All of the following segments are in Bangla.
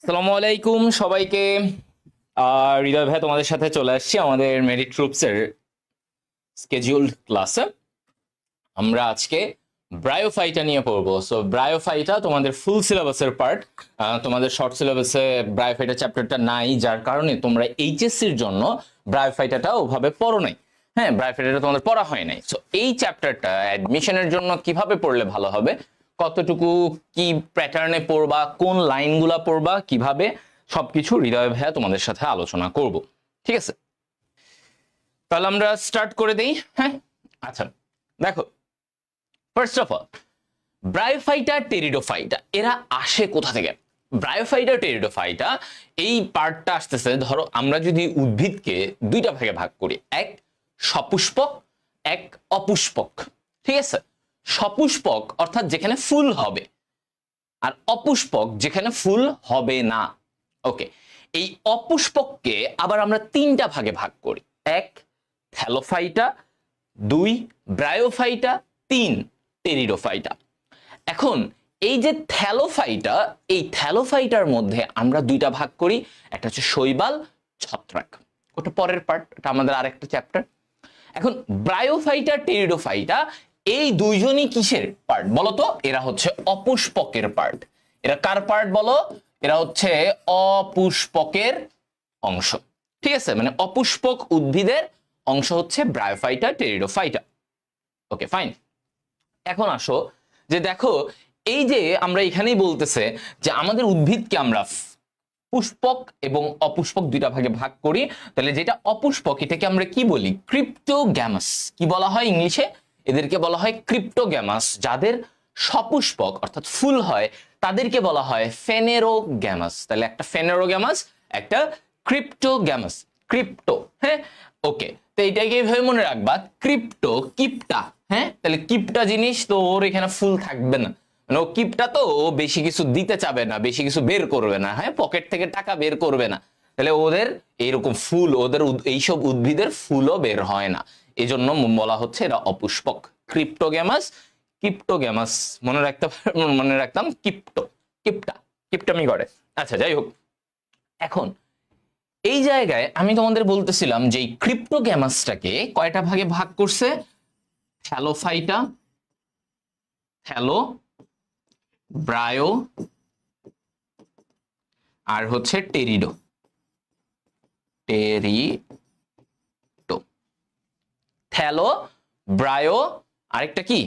আসসালামু আলাইকুম সবাইকে। হৃদয় ভাই তোমাদের সাথে চলে আসছি আমাদের মেরিট ট্রুপসের স্কেডিউলড ক্লাসে। আমরা আজকে ব্রায়োফাইটা নিয়ে পড়বো। সো ব্রায়োফাইটা তোমাদের ফুল সিলেবাসের পার্ট। তোমাদের শর্ট সিলেবাসে ব্রায়োফাইটা চ্যাপ্টারটা নাই, যার কারণে তোমরা এইচএসসির জন্য ব্রায়োফাইটাটা ওভাবে পড়ো নাই। হ্যাঁ, ব্রায়োফাইটাটা তোমাদের পড়া হয় নাই। সো এই চ্যাপ্টারটা অ্যাডমিশনের জন্য কিভাবে পড়লে ভালো হবে, কতটুকু কি প্যাটার্নে পড়বা, কোন লাইনগুলা পড়বা, কিভাবে, সবকিছু হৃদয় ভাইয়া তোমাদের সাথে আলোচনা করব। ঠিক আছে, তাহলে আমরা স্টার্ট করে দেই। হ্যাঁ, আচ্ছা দেখো, first of all bryophyta pteridophyta এরা আসে কোথা থেকে? ব্রায়োফাইটা টেরিডোফাইটা এই পার্টটা আসতেছে, ধরো আমরা যদি উদ্ভিদকে দুইটা ভাগে ভাগ করি, এক সপুষ্পক, এক অপুষ্পক। ঠিক আছে, সপুষ্পক অর্থাৎ যেখানে ফুল হবে, আর অপুষ্পক যেখানে ফুল হবে না। ওকে, এই অপুষ্পককে আবার আমরা তিনটা ভাগে ভাগ করি, এক থ্যালোফাইটা, দুই ব্রায়োফাইটা, তিন টেরিডোফাইটা। এখন এই যে থ্যালোফাইটা, এই থ্যালোফাইটার মধ্যে আমরা দুইটা ভাগ করি, একটা হচ্ছে শৈবাল, ছত্রাক। ওটা পরের পার্ট, এটা আমাদের আরেকটা চ্যাপ্টার। এখন ব্রায়োফাইটা, টেরিডোফাইটা এই দুইজনই কিসের পার্ট বলতো? এরা হচ্ছে অপুষ্পকের পার্ট। এরা কার পার্ট বলো? এরা হচ্ছে অপুষ্পকের অংশ। ঠিক আছে, মানে অপুষ্পক উদ্ভিদের অংশ হচ্ছে ব্রায়োফাইটা, টেরিডোফাইটা। Okay fine. এখন আসো যে দেখো, এই যে আমরা এখানেই বলতেছে যে আমাদের উদ্ভিদকে আমরা পুষ্পক এবং অপুষ্পক দুইটা ভাগে ভাগ করি। তাহলে যেটা অপুষ্পক এটাকে আমরা কি বলি? ক্রিপ্টোগ্যামাস। কি বলা হয় ইংলিশে? এদেরকে বলা হয় ক্রিপ্টোগ্যামাস। যাদের সপুষ্পক অর্থাৎ ফুল হয় তাদেরকে বলা হয় ফেনেরোগ্যামাস। তাহলে একটা ফেনেরোগ্যামাস, একটা ক্রিপ্টোগ্যামাস। ক্রিপ্টো, হ্যাঁ ওকে। তো এইটাকে এইভাবে মনে রাখবা, ক্রিপ্টো কিপটা। হ্যাঁ, তাহলে কিপটা জিনিস তো ওর এখানে ফুল থাকবে না, মানে ও কিপটা, তো ও বেশি কিছু দিতে চাবে না, বেশি কিছু বের করবে না, হ্যাঁ পকেট থেকে টাকা বের করবে না। তাহলে ওদের এইরকম ফুল, ওদের এইসব উদ্ভিদের ফুলও বের হয় না, এই জন্য বলা হচ্ছে এরা অপুষ্পক। ক্রিপ্টোগ্যামাস, কিপ্টোগ্যামাস মনে রাখতাম কিপ্টো, কিপটা, কিপটামি করে। আচ্ছা যাই হোক, এখন এই জায়গায় আমি তোমাদের বলতেছিলাম যে এই ক্রিপ্টোগ্যামাসটাকে কয়টা ভাগে ভাগ করছে? থ্যালোফাইটা, থ্যালো, ব্রায়ো, আর হচ্ছে টেরিডো। টেরিডো, থ্যালো, ব্রায়ো, আরেকটা কি?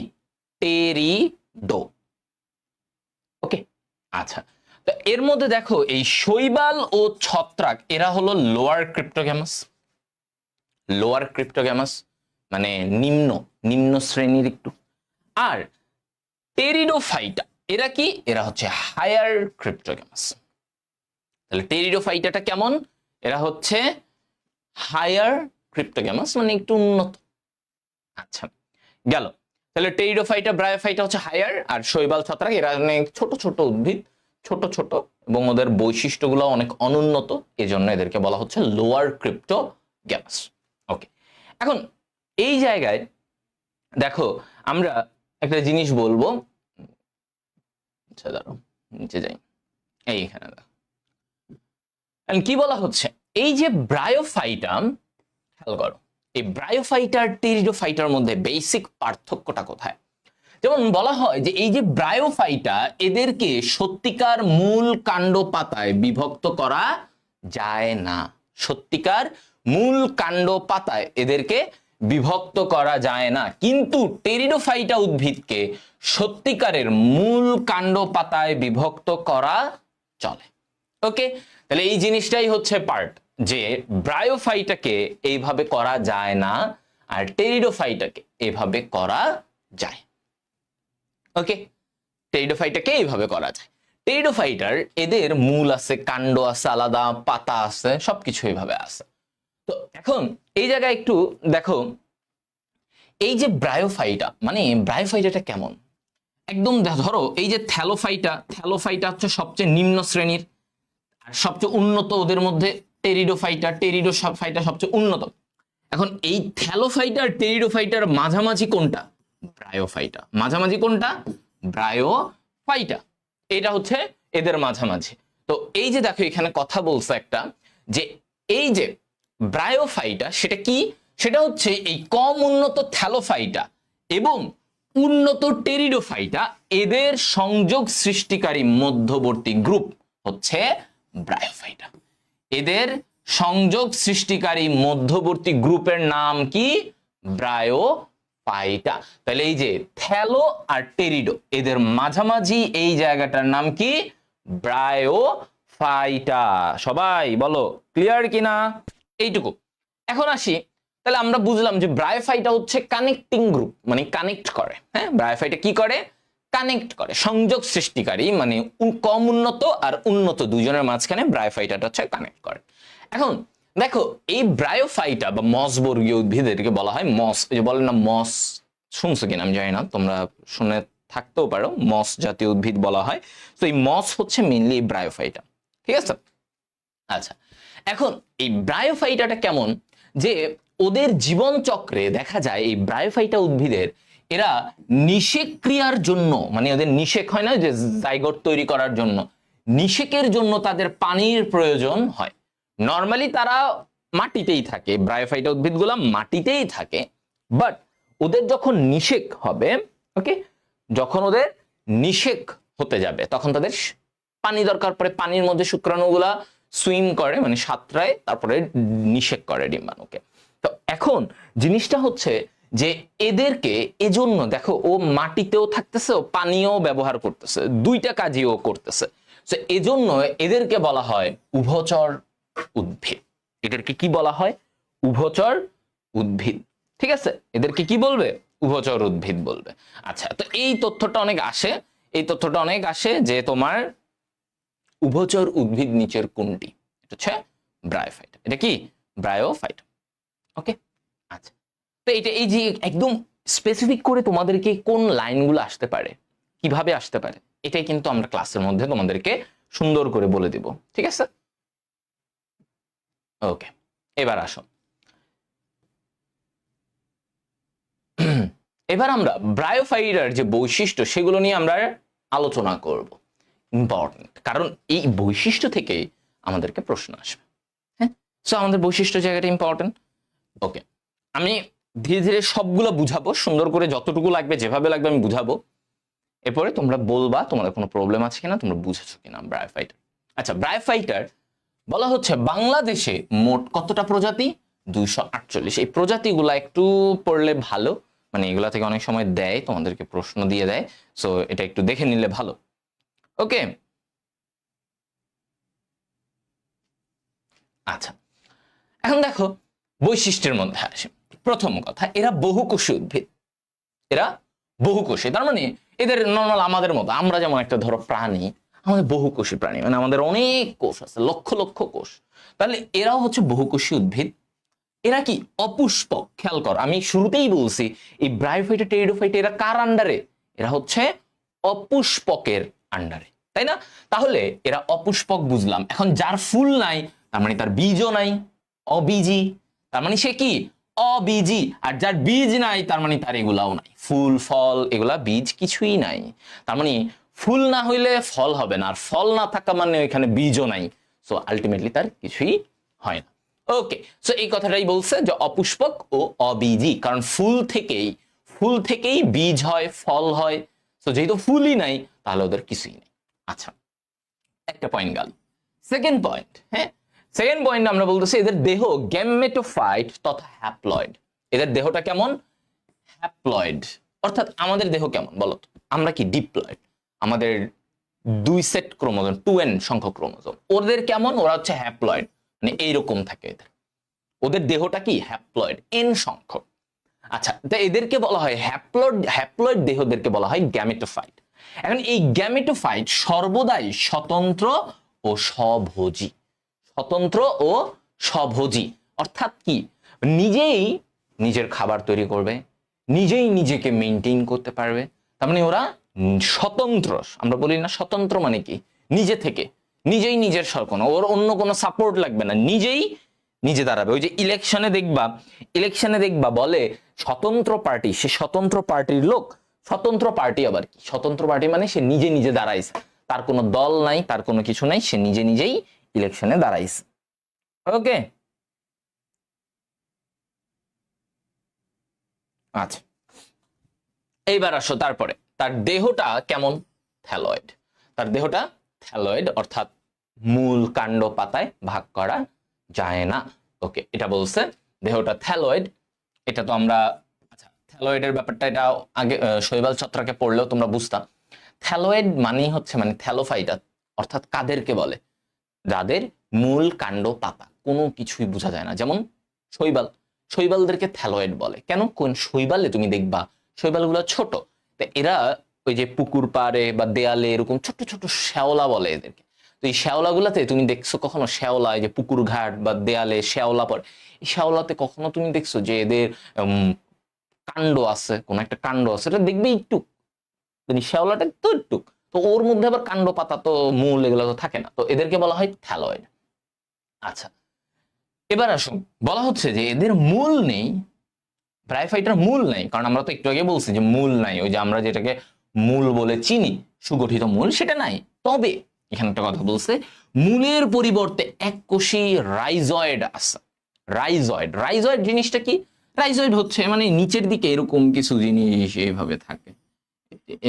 টেরিডো। ওকে আচ্ছা, তো এর মধ্যে দেখো এই শৈবাল ও ছত্রাক এরা হলো লোয়ার ক্রিপ্টোগ্যামাস। লোয়ার ক্রিপ্টোগ্যামাস মানে নিম্ন, নিম্ন শ্রেণীর একটু। আর টেরিডোফাইটা এরা কি? এরা হচ্ছে হায়ার ক্রিপ্টোগ্যামাস। তাহলে টেরিডোফাইটাটা কেমন? এরা হচ্ছে হায়ার ক্রিপ্টোগ্যামাস, মানে একটু উন্নত। আচ্ছা গেল, তাহলে টেরিডোফাইটা, ব্রায়োফাইটা হচ্ছে হায়ার, আর শৈবাল, ছত্রাক এরা অনেক ছোট ছোট উদ্ভিদ, ছোট ছোট, এবং ওদের বৈশিষ্ট্যগুলো অনেক অনুন্নত, এজন্য এদেরকে বলা হচ্ছে লোয়ার ক্রিপ্টোগ্যামাস। ওকে, এখন এই জায়গায় দেখো আমরা একটা জিনিস বলবো। আচ্ছা দাঁড়াও, নিচে যাই, এইখানে কি বলা হচ্ছে? এই যে ব্রায়োফাইটা, খেয়াল করো, এই ব্রায়োফাইটার টেরিডোফাইটার মধ্যে বেসিক পার্থক্যটা কোথায়? যেমন বলা হয় যে এই যে ব্রায়োফাইটা, এদেরকে সত্যিকার মূল কাণ্ড পাতায় বিভক্ত করা যায় না। সত্যিকার মূল কাণ্ড পাতায় এদেরকে বিভক্ত করা যায় না, কিন্তু টেরিডোফাইটা উদ্ভিদকে সত্যিকারের মূল কাণ্ড পাতায় বিভক্ত করা চলে। ওকে, তাহলে এই জিনিসটাই হচ্ছে পার্ট, যে ব্রায়োফাইটাকে এইভাবে করা যায় না, আর টেরিডোফাইটাকে এইভাবে করা যায়। ওকে, টেরিডোফাইটাকে এইভাবে করা যায়। টেরিডোফাইটার এদের মূল আছে, কাণ্ড আছে, আলাদা পাতা আছে, সবকিছু এইভাবে আছে। তো এখন এই জায়গায় একটু দেখো, এই যে ব্রায়োফাইটা, মানে ব্রায়োফাইটাটা কেমন? একদম ধরো এই যে থ্যালোফাইটা, থ্যালোফাইটা হচ্ছে সবচেয়ে নিম্ন শ্রেণীর, আর সবচেয়ে উন্নত ওদের মধ্যে টেরিডোফাইটা, টেরিডোফাইটা সবচেয়ে উন্নত। এখন এই থ্যালোফাইটা আর টেরিডোফাইটার মাঝামাঝি কোনটা? ব্রায়োফাইটা। মাঝামাঝি কোনটা? ব্রায়োফাইটা। এটা হচ্ছে এদের মাঝামাঝি। তো এই যে দেখো এখানে কথা বলছে একটা, যে এই যে ব্রায়োফাইটা সেটা কি, সেটা হচ্ছে এই কম উন্নত থ্যালোফাইটা এবং উন্নত টেরিডোফাইটা, এদের সংযোগ সৃষ্টিকারী মধ্যবর্তী গ্রুপ হচ্ছে ব্রায়োফাইটা। এদের সংযোগ সৃষ্টিকারী মধ্যবর্তী গ্রুপের নাম কি? ব্রায়োফাইটা। তাহলে এই যে থ্যালো আর টেরিডো এদের মাঝামাঝি এই জায়গাটার নাম কি? ব্রায়োফাইটা। সবাই বলো ক্লিয়ার কিনা? এইটুকু। এখন আসি, তাহলে আমরা বুঝলাম যে ব্রায়োফাইটা হচ্ছে কানেক্টিং গ্রুপ, মানে কানেক্ট করে। হ্যাঁ, ব্রায়োফাইটা কি করে? কানেক্ট করে, সংযোগ সৃষ্টিকারী, মানে কম উন্নত আর উন্নত দুজনের মাঝখানে ব্রায়োফাইটাটা হচ্ছে কানেক্ট করে। এখন দেখো এই ব্রায়োফাইটা বা মস বর্গীয় উদ্ভিদকে বলা হয় মস। এই যে বলে না মস, শুনছো কিনা আমি জানি না, তোমরা শুনে থাকতেও পারো, মস জাতীয় উদ্ভিদ বলা হয়। তো এই মস হচ্ছে মেইনলি এই ব্রায়োফাইটা, ঠিক আছে? আচ্ছা, এখন এই ব্রায়োফাইটাটা কেমন, যে ওদের জীবন চক্রে দেখা যায় এই ব্রায়োফাইটা উদ্ভিদের এরা নিষেক ক্রিয়ার জন্য, মানে ওদের নিষেক হয় না যে জাইগোট তৈরি করার জন্য, নিষেকের জন্য তাদের পানির প্রয়োজন হয়। নর্মালি তারা মাটিতেই থাকে, ব্রায়োফাইটা উদ্ভিদগুলো মাটিতেই থাকে, বাট ওদের যখন নিষেক হবে, ওকে, যখন ওদের নিষেক হতে যাবে তখন তাদের পানি দরকার পড়ে, পানির মধ্যে শুক্রাণুগুলা সুইম করে, মানে সাঁতরায়, তারপরে নিষেক করে ডিম্বাণুকে। তো এখন জিনিসটা হচ্ছে যে এদেরকে এজন্য দেখো ও মাটিতেও থাকতেছে, ও পানিও ব্যবহার করতেছে, দুইটা কাজই ও করতেছে। তো এজন্য এদেরকে বলা হয় উভচর উদ্ভিদ। এদেরকে কি বলা হয়? উভচর উদ্ভিদ, ঠিক আছে? এদেরকে কি বলবে? উভচর উদ্ভিদ বলবে। আচ্ছা, তো এই তথ্যটা অনেক আসে, এই তথ্যটা অনেক আসে যে তোমার উভচর উদ্ভিদ নিচের কোনটি? এটা হচ্ছে ব্রায়োফাইটা। এটা কি? ব্রায়োফাইটা। ওকে, আচ্ছা, তো এটা এই যে একদম স্পেসিফিক করে তোমাদেরকে কোন লাইনগুলো আসতে পারে, কিভাবে আসতে পারে, এটাই কিন্তু আমরা ক্লাসের মধ্যে তোমাদেরকে সুন্দর করে বলে দিব, ঠিক আছে? ওকে, এবার আসো, এবার আমরা ব্রায়োফাইটার যে বৈশিষ্ট্য সেগুলো নিয়ে আমরা আলোচনা করব। ইম্পর্টেন্ট, কারণ এই বৈশিষ্ট্য থেকে আমাদেরকে প্রশ্ন আসবে। হ্যাঁ, সো আমাদের বৈশিষ্ট্য জায়গাটা ইম্পর্টেন্ট। ওকে, আমি ধীরে ধীরে সবগুলো বুঝাবো, সুন্দর করে যতটুকু লাগবে যেভাবে লাগবে আমি বুঝাবো। এরপরে তোমরা বলবা তোমাদের কোনো প্রবলেম আছে কিনা, তোমরা বুঝেছো কিনা ব্রায়োফাইটার। আচ্ছা, ব্রায়োফাইটার বলা হচ্ছে বাংলাদেশে মোট কতটা প্রজাতি? 248। এই প্রজাতিগুলা একটু পড়লে ভালো, মানে এগুলা থেকে অনেক সময় দেয়, তোমাদেরকে প্রশ্ন দিয়ে দেয়, সো এটা একটু দেখে নিলে ভালো। ওকে, আচ্ছা, এখন দেখো বৈশিষ্ট্যের মধ্যে আসে। প্রথম কথা, এরা বহুকোষী উদ্ভিদ। এরা বহুকোষী, তার মানে এদের নর্মাল আমাদের মতো, আমরা যেমন একটা ধরো প্রাণী, আমাদের বহুকোষী প্রাণী, মানে আমাদের অনেক কোষ আছে, লক্ষ লক্ষ কোষ। তাহলে এরাও হচ্ছে বহুকোষী উদ্ভিদ। এরা কি? অপুষ্পক। খেয়াল কর, আমি শুরুতেই বলছি এই ব্রায়োফাইটা টেরিডোফাইটা এরা কার আন্ডারে? এরা হচ্ছে অপুষ্পকের আন্ডারে, তাই না? তাহলে এরা অপুষ্পক বুঝলাম। এখন যার ফুল নাই তার মানে তার বীজও নাই, অবীজি, তার মানে সে কি? অবীজি। আর যার বীজ নাই তার মানে তার এগুলাও নাই, ফুল ফল এগুলা বীজ কিছুই নাই। তার মানে ফুল না হইলে ফল হবে না, আর ফল না থাকা মানে ওইখানে বীজও নাই, সো আলটিমেটলি তার কিছুই হয় না। ওকে, সো এই কথাটাই বলছে যে অপুষ্পক ও অবীজি, কারণ ফুল থেকেই বীজ হয়, ফল হয়। সো যেহেতু ফুলই নাই তাহলে ওদের কিছুই নেই। আচ্ছা, একটা পয়েন্ট গেল। সেকেন্ড পয়েন্ট, হ্যাঁ, সেকেন্ড পয়েন্ট আমরা বলতেছি এদের দেহ গ্যামেটোফাইট তথা হ্যাপ্লয়েড। এদের দেহটা কেমন? হ্যাপ্লয়েড। অর্থাৎ আমাদের দেহ কেমন বলো তো? আমরা কি ডিপ্লয়েড, আমাদের 2 সেট ক্রোমোজোম, 2n সংখ্যক ক্রোমোজোম। ওদের কেমন? ওরা হচ্ছে হ্যাপ্লয়েড, মানে এইরকম থাকে এদের। ওদের দেহটা কি? হ্যাপ্লয়েড, n সংখ্যক। আচ্ছা, তো এদেরকে বলা হয় হ্যাপ্লয়েড দেহদেরকে বলা হয় গ্যামেটোফাইট। এখন এই গ্যামেটোফাইট সর্বদাই স্বতন্ত্র ও স্বভোজী। স্বতন্ত্র ও স্বভোজী অর্থাৎ কি? নিজেই নিজের খাবার তৈরি করবে, নিজেই নিজেকে মেইনটেইন করতে পারবে। তার মানে ওরা স্বতন্ত্র। আমরা বলি না স্বতন্ত্র মানে কি? নিজে থেকে, নিজেই নিজের কোনো ওর অন্য কোনো সাপোর্ট লাগবে না, নিজেই নিজে দাঁড়াবে। ওই যে ইলেকশনে দেখবা বলে স্বতন্ত্র পার্টি, সে স্বতন্ত্র পার্টির লোক। স্বতন্ত্র পার্টি আবার কি? স্বতন্ত্র পার্টি মানে সে নিজে নিজে দাঁড়াইছে, তার কোনো দল নাই, তার কোনো কিছু নাই, সে নিজে নিজেই ইলেকশনে দাঁড়াইছে। ওকে, আচ্ছা এইবার আসো তারপরে তার দেহটা কেমন? থ্যালয়েড। তার দেহটা থ্যালয়েড, অর্থাৎ মূল কাণ্ড পাতায় ভাগ করা যায় না। ওকে, এটা বলছে দেহটা থ্যালয়েড। এটা তো আমরা, আচ্ছা থ্যালয়েডের ব্যাপারটা এটা আগে শৈবাল ছত্রাকে পড়লেও তোমরা বুঝতাম। থ্যালয়েড মানেই হচ্ছে মানে থ্যালোফাইটা, অর্থাৎ কাদেরকে বলে? যাদের মূল কাণ্ড পাতা কোনো কিছুই বোঝা যায় না, যেমন শৈবাল। শৈবালদেরকে থ্যালয়েড বলে। কেন? কোন শৈবালে তুমি দেখবা শৈবালগুলো ছোট, তো এরা ওই যে পুকুর পাড়ে বা দেয়ালে এরকম ছোট ছোট শ্যাওলা বলে এদেরকে। তো এই শ্যাওলাগুলাতে তুমি দেখছো কখনো শ্যাওলা, এই যে পুকুর ঘাট বা দেয়ালে শ্যাওলা পড়ে, এই শ্যাওলাতে কখনো তুমি দেখছো যে এদের কাণ্ড আছে, কোন একটা কাণ্ড আছে, এটা দেখবে একটু শ্যাওলাটা তো একটু, তো ওর মধ্যে আবার কাণ্ড পাতা তো মূল এগুলো তো থাকে না, তো এদেরকে বলা হয় থ্যালয়েড। আচ্ছা এবার আসুন, বলা হচ্ছে যে এদের মূল নেই, ব্রায়োফাইটার মূল নাই, কারণ আমরা তো একটু আগে বলছি যে মূল নাই, ওই যে আমরা যেটাকে মূল বলে চিনি সুগঠিত মূল, সেটা নাই। তবে এখানে একটা কথা বলছে, মূলের পরিবর্তে এককোষী রাইজয়েড আছে। রাইজয়েড, রাইজয়েড জিনিসটা কি? রাইজয়েড হচ্ছে মানে নিচের দিকে এরকম কিছু জিনিস এইভাবে থাকে,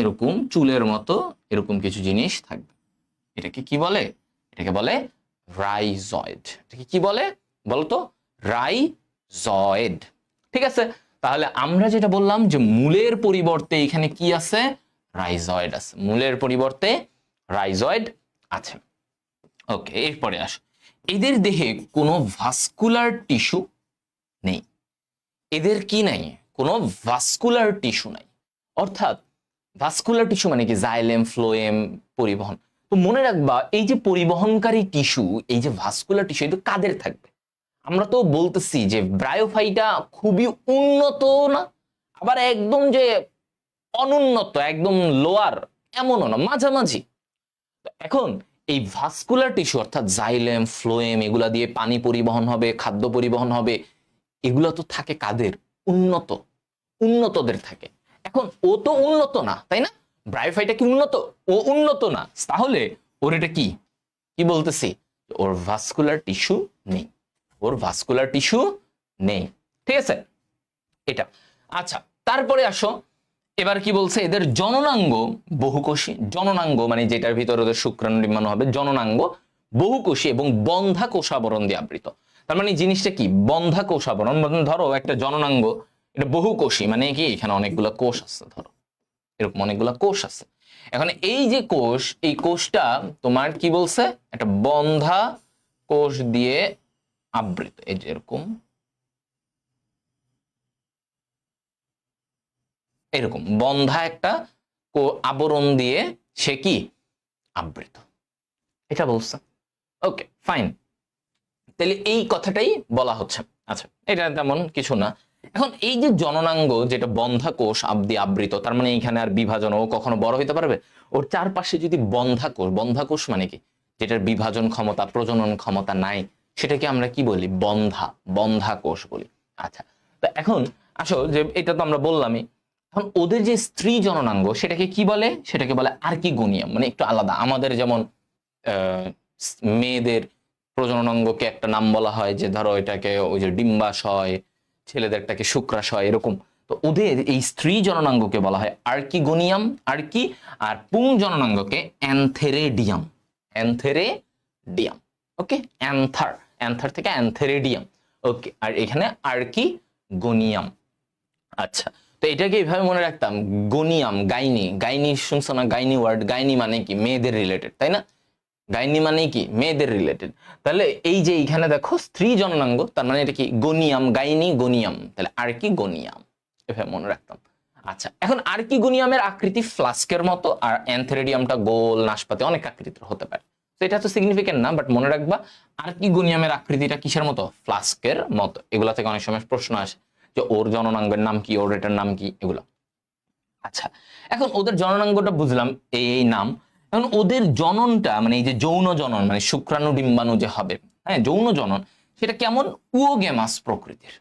এরকম চুলের মতো এরকম কিছু জিনিস থাকবে। এটাকে কি বলে? এটাকে বলে রাইজয়েড। এটাকে কি বলে বলতো? রাইজয়েড। ঠিক আছে, তাহলে আমরা যেটা বললাম যে মূলের পরিবর্তে এখানে কি আছে? রাইজয়েড আছে। মূলের পরিবর্তে রাইজয়েড আছে। ওকে, এরপরে আস, এদের দেহে কোনো ভাস্কুলার টিস্যু নেই। এদের কি নাই? কোনো ভাস্কুলার টিস্যু নাই। অর্থাৎ ভাস্কুলার টিস্যু মানে কি? জাইলেম, ফ্লোয়েম, পরিবহন। তো মনে রাখবা এই যে পরিবহনকারী টিস্যু, এই যে ভাস্কুলার টিস্যু, এটা কাদের থাকবে? আমরা তো বলতেছি যে ব্রায়োফাইটা খুবই উন্নত না, আবার একদম যে অনুন্নত, একদম লোয়ার এমনও না, মাঝামাঝি। এখন এই ভাস্কুলার টিস্যু অর্থাৎ জাইলেম, ফ্লোয়েম, এগুলা দিয়ে পানি পরিবহন হবে, খাদ্য পরিবহন হবে, এগুলো তো থাকে কাদের? উন্নত, উন্নতদের থাকে। এখন ও তো উন্নত না, তাই না? ব্রায়োফাইটা কি উন্নত? ও উন্নত না, তাহলে ওর এটা কি কি বলতেছি? ওর ভাস্কুলার টিস্যু নেই, ওর ভাস্কুলার টিস্যু নেই। ঠিক আছে, এটা। আচ্ছা তারপরে আসো, এবার কি বলছে? এদের জননাঙ্গ বহুকোষী। জননাঙ্গ মানে যেটার ভিতরে ওদের শুক্রাণু ডিম্বাণু হবে, জননাঙ্গ বহুকোষী এবং বন্ধা কোষাবরণ দিয়ে আবৃত। তার মানে জিনিসটা কি? বন্ধা কোষাবরণ। ধরো একটা জননাঙ্গ, এটা বহুকোষী মানে কি? এখানে অনেকগুলো কোষ আছে, ধরো এরকম অনেকগুলো কোষ আছে। এখন এই যে কোষ, এই কোষটা তোমার কি বলছে? একটা বন্ধা কোষ দিয়ে আবৃত। এই যে এরকম, এরকম বন্ধা একটা আবরণ দিয়ে সে কি? আবৃত। এটা বলছে। ওকে ফাইন, তাহলে এই কথাটাই বলা হচ্ছে। আচ্ছা এটা তেমন কিছু না। এখন এই যে জননাঙ্গ যেটা বন্ধা কোষ দিয়ে আবৃত, তার মানে এখানে আর বিভাজন ও কখনো বড় হইতে পারবে? ওর চারপাশে যদি বন্ধা কোষ, বন্ধা কোষ মানে কি? যেটার বিভাজন ক্ষমতা, প্রজনন ক্ষমতা নাই, সেটাকে আমরা কি বলি? বন্ধা, বন্ধা কোষ বলি। আচ্ছা, তো এখন আসো যে এটা তো আমরা বললামই, এখন ওদের যে স্ত্রী জননাঙ্গ সেটাকে কি বলে? সেটাকে বলে আর্কিগোনিয়াম, মানে একটু আলাদা। আমাদের যেমন মেয়েদের প্রজননাঙ্গকে একটা নাম বলা হয়, যে ধরো এটাকে ওই যে ডিম্বাশয়, ছেলেদেরটাকে শুক্রাশয়, এরকম। তো ওদের এই স্ত্রী জননাঙ্গকে বলা হয় আর্কিগোনিয়াম, আর্কি, আর পুং জননাঙ্গকে অ্যানথেরেডিয়াম, অ্যানথেরেডিয়াম। ওকে, অ্যান্থার, অ্যান্থার থেকে অ্যানথেরেডিয়াম। ওকে, আর এখানে আর্কিগোনিয়াম। আচ্ছা, তো এটাকে এইভাবে মনে রাখতাম, গোনিয়াম, গাইনি। গাইনি শুনছো না? গাইনি ওয়ার্ড, গাইনি মানে কি? মেয়েদের রিলেটেড, তাই না? গাইনি মানে কি? মেয়েদের রিলেটেড। তাহলে এই যে এইখানে দেখো স্ত্রী জননাঙ্গ, তার মানে এটা কি? গোনিয়াম, গাইনি গোনিয়াম, তাহলে আর্কিগোনিয়াম, এভাবে মনে রাখতাম। আচ্ছা, এখন আর্কিগোনিয়ামের আকৃতি ফ্লাস্কের মতো, আর অ্যানথেরেডিয়ামটা গোল, নাশপাতি, অনেক আকৃতির হতে পারে। তো এটা তো সিগনিফিকেন্ট না, বাট মনে রাখবা আর্কিগোনিয়ামের আকৃতিটা কিসের মতো? ফ্লাস্কের মতো। এগুলা থেকে অনেক সময় প্রশ্ন আসে যে ওর জননাঙ্গের নাম কি, ওর এটার নাম কি, এগুলো। আচ্ছা, এখন ওদের জননাঙ্গটা বুঝলাম, এই নাম। এখন ওদের জননটা মানে এই যে যৌন জনন, মানে শুক্রাণু ডিম্বাণু যে হবে, হ্যাঁ যৌন জনন, সেটা কেমন? উওগ্যামাস প্রকৃতির।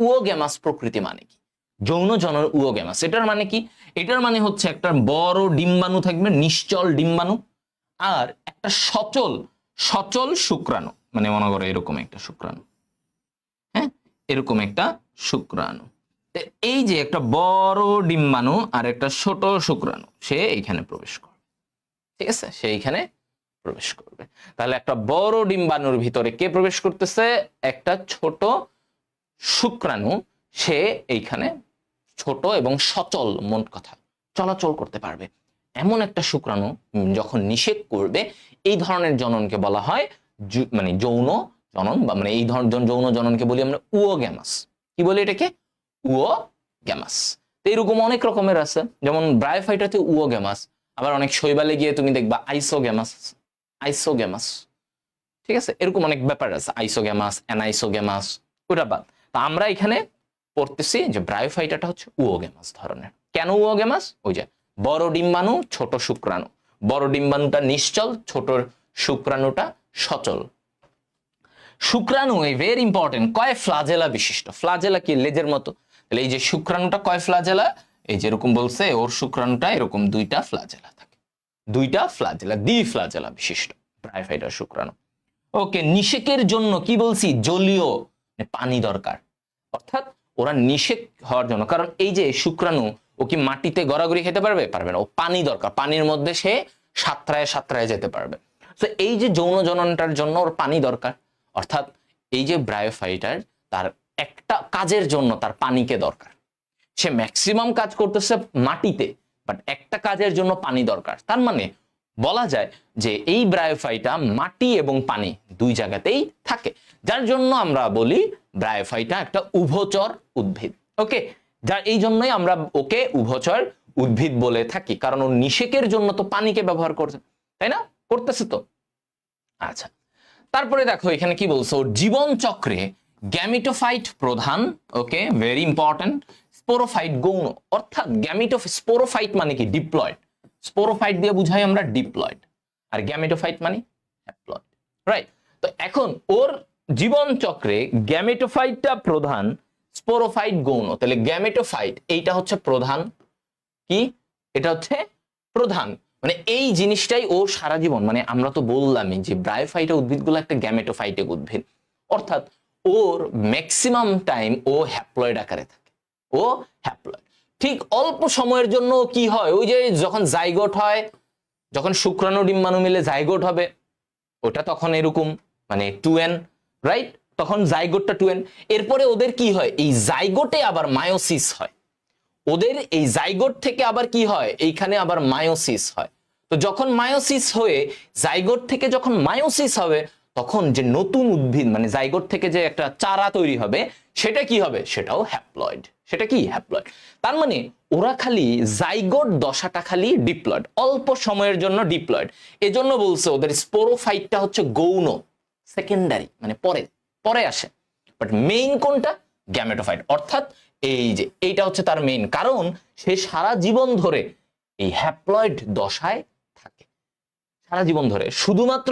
উওগ্যামাস প্রকৃতি মানে কি? যৌন জনন উওগ্যামাস, এটার মানে কি? এটার মানে হচ্ছে একটা বড় ডিম্বাণু থাকবে, নিশ্চল ডিম্বাণু, আর একটা সচল সচল শুক্রাণু, মানে মনে করো এরকম একটা শুক্রাণু, হ্যাঁ এরকম একটা শুক্রাণু। এই যে একটা বড় ডিম্বাণু আর একটা ছোট শুক্রাণু, সে এইখানে প্রবেশ করবে, ঠিক আছে, সে এইখানে প্রবেশ করবে। তাহলে একটা বড় ডিম্বাণুর ভিতরে কে প্রবেশ করতেছে? একটা ছোট শুক্রাণু, সে এইখানে ছোট এবং সচল, মোট কথা চলাচল করতে পারবে এমন একটা শুক্রাণু যখন নিষেক করবে, এই ধরনের জননকে বলা হয় মানে যৌন জনন, বা মানে এই ধরনের যৌন জননকে বলি আমরা উওগ্যামাস। কি বলি এটাকে? উওগ্যামাস। তো এরকম অনেক রকমের আছে, যেমন ব্রায়োফাইটাতে উওগ্যামাস, আবার অনেক শৈবালে গিয়ে তুমি দেখবা আইসোগ্যামাস, আইসোগ্যামাস, ঠিক আছে, এরকম অনেক ব্যাপার আছে, আইসোগ্যামাস, অ্যানাইসোগ্যামাস, ওটা বাদ। তা আমরা এখানে পড়তেছি যে ব্রায়োফাইটাটা হচ্ছে উওগ্যামাস ধরনের। কেন উওগ্যামাস? ওই যে বড় ডিম্বাণু ছোট শুক্রাণু, বড় ডিম্বাণুটা নিশ্চল, ছোট শুক্রাণুটা সচল। শুক্রাণু এই ভেরি ইম্পর্টেন্ট, কয় ফ্লাজেলা বিশিষ্ট। ফ্লাজেলা কি? লেজের মতো। তাহলে এই যে শুক্রাণুটা কয় ফ্লাজেলা? এই যেরকম বলছে ওর শুক্রাণুটা এরকম দুইটা ফ্লাজেলা থাকে, দুইটা ফ্লাজেলা, দ্বি ফ্লাজেলা বিশিষ্ট ব্রায়োফাইটার শুক্রাণু। ওকে, নিষেকের জন্য কি বলছি? জলীয় পানি দরকার, অর্থাৎ ওরা নিষেক হওয়ার জন্য, কারণ এই যে শুক্রাণু ও কি মাটিতে গড়াগড়ি খেতে পারবে? পারবে না, ও পানি দরকার, পানির মধ্যে সে সাঁতরায় সাঁতরায় যেতে পারবে। তো এই যে যৌন জননটার জন্য ওর পানি দরকার, অর্থাৎ এই যে ব্রায়োফাইটার তার একটা কাজের জন্য তার পানিকে দরকার। সে ম্যাক্সিমাম কাজ করতেছে মাটিতে, বাট একটা কাজের জন্য পানি দরকার। তার মানে বলা যায় যে এই ব্রায়োফাইটা মাটি এবং পানি দুই জায়গাতেই থাকে, যার জন্য আমরা বলি ব্রায়োফাইটা একটা উভচর উদ্ভিদ। ওকে, যার এই জন্যই আমরা ওকে উভচর উদ্ভিদ বলে থাকি, কারণ ও নিষেকের জন্য তো পানিকে ব্যবহার করছে, তাই না? করতেছে তো। আচ্ছা, তারপরে দেখো এখানে কি বলছো, জীবন চক্রে গ্যামিটোফাইট প্রধান। ওকে, ভেরি ইম্পর্টেন্ট। স্পোরোফাইট গৌণ, অর্থাৎ স্পোরোফাইট মানে কি? ডিপ্লয়েড। স্পোরোফাইট দিয়ে বুঝাই আমরা ডিপ্লয়েড, আর গ্যামেটোফাইট মানে হ্যাপ্লয়েড, রাইট? তো এখন ওর জীবন চক্রে গ্যামেটোফাইটটা প্রধান, স্পোরোফাইট গৌণ। তাহলে গ্যামেটোফাইট এইটা হচ্ছে প্রধান, কি এটা হচ্ছে প্রধান, মানে এই জিনিসটাই ও সারা জীবন, মানে আমরা তো বললামই যে ব্রায়োফাইটা উদ্ভিদগুলো একটা গ্যামেটোফাইটিক উদ্ভিদ, অর্থাৎ ওর ম্যাক্সিমাম টাইম ও হ্যাপ্লয়েড আকারে থাকে, ও হ্যাপ্লয়েড। ঠিক অল্প সময়ের জন্য কি হয়, ওই যে যখন জাইগোট হয়, যখন শুক্রাণু ডিম্বাণু মিলে জাইগোট হবে, ওটা তখন এরকম মানে 2n, রাইট? তখন জাইগোটটা 2n। এরপরে ওদের কি হয়, এই জাইগোটে আবার মায়োসিস হয়, ওদের এই জাইগোট থেকে আবার কি হয়, এইখানে আবার মায়োসিস হয়। তো যখন মায়োসিস হয়ে জাইগোট থেকে যখন মায়োসিস হবে, তখন যে নতুন উদ্ভিদ মানে জাইগোট থেকে যে একটা চারা তৈরি হবে, সেটা কি হবে? সেটাও হ্যাপ্লয়েড। সেটা কি? হ্যাপ্লয়েড। তার মানে ওরা খালি জাইগোট দশাটা খালি ডিপ্লয়েড, অল্প সময়ের জন্য ডিপ্লয়েড। এজন্য বলছে ওদের স্পোরোফাইটটা হচ্ছে গৌণ, সেকেন্ডারি, মানে পরে পরে আসে। বাট মেইন কোনটা? গ্যামেটোফাইট, অর্থাৎ এই যে এইটা হচ্ছে তার মেইন, কারণ সে সারা জীবন ধরে এই হ্যাপ্লয়েড দশায় থাকে, সারা জীবন ধরে। শুধুমাত্র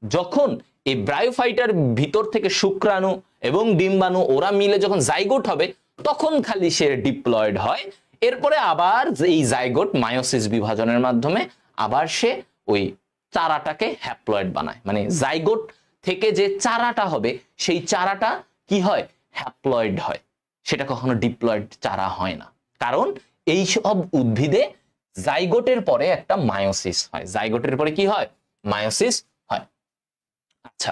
যখন এই ব্রায়োফাইটার ভিতর থেকে শুক্রাণু এবং ডিম্বাণু ওরা মিলে যখন জাইগোট হবে, তখন খালি সে ডিপ্লয়েড হয়। এরপরে আবার এই জাইগোট মায়োসিস বিভাজনের মাধ্যমে আবার সে ওই চারাটাকে হ্যাপ্লয়েড বানায়, মানে জাইগোট থেকে যে চারাটা হবে সেই চারাটা কি হয়? হ্যাপ্লয়েড হয়, সেটা কখনো ডিপ্লয়েড চারা হয় না, কারণ এই সব উদ্ভিদে জাইগোটের পরে একটা মায়োসিস হয়, জাইগোটের পরে কি হয়? মায়োসিস হয়। আচ্ছা,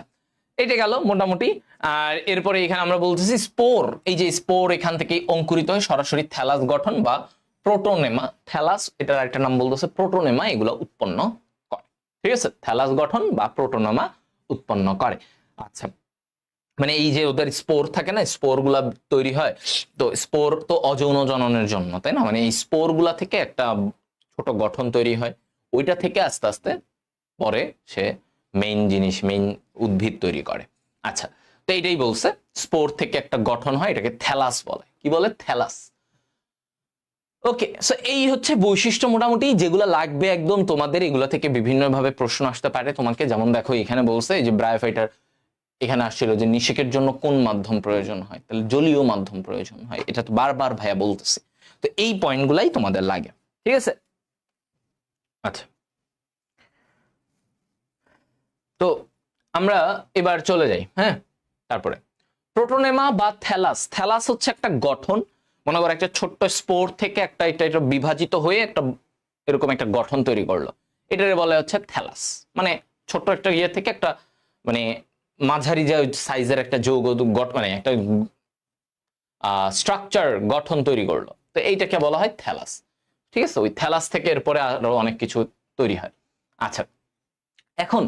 এটা গেল মোটামুটি। আর এরপরে এখানে আমরা বলতেছি স্পোর, এই যে স্পোর এখান থেকে অঙ্কুরিত হয় সরাসরি থ্যালাস গঠন বা প্রোটোনেমা, থ্যালাস এটার একটা নাম বলতেছে প্রোটোনেমা, এগুলো উৎপন্ন করে, ঠিক আছে? থ্যালাস গঠন বা প্রোটোনেমা উৎপন্ন করে। আচ্ছা, মানে এই যে ওদের স্পোর থাকে না, স্পোর গুলা তৈরি হয়, তো স্পোর তো অযৌন জননের জন্য, তাই না? মানে এই স্পোর গুলা থেকে একটা ছোট গঠন তৈরি হয়, ওইটা থেকে আস্তে আস্তে পরে সে মেইন জিনিস, মেইন উদ্ভিদ তৈরি করে। আচ্ছা, তো এইটাই বলছে, স্পোর থেকে একটা গঠন হয়, এটাকে থ্যালাস বলে। কি বলে? থ্যালাস। ওকে, সো এই হচ্ছে বৈশিষ্ট্য মোটামুটি যেগুলো লাগবে একদম তোমাদের, এগুলো থেকে বিভিন্ন ভাবে প্রশ্ন আসতে পারে তোমাকে। যেমন দেখো এখানে বলছে এই যে ব্রায়োফাইটার, এখানে আসছিল যে নিষেকের জন্য কোন মাধ্যম প্রয়োজন হয়, তাহলে জলীয় মাধ্যম প্রয়োজন হয়, এটা তো বারবার ভাইয়া বলতেছে। তো এই পয়েন্টগুলাই তোমাদের লাগে, ঠিক আছে? আচ্ছা, তো আমরা এবার চলে যাই। হ্যাঁ, তারপরে প্রোটোনেমা বা থ্যালাস। থ্যালাস হচ্ছে একটা গঠন, মনে করো একটা ছোট্ট স্পোর থেকে একটা এটা বিভাজিত হয়ে একটা এরকম একটা গঠন তৈরি করলো, এটারে বলে হচ্ছে থ্যালাস। মানে ছোট্ট একটা ইয়ে থেকে একটা মানে মাঝারি যে সাইজের একটা যৌগ মানে একটা স্ট্রাকচার গঠন তৈরি করলো, তো এইটাকে বলা হয় থ্যালাস। ঠিক আছে, ওই থ্যালাস থেকে এরপরে আরো অনেক কিছু তৈরি হয়। আচ্ছা, এখন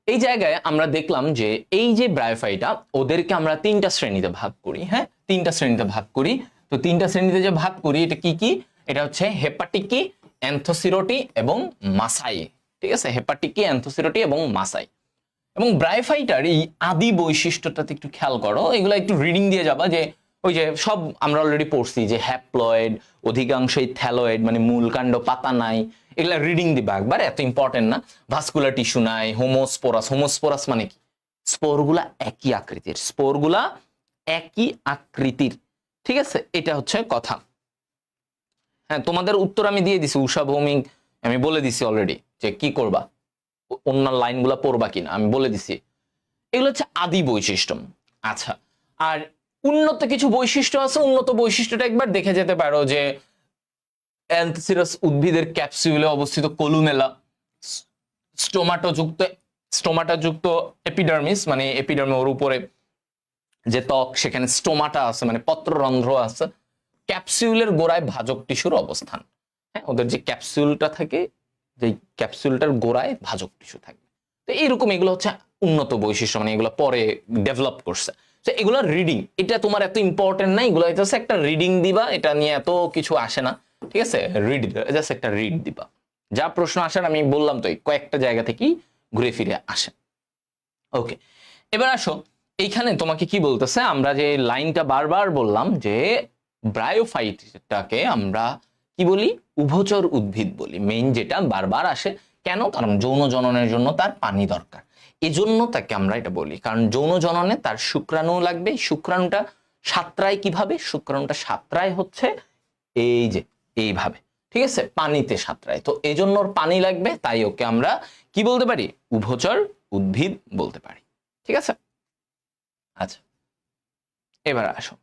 এই জায়গায় আমরা দেখলাম যে এই যে ব্রায়োফাইটা, ওদেরকে আমরা তিনটা শ্রেণীতে ভাগ করি। হ্যাঁ, তিনটা শ্রেণীতে ভাগ করি। তো তিনটা শ্রেণীতে যে ভাগ করি, এটা কি কি? এটা হচ্ছে হেপাটিকি, অ্যান্থোসিরোটি এবং মাসাই। ঠিক আছে, হেপাটিকি, অ্যান্থোসিরোটি এবং মাসাই। এবং ব্রায়োফাইটার এই আদি বৈশিষ্ট্যটাতে একটু খেয়াল করো, এগুলো একটু রিডিং দিয়ে যাবা। যে ওই যে সব আমরা অলরেডি পড়ছি যে হ্যাপ্লয়েড, অধিকাংশই থ্যালয়েড, মানে মূল কাণ্ড পাতা নাই, এগুলা রিডিং দিবা একবার, এত ইম্পর্টেন্ট না। ভাস্কুলার টিস্যু নাই, হোমোস্পোরাস। হোমোস্পোরাস মানে কি? স্পোরগুলা একই আকৃতির, স্পোরগুলা একই আকৃতির। ঠিক আছে, এটা হচ্ছে কথা। হ্যাঁ, তোমাদের উত্তর আমি দিয়ে দিছি, উষা ভৌমিক আমি বলে দিছি অলরেডি যে কি করবা, অন্য লাইনগুলা পড়বা কিনা আমি বলে দিছি। এগুলো হচ্ছে আদি বৈশিষ্ট্য। আচ্ছা, আর উন্নত কিছু বৈশিষ্ট্য আছে। উন্নত বৈশিষ্ট্যটা একবার দেখে যেতে পারো যে অ্যান্থোসিরাস উদ্ভিদের ক্যাপসুলে অবস্থিত কলুমেলা, স্টোমাটাযুক্ত এপিডার্মিস, মানে এপিডার্মের উপরে যে ত্বক, সেখানে স্টোমাটা আছে, মানে পত্ররন্ধ্র আছে। ক্যাপসুলের গোড়ায় ভাজক টিস্যুর অবস্থান। হ্যাঁ, ওদের যে ক্যাপসুলটা থাকে, যে ক্যাপসুলটার গোড়ায় ভাজক টিস্যু থাকে। তো এইরকম এগুলো হচ্ছে উন্নত বৈশিষ্ট্য, মানে এগুলো পরে ডেভেলপ করছে। তো এগুলো রিডিং, এটা তোমার এত ইম্পর্টেন্ট না, এগুলো জাস্ট একটা রিডিং দিবা, এটা নিয়ে এত কিছু আসে না। ঠিক আছে, রিড, জাস্ট একটা রিড দিবা। যা প্রশ্ন আসার আমি বললাম তো, কয়েকটা জায়গা থেকেই ঘুরে ফিরে আসে। ওকে, এবার আসো, এইখানে তোমাকে কি বলতেছে, আমরা যে লাইনটা বারবার বললাম যে ব্রায়োফাইটটাকে আমরা কি বলি? উভচর উদ্ভিদ বলি। মেইন যেটা বারবার আসে, কেন? কারণ যৌন জননের জন্য তার পানি দরকার, এজন্য তাকে আমরা এটা বলি। কারণ যৌন জননে তার শুক্রাণু লাগবে। শুক্রাণুটা সাঁতরায় কিভাবে? শুক্রাণুটা সাঁতরায় হচ্ছে এই যে এইভাবে। ঠিক আছে, পানিতে সাঁতরায়, তো এই জন্য ওর পানি লাগবে, তাই ওকে আমরা কি বলতে পারি? উভচর উদ্ভিদ বলতে পারি। ঠিক আছে, আচ্ছা, এবার আসো,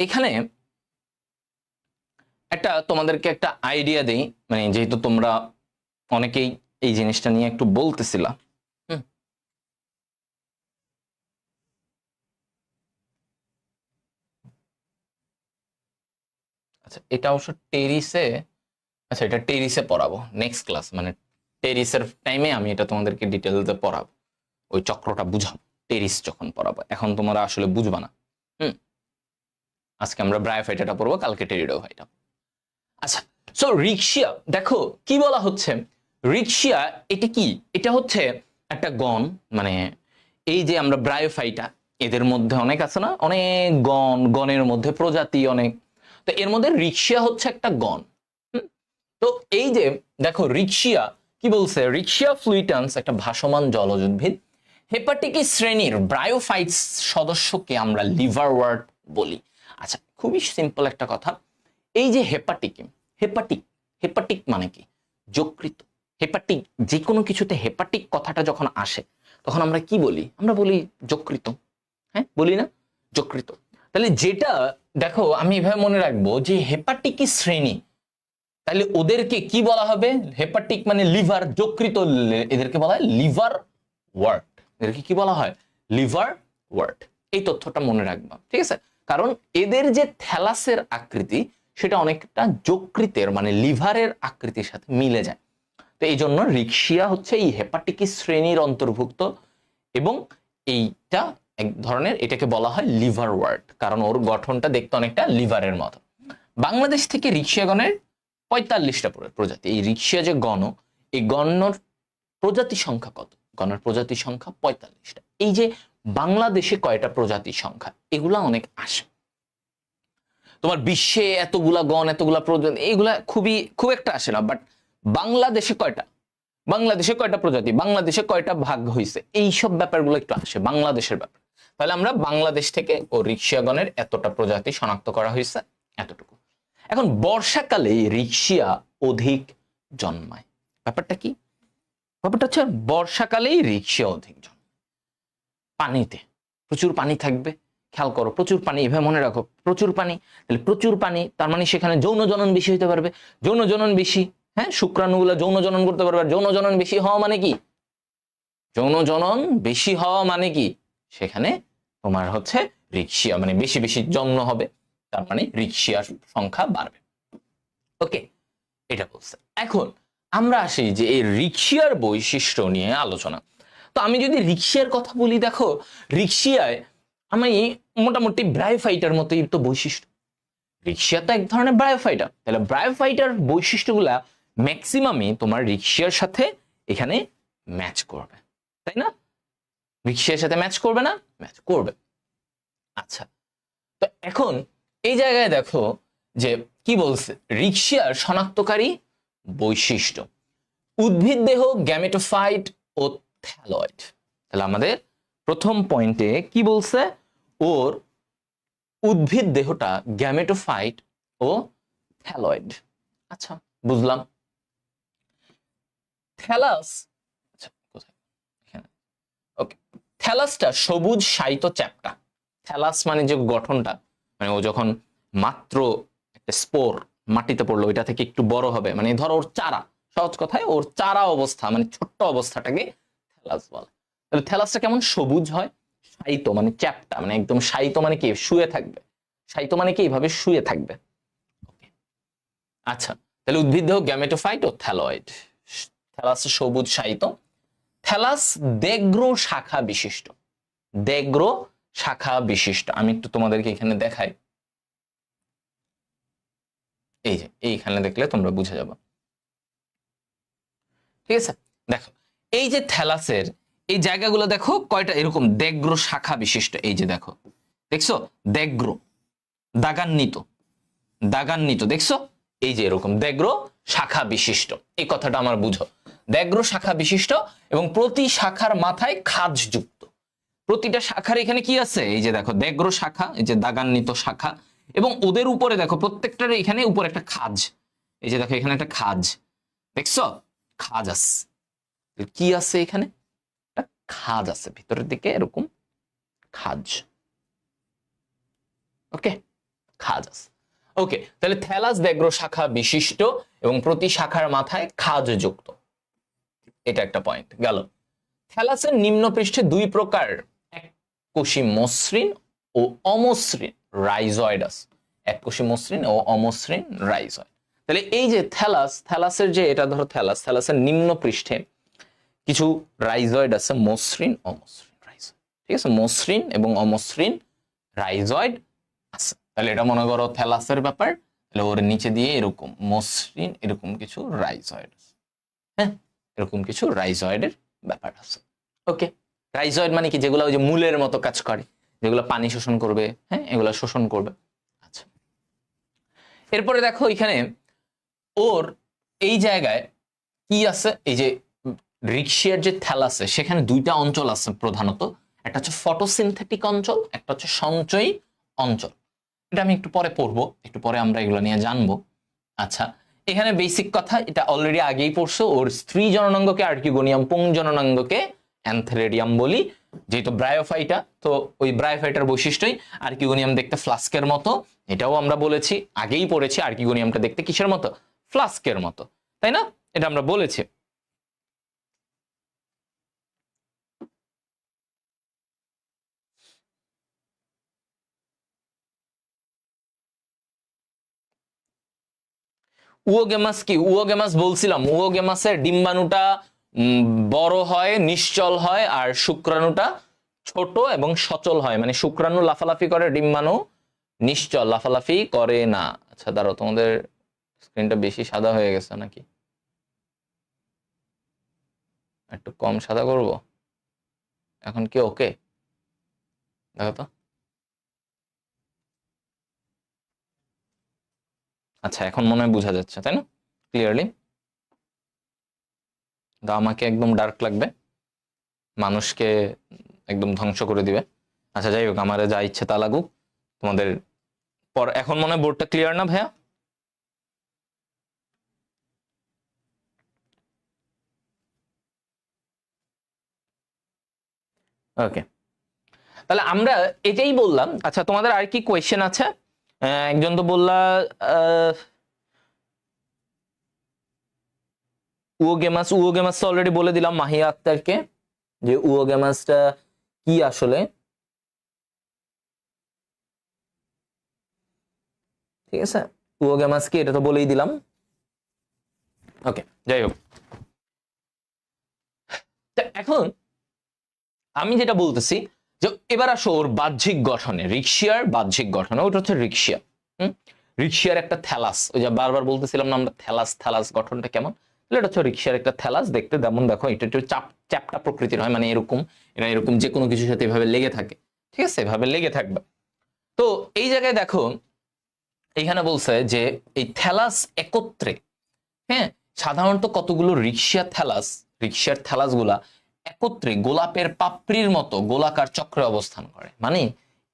এখানে একটা তোমাদেরকে একটা আইডিয়া দেই, মানে যেহেতু তোমরা অনেকেই এই জিনিসটা নিয়ে একটু বলতেছিলা। আচ্ছা, এটা অবশ্য টেরিসে, আচ্ছা এটা টেরিসে পড়াবো নেক্সট ক্লাস, মানে টেরিসের টাইমে আমি এটা তোমাদেরকে ডিটেলসে পড়াবো, ওই চক্রটা বুঝাবো টেরিস যখন পড়াবো। এখন তোমরা আসলে বুঝবা না। আজকে আমরা ব্রায়োফাইটাটা পড়বো, কালকে টেরিডোফাইটা। আচ্ছা, সো রিক্সিয়া, দেখো কি বলা হচ্ছে। রিক্সিয়া এটা কি? এটা হচ্ছে একটা গণ, মানে এই যে আমরা ব্রায়োফাইটা, এদের মধ্যে অনেক আছে না, অনেক গণ, গণের মধ্যে প্রজাতি অনেক। তো এর মধ্যে রিক্সিয়া হচ্ছে একটা গণ। তো এই যে দেখো রিক্সিয়া কি বলছে, রিক্সিয়া ফ্লুইটান্স একটা ভাসমান জলজ উদ্ভিদ। হেপাটিকি শ্রেণীর ব্রায়োফাইটস সদস্যকে আমরা লিভারওয়ার্ট বলি। আচ্ছা, খুবই সিম্পল একটা কথা, এই যে হেপাটিক, হেপাটিক, হেপাটিক মানে কি? যকৃত। হেপাটিক, যে কোনো কিছুতে হেপাটিক কথাটা যখন আসে তখন আমরা কি বলি? আমরা বলি যকৃত। হ্যাঁ, বলি না? যকৃত। তাহলে যেটা দেখো, আমি এভাবে মনে রাখবো যে হেপাটিকি শ্রেণী, তাহলে ওদেরকে কি বলা হবে? হেপাটিক মানে লিভার, যকৃত, এদেরকে বলা হয় লিভার ওয়ার্ট। এদেরকে কি বলা হয়? Liver wart. এই তথ্যটা মনে রাখবা, ঠিক আছে? কারণ এদের যে থ্যালাসের আকৃতি, সেটা অনেকটা যকৃতের মানে লিভারের আকৃতির সাথে মিলে যায়। তো এই জন্য রিক্সিয়া হচ্ছে এই হেপাটিকি শ্রেণীর অন্তর্ভুক্ত, এবং এইটা এক ধরনের, এটাকে বলা হয় লিভার ওয়ার্ট, কারণ ওর গঠনটা দেখতে অনেকটা লিভারের মতো। বাংলাদেশ থেকে রিক্সিয়া গণের 45টা প্রজাতি। এই রিক্সিয়া যে গণ, এই গণর প্রজাতি সংখ্যা কত? গণের প্রজাতি সংখ্যা 45টা। এই যে বাংলাদেশে কয়টা প্রজাতির সংখ্যা, এগুলা অনেক আসে। তোমার বিশ্বে এতগুলা গণ, এতগুলা প্রজাতি, এগুলা খুব একটা আসে না। বাট বাংলাদেশে কয়টা, বাংলাদেশে কয়টা প্রজাতি, বাংলাদেশে কয়টা ভাগ হয়েছে, এইসব ব্যাপারগুলো একটু আসে, বাংলাদেশের ব্যাপার। তাহলে আমরা বাংলাদেশ থেকে ও রিক্সিয়া গণের এতটা প্রজাতি শনাক্ত করা হয়েছে, এতটুকু। এখন বর্ষাকালে রিক্সিয়া অধিক জন্মায়। ব্যাপারটা কি? ব্যাপারটা হচ্ছে বর্ষাকালেই রিক্সিয়া অধিক জন্মায়। পানিতে প্রচুর পানি থাকবে, খেয়াল করো, প্রচুর পানি, এভাবে মনে রাখো, প্রচুর পানি, তাহলে প্রচুর পানি তার মানে সেখানে যৌন জনন বেশি হতে পারবে। যৌন জনন বেশি, হ্যাঁ, শুক্রাণুগুলো যৌন জনন করতে পারবে। আর যৌন জনন বেশি হওয়া মানে কি? যৌন জনন বেশি হওয়া মানে কি? সেখানে তোমার হচ্ছে রিক্সিয়া মানে বেশি বেশি জন্ম হবে, তার মানে রিক্সিয়ার সংখ্যা বাড়বে। ওকে, এটা বলছে। এখন আমরা আসি যে এই রিক্সিয়ার বৈশিষ্ট্য নিয়ে আলোচনা। তো আমি যদি রিক্সিয়ার কথা বলি, দেখো রিক্সিয়ায় আমি মোটামুটি ব্রায়োফাইটার মতোই তো বৈশিষ্ট্য। রিক্সিয়া তো এক ধরনের ব্রায়োফাইটার, তাহলে ব্রায়োফাইটার বৈশিষ্ট্যগুলা ম্যাক্সিমামই তোমার রিক্সিয়ার সাথে এখানে ম্যাচ করবে, তাই না? রিক্সিয়ার সাথে ম্যাচ করবে না? ম্যাচ করবে। আচ্ছা, তো এখন এই জায়গায় দেখো যে কি বলছে, রিক্সিয়ার শনাক্তকারী বৈশিষ্ট্য, উদ্ভিদ দেহ গ্যামেটোফাইট ও থ্যালয়েড। তাহলে আমাদের প্রথম পয়েন্টে কি বলছে, ওর উদ্ভিদ দেহটা গ্যামেটোফাইট ও থ্যালয়েড। আচ্ছা, বুঝলাম। থ্যালাস, আচ্ছা কোথায়, এখানে। ওকে, থ্যালাসটা সবুজ শায়িত চ্যাপ্টা। থ্যালাস মানে যে গঠনটা, মানে ও যখন মাত্র একটা স্পোর মাটিতে পড়লো, ওইটা থেকে একটু বড় হবে, মানে ধরো ওর চারা, সহজ কথায় ওর চারা অবস্থা মানে ছোট্ট অবস্থাটাকে থ্যালাস বলে। তাহলে থ্যালাসটা কেমন? সবুজ হয়, শায়িত মানে চ্যাপ্টা, মানে একদম শায়িত মানে কি? শুয়ে থাকবে। শায়িত মানে কি? এইভাবে শুয়ে থাকবে। আচ্ছা, তাহলে উদ্ভিদ দেহ গ্যামেটোফাইট ও থ্যালয়েড। থ্যালাস সবুজ শায়িত। থ্যালাস দেগ্র শাখা বিশিষ্ট। দেগ্র শাখা বিশিষ্ট, আমি একটু তোমাদেরকে এখানে দেখাই। এই যে এইখানে দেখলে তোমরা বুঝে যাবে, ঠিক আছে? দেখো এই যে থ্যালাসের এই জায়গাগুলো দেখো কয়টা এরকম দেগ্র শাখা বিশিষ্ট। এই যে দেখো, দেখছো? দেগ্র, দাগান্বিত, দাগান্বিত, দেখছো? এই যে এরকম দেগ্র শাখা বিশিষ্ট, এই কথাটা আমার বুঝো। দেগ্র শাখা বিশিষ্ট এবং প্রতি শাখার মাথায় খাজ যুক্ত। প্রতিটা শাখার এখানে কি আছে? এই যে দেখো দেগ্র শাখা, এই যে দাগান্বিত শাখা, এবং ওদের উপরে দেখো প্রত্যেকটার এখানে উপরে একটা খাজ। এই যে দেখো এখানে একটা খাজ, দেখছো? খাজ আছে, কি আছে এখানে? একটা খাজ আছে ভিতরের দিকে, এরকম খাজ। ওকে, খাজ আছে। ওকে, তাহলে থ্যালাস দেগ্র শাখা বিশিষ্ট এবং প্রতি শাখার মাথায় খাজ যুক্ত, এটা একটা পয়েন্ট গেল। থ্যালাসের নিম্ন পৃষ্ঠে দুই প্রকার এককোষী মসৃণ ও অমসৃণ রাইজয়েড আছে। এককোষী মসৃণ ও অমসৃণ রাইজয়েড। তাহলে এই যে থ্যালাস, থ্যালাসের যে এটা ধরো থ্যালাস, থ্যালাসের নিম্ন পৃষ্ঠে কিছু রাইজয়েড আছে, মসৃণ অমসৃণ রাইজয়েড, ঠিক আছে? মসৃণ এবং অমসৃণ রাইজয়েড আছে। তাহলে এটা মনে করো থ্যালাসের ব্যাপার। তাহলে ওর নিচে দিয়ে এরকম মসৃণ এরকম কিছু রাইজয়েড আছে, হ্যাঁ, এরকম কিছু রাইজয়েডের ব্যাপার আছে। ওকে, রাইজয়েড মানে কি? যেগুলো ওই যে মূলের মতো কাজ করে, যেগুলো পানি শোষণ করবে, হ্যাঁ, এগুলো শোষণ করবে। আচ্ছা, এরপরে দেখো এখানে ওর এই জায়গায় কি আছে, এই যে রিক্সিয়ার যে থ্যালাসে সেখানে দুইটা অঞ্চল আছে প্রধানত। একটা হচ্ছে ফটোসিনথেটিক অঞ্চল, একটা হচ্ছে সঞ্চয়ী অঞ্চল। এটা আমি একটু পরে পড়বো, একটু পরে আমরা এগুলো নিয়ে জানবো। আচ্ছা, এখানে বেসিক কথা, এটা অলরেডি আগেই পড়ছো। ওর স্ত্রী জননাঙ্গকে আর্কিগোনিয়াম, পুং জননাঙ্গকে অ্যান্থেরেডিয়াম বলি। যেহেতু ব্রায়োফাইটা, তো ওই ব্রায়োফাইটার বৈশিষ্ট্যই আর্কিগোনিয়াম দেখতে ফ্লাস্কের মতো, এটাও আমরা বলেছি, আগেই পড়েছি। আর্কিগোনিয়ামটা দেখতে কিসের মতো? ফ্লাস্কের মতো, তাই না? এটা আমরা বলেছি। উওগেমাস কি? উওগেমাস বলছিলাম, উওগেমাসের ডিম্বাণুটা বড় হয়, নিশ্চল হয়, আর শুক্রাণুটা ছোট এবং সচল হয়। মানে শুক্রাণু লাফালাফি করে, ডিম্বাণু নিশ্চল, লাফালাফি করে না। আচ্ছা দাঁড়াও, তোমাদের স্ক্রিনটা বেশি সাদা হয়ে গেছে নাকি? একটু কম সাদা করব এখন কি? ওকে, দেখো তো। আচ্ছা, এখন মনে হয় বোঝা যাচ্ছে, তাই না? ক্লিয়ারলি। আমাকে একদম ডার্ক লাগবে, মানুষকে একদম ধ্বংস করে দিবে। আচ্ছা যাই হোক, আমার যা ইচ্ছে তা লাগুক। তোমাদের পর এখন মনে হয় বোর্ডটা ক্লিয়ার না ভাইয়া? ওকে, তাহলে আমরা এটাই বললাম। আচ্ছা, তোমাদের আর কি কোয়েশ্চেন আছে? একজন তো বললা উওগেমাস অলরেডি বলে দিলাম মাহিয়া আক্তারকে যে উওগেমাসটা কি আসলে। ঠিক আছে, উওগেমাস কি এটা তো বলেই দিলাম। ওকে, যাই হোক, এখন আমি যেটা বলতেছি যে এবার আসো ওর বাহ্যিক গঠনে, রিক্সিয়ার বাহ্যিক গঠনে। ওটা হচ্ছে রিক্সিয়া। রিক্সিয়ার একটা থ্যালাস, ওই যে বারবার বলতেছিলাম না আমরা থ্যালাস থ্যালাস গঠনটা কেমন, এটা হচ্ছে রিক্সিয়ার একটা থ্যালাস। দেখতে যেমন দেখো, এটা একটু চ্যাপটা প্রকৃতির হয়, মানে এরকম, এরা এরকম যে কোনো কিছুর সাথে এভাবে লেগে থাকে। ঠিক আছে, এভাবে লেগে থাকবে। তো এই জায়গায় দেখো এইখানে বলছে যে এই থ্যালাস একত্রে, হ্যাঁ, সাধারণত কতগুলো রিক্সিয়ার থ্যালাস গুলা একত্রে গোলাপের পাপড়ির মতো গোলাকার চক্রে অবস্থান করে। মানে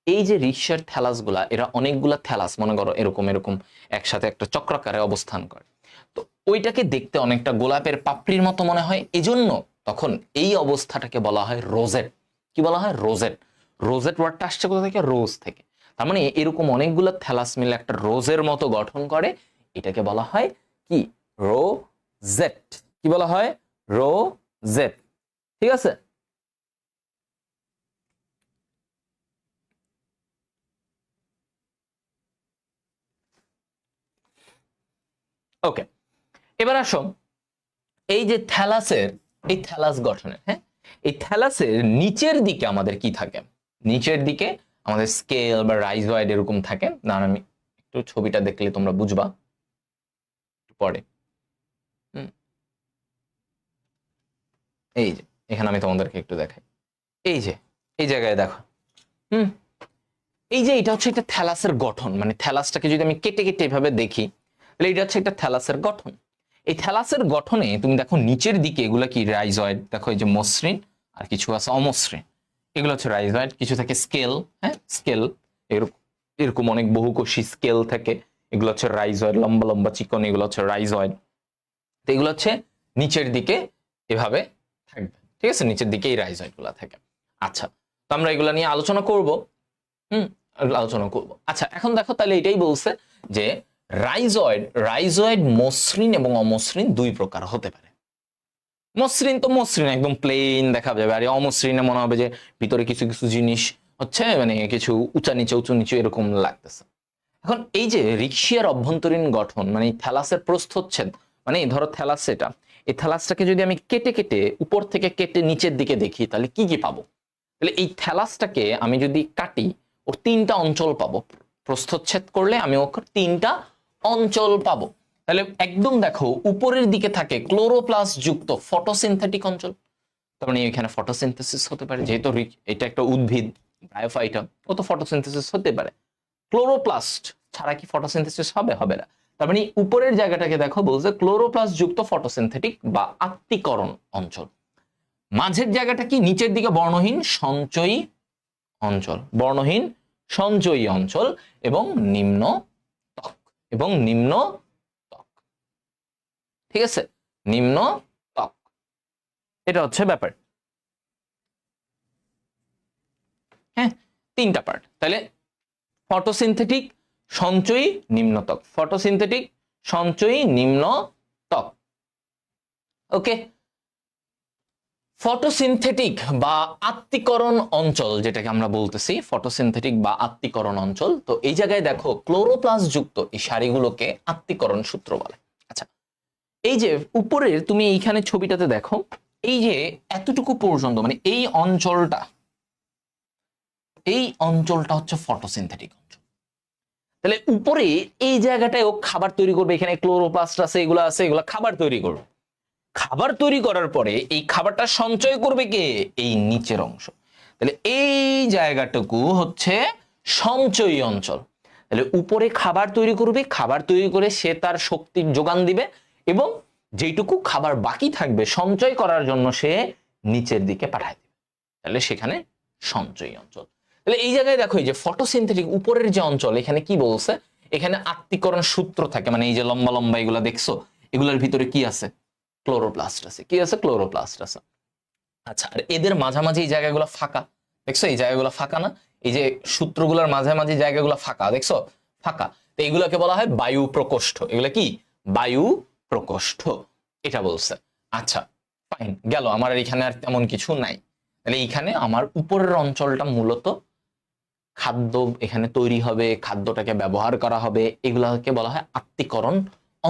এই যে রিক্সিয়ার থ্যালাস গুলা, এরা অনেকগুলা থ্যালাস মনে করো এরকম এরকম একসাথে একটা চক্রাকারে অবস্থান করে। তো ওইটাকে দেখতে অনেকটা গোলাপের পাপড়ির মতো মনে হয়, এজন্য তখন এই অবস্থাটাকে বলা হয় রোজেট। কি বলা হয়? রোজেট। রোজেট ওয়ার্ডটা আসছে কোথা থেকে? রোজ থেকে। তার মানে এরকম অনেকগুলো থ্যালাস মিলে একটা রোজের মতো গঠন করে, এটাকে বলা হয় কি? রোজেট। কি বলা হয়? রোজেট। ঠিক আছে, ওকে। এবার আসো এই যে থ্যালাসের, এই থ্যালাস গঠনের, হ্যাঁ, এই থ্যালাসের নিচের দিকে আমাদের কি থাকে? নিচের দিকে আমাদের স্কেল বা রাইজয়েড এরকম থাকে। না, আমি একটু ছবিটা দেখলে তোমরা বুঝবা পরে। এই যে এখানে আমি তোমাদেরকে একটু দেখাই, এই যে এই জায়গায় দেখো, এই যে এটা হচ্ছে একটা থ্যালাসের গঠন। মানে থ্যালাসটাকে যদি আমি কেটে কেটে এভাবে দেখি, তাহলে এটা হচ্ছে একটা থ্যালাসের গঠন। এই থ্যালাসের গঠনে তুমি দেখো নিচের দিকে এগুলো কি? রাইজয়েড। দেখো এই যে মসৃণ আর কিছু আছে অমসৃণ, এগুলো হচ্ছে রাইজয়েড। কিছু থাকে স্কেল, হ্যাঁ, স্কেল এরকম এরকম অনেক বহুকোষী স্কেল থাকে, এগুলো হচ্ছে রাইজয়েড। লম্বা লম্বা চিকন, এগুলো হচ্ছে রাইজয়েড। তো এগুলো হচ্ছে নিচের দিকে এভাবে থাকবে। ঠিক আছে, নিচের দিকে এই রাইজয়েড গুলা থাকে। আচ্ছা, তো আমরা এগুলা নিয়ে আলোচনা করব। আলোচনা করব। আচ্ছা, এখন দেখো তাহলে এটাই বলছে যে রাইজয়েড মসৃণ এবং অমসৃণ দুই প্রকার হতে পারে। মসৃণ তো মসৃণ, একদম প্লেন দেখা যাবে, আর অমসৃণে মনে হবে যে ভিতরে কিছু কিছু জিনিস হচ্ছে, মানে কিছু উঁচু নিচু এরকম লাগতেছে। এখন এই যে রিক্সিয়ার অভ্যন্তরীণ গঠন, মানে থ্যালাসের প্রস্থচ্ছেদ, মানে ধরো থ্যালাস, এটা, এই থ্যালাসটাকে যদি আমি কেটে কেটে উপর থেকে কেটে নিচের দিকে দেখি, তাহলে কি কি পাবো? তাহলে এই থ্যালাসটাকে আমি যদি কাটি, ওর তিনটা অঞ্চল পাবো। প্রস্থচ্ছেদ করলে আমি ওর তিনটা অঞ্চল পাবো। তাহলে একদম দেখো উপরের দিকে থাকে ক্লোরোপ্লাস্ট যুক্ত ফটোসিনথেটিক অঞ্চল। তার মানে এখানে ফটোসিনথেসিস হতে পারে, যেহেতু এটা একটা উদ্ভিদ ব্রায়োফাইটা, ও তো ফটোসিনথেসিস হতে পারে। ক্লোরোপ্লাস্ট ছাড়া কি ফটোসিনথেসিস হবে? হবে না। তার মানে উপরের জায়গাটাকে দেখো বলছে ক্লোরোপ্লাস্ট যুক্ত ফটোসিনথেটিক বা আত্তীকরণ অঞ্চল। মাঝের জায়গাটা কি? নিচের দিকে বর্ণহীন সঞ্চয়ী অঞ্চল, বর্ণহীন সঞ্চয়ী অঞ্চল এবং নিম্ন ত্বক, এবং নিম্ন ত্বক। ঠিক আছে, নিম্ন ত্বক, এটা হচ্ছে ব্যাপার। হ্যাঁ, তিনটা পার্ট। তাহলে ফটোসিনথেটিক, সঞ্চয়ী, নিম্ন ত্বক। ফটোসিনথেটিক, সঞ্চয়ী, নিম্ন ত্বক। ওকে, ফটোসিনথেটিক বা আত্তীকরণ অঞ্চল যেটাকে আমরা বলতেছি, ফটোসিনথেটিক বা আত্তীকরণ অঞ্চল। তো এই জায়গায় দেখো ক্লোরোপ্লাস্ট যুক্ত এই সারিগুলোকে আত্তীকরণ সূত্র বলে। আচ্ছা, এই যে উপরের তুমি এইখানে ছবিটাতে দেখো, এই যে এতটুকু পর্যন্ত, মানে এই অঞ্চলটা হচ্ছে ফটোসিনথেটিক অঞ্চল। তাহলে উপরে এই জায়গাটায় ও খাবার তৈরি করবে, এখানে ক্লোরোপ্লাস্ট আছে, এগুলো আছে, এগুলো খাবার তৈরি করবে। খাবার তৈরি করার পরে এই খাবারটা সঞ্চয় করবে কে? এই নিচের অংশ। তাহলে এই জায়গাটুকু হচ্ছে সঞ্চয়ী অঞ্চল। তাহলে উপরে খাবার তৈরি করবে, খাবার তৈরি করে সে তার শক্তির যোগান দিবে, এবং যেটুকু খাবার বাকি থাকবে সঞ্চয় করার জন্য সে নিচের দিকে পাঠায় দিবে। তাহলে সেখানে সঞ্চয়ী অঞ্চল। তাহলে এই জায়গায় দেখো এই যে ফটোসিনথেটিক উপরের যে অঞ্চল, এখানে কি বলছে? এখানে আত্তীকরণ সূত্র থাকে, মানে এই যে লম্বা লম্বা এগুলা দেখছো, এগুলোর ভিতরে কি আছে? ক্লোরোপ্লাস্ট আছে। কি আছে? ক্লোরোপ্লাস্ট আছে। আচ্ছা, আর এদের মাঝামাঝি এই জায়গাগুলো ফাঁকা, দেখছো এই জায়গাগুলো ফাঁকা না, এই যে সূত্রগুলোর মাঝামাঝি জায়গাগুলো ফাঁকা, দেখছো ফাঁকা, তো এইগুলোকে বলা হয় বায়ু প্রকোষ্ঠ। এগুলো কি? বায়ু প্রকোষ্ঠ, এটা বলছে। আচ্ছা ফাইন, গেল। আমার এখানে আর তেমন কিছু নাই। তাহলে এইখানে আমার উপরের অঞ্চলটা মূলত খাদ্য এখানে তৈরি হবে, খাদ্যটাকে ব্যবহার করা হবে, এগুলাকে বলা হয় আত্তীকরণ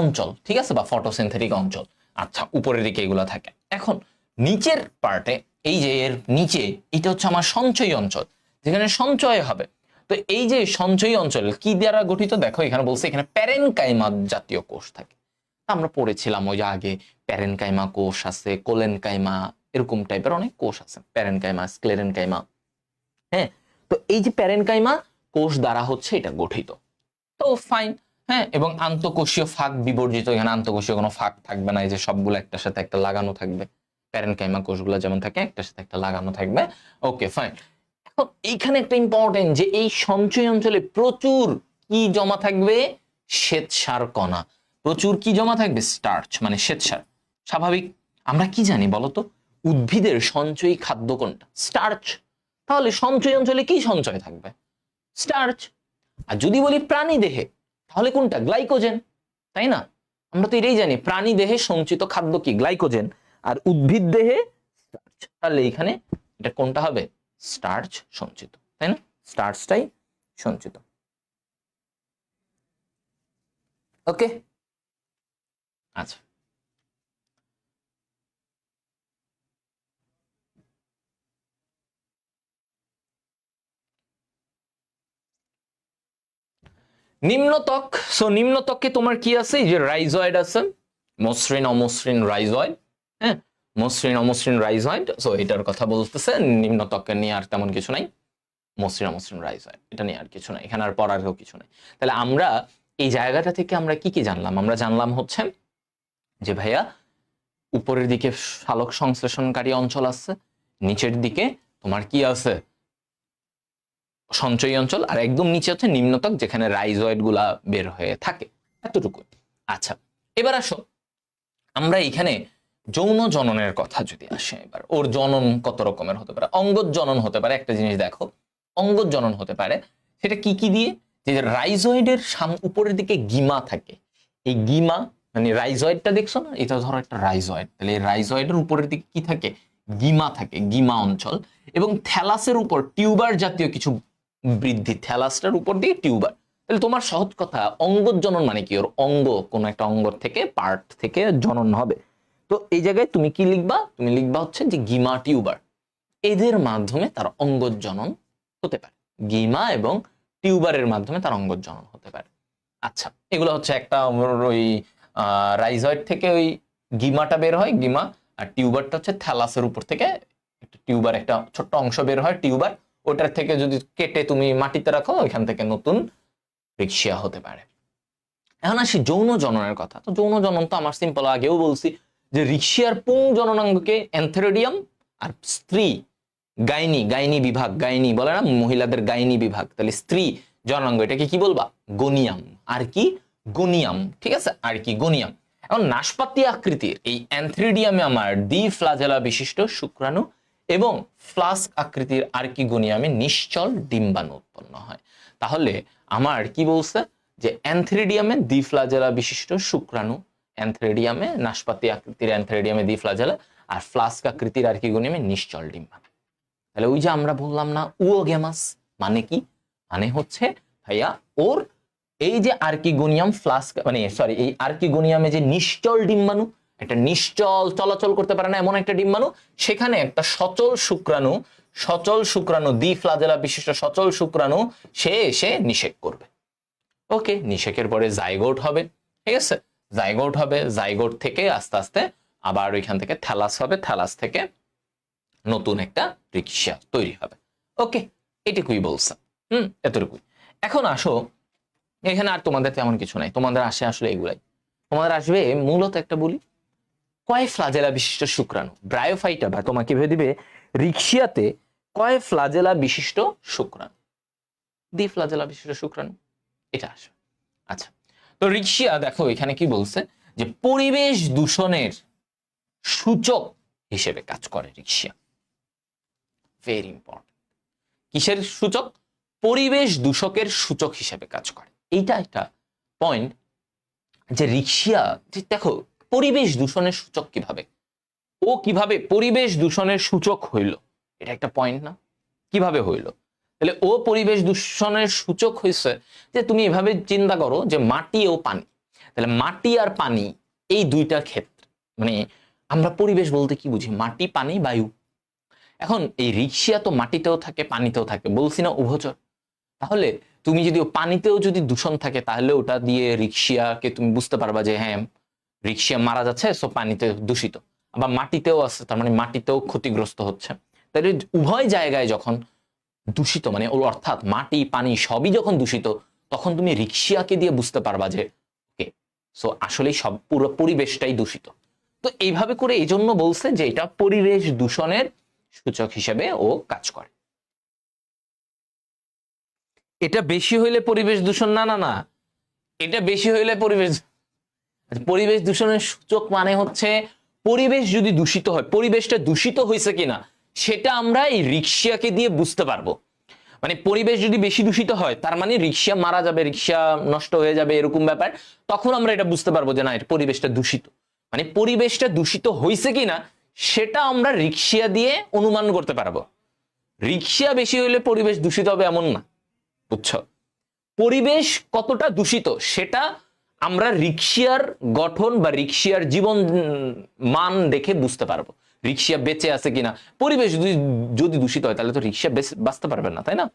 অঞ্চল, ঠিক আছে, বা ফটোসিনথেটিক অঞ্চল। আচ্ছা, উপরের দিকে এগুলো থাকে। এখন নিচের পার্টে, এই যে এর নিচে, এটা হচ্ছে আমার সঞ্চয়ী অঞ্চল, যেখানে সঞ্চয় হবে। তো এই যে সঞ্চয়ী অঞ্চল কি দ্বারা গঠিত, দেখো এখানে বলছে এখানে প্যারেনকাইমা জাতীয় কোষ থাকে। আমরা পড়েছিলাম ওই যে আগে, প্যারেনকাইমা কোষ আছে, কোলেনকাইমা, এরকম টাইপের অনেক কোষ আছে, প্যারেনকাইমা, স্ক্লেরেনকাইমা। হ্যাঁ, তো এই যে প্যারেনকাইমা কোষ দ্বারা হচ্ছে এটা গঠিত। তো ফাইন, হ্যাঁ, এবং আন্তঃকোষীয় ফাঁক বিবর্জিত, এখানে আন্তঃকোষীয় কোনো ফাঁক থাকবে না, এই যে সবগুলো একটার সাথে একটা লাগানো থাকবে, প্যারেনকাইমা কোষগুলো যেমন থাকে একটার সাথে একটা লাগানো থাকবে। Okay fine. এখন এইখানে একটা ইম্পর্টেন্ট, যে এই সঞ্চয় অঞ্চলে প্রচুর কি জমা থাকবে? শ্বেতসার কণা। প্রচুর কি জমা থাকবে? স্টার্চ, মানে শ্বেতসার। স্বাভাবিক। আমরা কি জানি বলতো, উদ্ভিদের সঞ্চয়ী খাদ্য কোনটা? স্টার্চ। তাহলে সঞ্চয় অঞ্চলে কি সঞ্চয় থাকবে? স্টার্চ। আর যদি বলি প্রাণী দেহে, তাহলে কোনটা? গ্লাইকোজেন, তাই না? আমরা তো এটাই জানি, প্রাণী দেহে সঞ্চিত খাদ্য কি? গ্লাইকোজেন। আর উদ্ভিদ দেহে স্টার্চ। তাহলে এখানে এটা কোনটা হবে? স্টার্চ সঞ্চিত, তাই না? স্টার্চটাই সঞ্চিত। ওকে, আচ্ছা। নিম্নত্বক। সো নিম্নত্বকে তোমার কি আছে? এই যে রাইজয়েড আছে, মসৃণ অমসৃণ রাইজয়েড। হ্যাঁ, মসৃণ অমসৃণ রাইজয়েড। সো এটার কথা বলতেছে, নিম্নত্বকে নিয়ে আর তেমন কিছু নাই, মসৃণ অমসৃণ রাইজয়েড, এটা নিয়ে আর কিছু নাই, এখানে আর পড়ারও কিছু নাই। তাহলে আমরা এই জায়গাটা থেকে আমরা কি কি জানলাম? আমরা জানলাম হচ্ছে যে ভাইয়া উপরের দিকে সালোক সংশ্লেষণকারী অঞ্চল আছে, নিচের দিকে তোমার কি আছে? সঞ্চয়ী অঞ্চল, আর একদম নিচে হচ্ছে নিম্নত্বক, যেখানে রাইজয়েড গুলা বের হয়ে থাকে। এতটুকু। আচ্ছা, এবার আসো আমরা এখানে যৌন জননের কথা যদি আসে, এবার ওর জনন কত রকমের হতে পারে? অঙ্গজ জনন হতে পারে। একটা জিনিস দেখো, অঙ্গজ জনন হতে পারে, সেটা কি কি দিয়ে? যে রাইজয়েডের উপরের দিকে গিমা থাকে, এই গিমা মানে রাইজয়েডটা দেখছো না, এটা ধরো একটা রাইজয়েড, তাহলে এই রাইজয়েডের উপরের দিকে কি থাকে? গিমা থাকে, গিমা অঞ্চল। এবং থ্যালাসের উপর টিউবার জাতীয় কিছু বৃদ্ধি, থ্যালাসটার উপর দিয়ে টিউবার। তাহলে তোমার সহজ কথা, অঙ্গজ জনন মানে কি? ওর অঙ্গ, কোন একটা অঙ্গ থেকে, পার্ট থেকে জনন হবে। তো এই জায়গায় তুমি কি লিখবা? তুমি লিখবা হচ্ছে যে গিমা টিউবার, এদের মাধ্যমে তার অঙ্গজ জনন হতে পারে। গিমা এবং টিউবারের মাধ্যমে তার অঙ্গজ জনন হতে পারে। আচ্ছা, এগুলো হচ্ছে একটা ওই রাইজয়েড থেকে ওই গিমাটা বের হয়, গিমা। আর টিউবারটা হচ্ছে থ্যালাসের উপর থেকে একটা টিউবার, একটা ছোট্ট অংশ বের হয়, টিউবার। ওটার থেকে যদি কেটে তুমি মাটিতে রাখো, ওইখান থেকে নতুন রিক্সিয়া হতে পারে। এখন আসি যৌন জননের কথা। তো যৌন জনন তো আমার সিম্পল, আগেও বলছি যে রিক্সিয়ার পুং জননাঙ্গকে অ্যান্থেরোডিয়াম, আর স্ত্রী গাইনি, গাইনি বিভাগ, গাইনি বলে না মহিলাদের গাইনি বিভাগ, তাহলে স্ত্রী জননাঙ্গ এটাকে কি বলবা? গনিয়াম। আর কি? গনিয়াম, ঠিক আছে, আর কি? গনিয়াম। এখন নাশপাতি আকৃতির এই অ্যান্থেরিডিয়ামে আমার দ্বি ফ্লাজেলা বিশিষ্ট শুক্রাণু এবং ফ্লাস্ক আকৃতির আর কি গনিয়ামে নিশ্চল ডিম্বাণু উৎপন্ন হয়। তাহলে আমার কি বলছে? যে অ্যান্থেরিডিয়ামে দ্বি ফ্লাজেলা বিশিষ্ট শুক্রাণু, অ্যান্থেরিডিয়ামে নাশপাতি আকৃতির অ্যান্থেরিডিয়ামে দ্বি ফ্লাজেলা, আর ফ্লাস্ক আকৃতির আর কি গনিয়ামে নিশ্চল ডিম্বাণু। তাহলে ওই যে আমরা বললাম না উওগ্যামাস মানে কি? মানে হচ্ছে ভাইয়া ওর এই যে আর্কিগোনিয়াম ফ্লাস্ক, মানে সরি, এই আর্কিগোনিয়ামে যে নিশ্চল ডিম্বাণু, একটা নিশ্চল চলাচল করতে পারে না এমন একটা ডিম্বাণু, সেখানে একটা সচল শুক্রাণু, সচল শুক্রাণু, দ্বি ফ্লাজেলা বিশিষ্ট সচল শুক্রাণু সে এসে নিষেক করবে। ওকে, নিষেকের পরে জাইগোট হবে, ঠিক আছে, জাইগোট হবে, জাইগোট থেকে আস্তে আস্তে আবার ওইখান থেকে থ্যালাস হবে, থ্যালাস থেকে নতুন একটা রিক্সা তৈরি হবে। ওকে, এটুকুই বলছে। এতটুকুই। এখন আসো, এখানে আর তোমাদের তেমন কিছু নাই, তোমাদের আসে আসলে এগুলাই। তোমাদের আসবে মূলত একটা বলি, কয় ফ্লাজেলা বিশিষ্ট শুক্রাণু? ব্রায়োফাইটা বা তোমাকে ভেবে দিবে রিক্সিয়াতে কয় ফ্লাজেলা বিশিষ্ট শুক্রাণু? দ্বি ফ্লাজেলা বিশিষ্ট শুক্রাণু, এটা আসবে। আচ্ছা, তো রিক্সিয়া দেখো এখানে কি বলছে, যে পরিবেশ দূষণের সূচক হিসেবে কাজ করে রিক্সিয়া। Very important. কিসের সূচক? পরিবেশ দূষকের সূচক হিসেবে কাজ করে। এইটা একটা পয়েন্ট যে রিক্সিয়া, দেখো পরিবেশ দূষণের সূচক কিভাবে, ও কিভাবে পরিবেশ দূষণের সূচক হইল, এটা একটা পয়েন্ট না? কিভাবে হইল? তাহলে ও পরিবেশ দূষণের সূচক হয়েছে যে তুমি এভাবে চিন্তা করো যে মাটি ও পানি, তাহলে মাটি আর পানি এই দুইটা ক্ষেত্রে, মানে আমরা পরিবেশ বলতে কি বুঝি? মাটি, পানি, বায়ু। এখন এই রিক্সিয়া তো মাটিতেও থাকে, পানিতেও থাকে, বলছি না উভচর। তাহলে তুমি যদি পানিতেও যদি দূষণ থাকে, তাহলে ওটা দিয়ে রিক্সিয়াকে তুমি বুঝতে পারবা যে হ্যাঁ রিক্সিয়া মারা যাচ্ছে, সো পানিতে দূষিত। আবার মাটিতেও আছে, তার মানে মাটিতেও ক্ষতিগ্রস্ত হচ্ছে। তাহলে উভয় জায়গায় যখন দূষিত, মানে অর্থাৎ মাটি পানি সবই যখন দূষিত, তখন তুমি রিক্সিয়াকে দিয়ে বুঝতে পারবা যে ওকে, সো আসলেই সব পুরো পরিবেশটাই দূষিত। তো এইভাবে করে এই জন্য বলছে যে এটা পরিবেশ দূষণের সূচক হিসেবে ও কাজ করে। এটা বেশি হইলে পরিবেশ দূষণ না, না না, এটা বেশি হইলে পরিবেশ দূষণের সূচক মানে হচ্ছে পরিবেশ যদি দূষিত হয়, পরিবেশটা দূষিত হয়েছে কিনা সেটা আমরা এই রিক্সিয়াকে দিয়ে বুঝতে পারবো। মানে পরিবেশ যদি বেশি দূষিত হয়, তার মানে রিক্সা মারা যাবে, রিক্সা নষ্ট হয়ে যাবে, এরকম ব্যাপার। তখন আমরা এটা বুঝতে পারবো যে না, এটা পরিবেশটা দূষিত। মানে পরিবেশটা দূষিত হয়েছে কিনা সেটা আমরা রিক্সা দিয়ে অনুমান করতে পারবো। রিক্সা বেশি হইলে পরিবেশ দূষিত হবে এমন না, বুঝছো? পরিবেশ কতটা দূষিত সেটা আমরা রিক্সিয়ার গঠন বা রিক্সিয়ার জীবন মান দেখে বুঝতে পারবো, রিক্সা বেঁচে আছে কিনা। পরিবেশ যদি দূষিত হয় তাহলে তো রিক্সা বাঁচতে পারবে না, তাই না?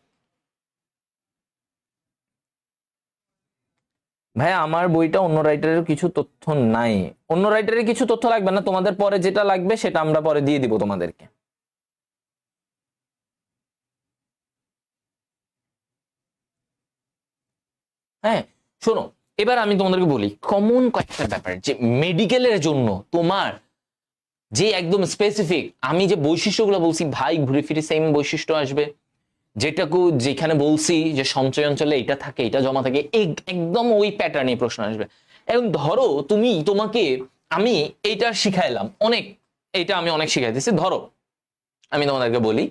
ভাই আমার বইটা অন্য রাইটারের কিছু তথ্য নাই। অন্য রাইটারের কিছু তথ্য লাগবে না, তোমাদের পরে যেটা লাগবে সেটা আমরা পরে দিয়ে দিব তোমাদেরকে। হ্যাঁ শোনো, এবার আমি তোমাদেরকে বলি কমন কয়েকটা ব্যাপার যে মেডিকেলের জন্য তোমার যে একদম স্পেসিফিক আমি যে বৈশিষ্ট্যগুলো বলছি, ভাই ঘুরে ফিরে সেম বৈশিষ্ট্য আসবে। যেটাকে যেখানে বলছি যে সঞ্চয় অঞ্চলে এটা থাকে, এটা জমা থাকে, একদম ওই প্যাটার্নে প্রশ্ন আসবে। এবং ধরো তোমাকে আমি এইটা শিখাইলাম অনেক, এইটা আমি অনেক শিখাইতেছি। ধরো আমি তোমাদেরকে বলি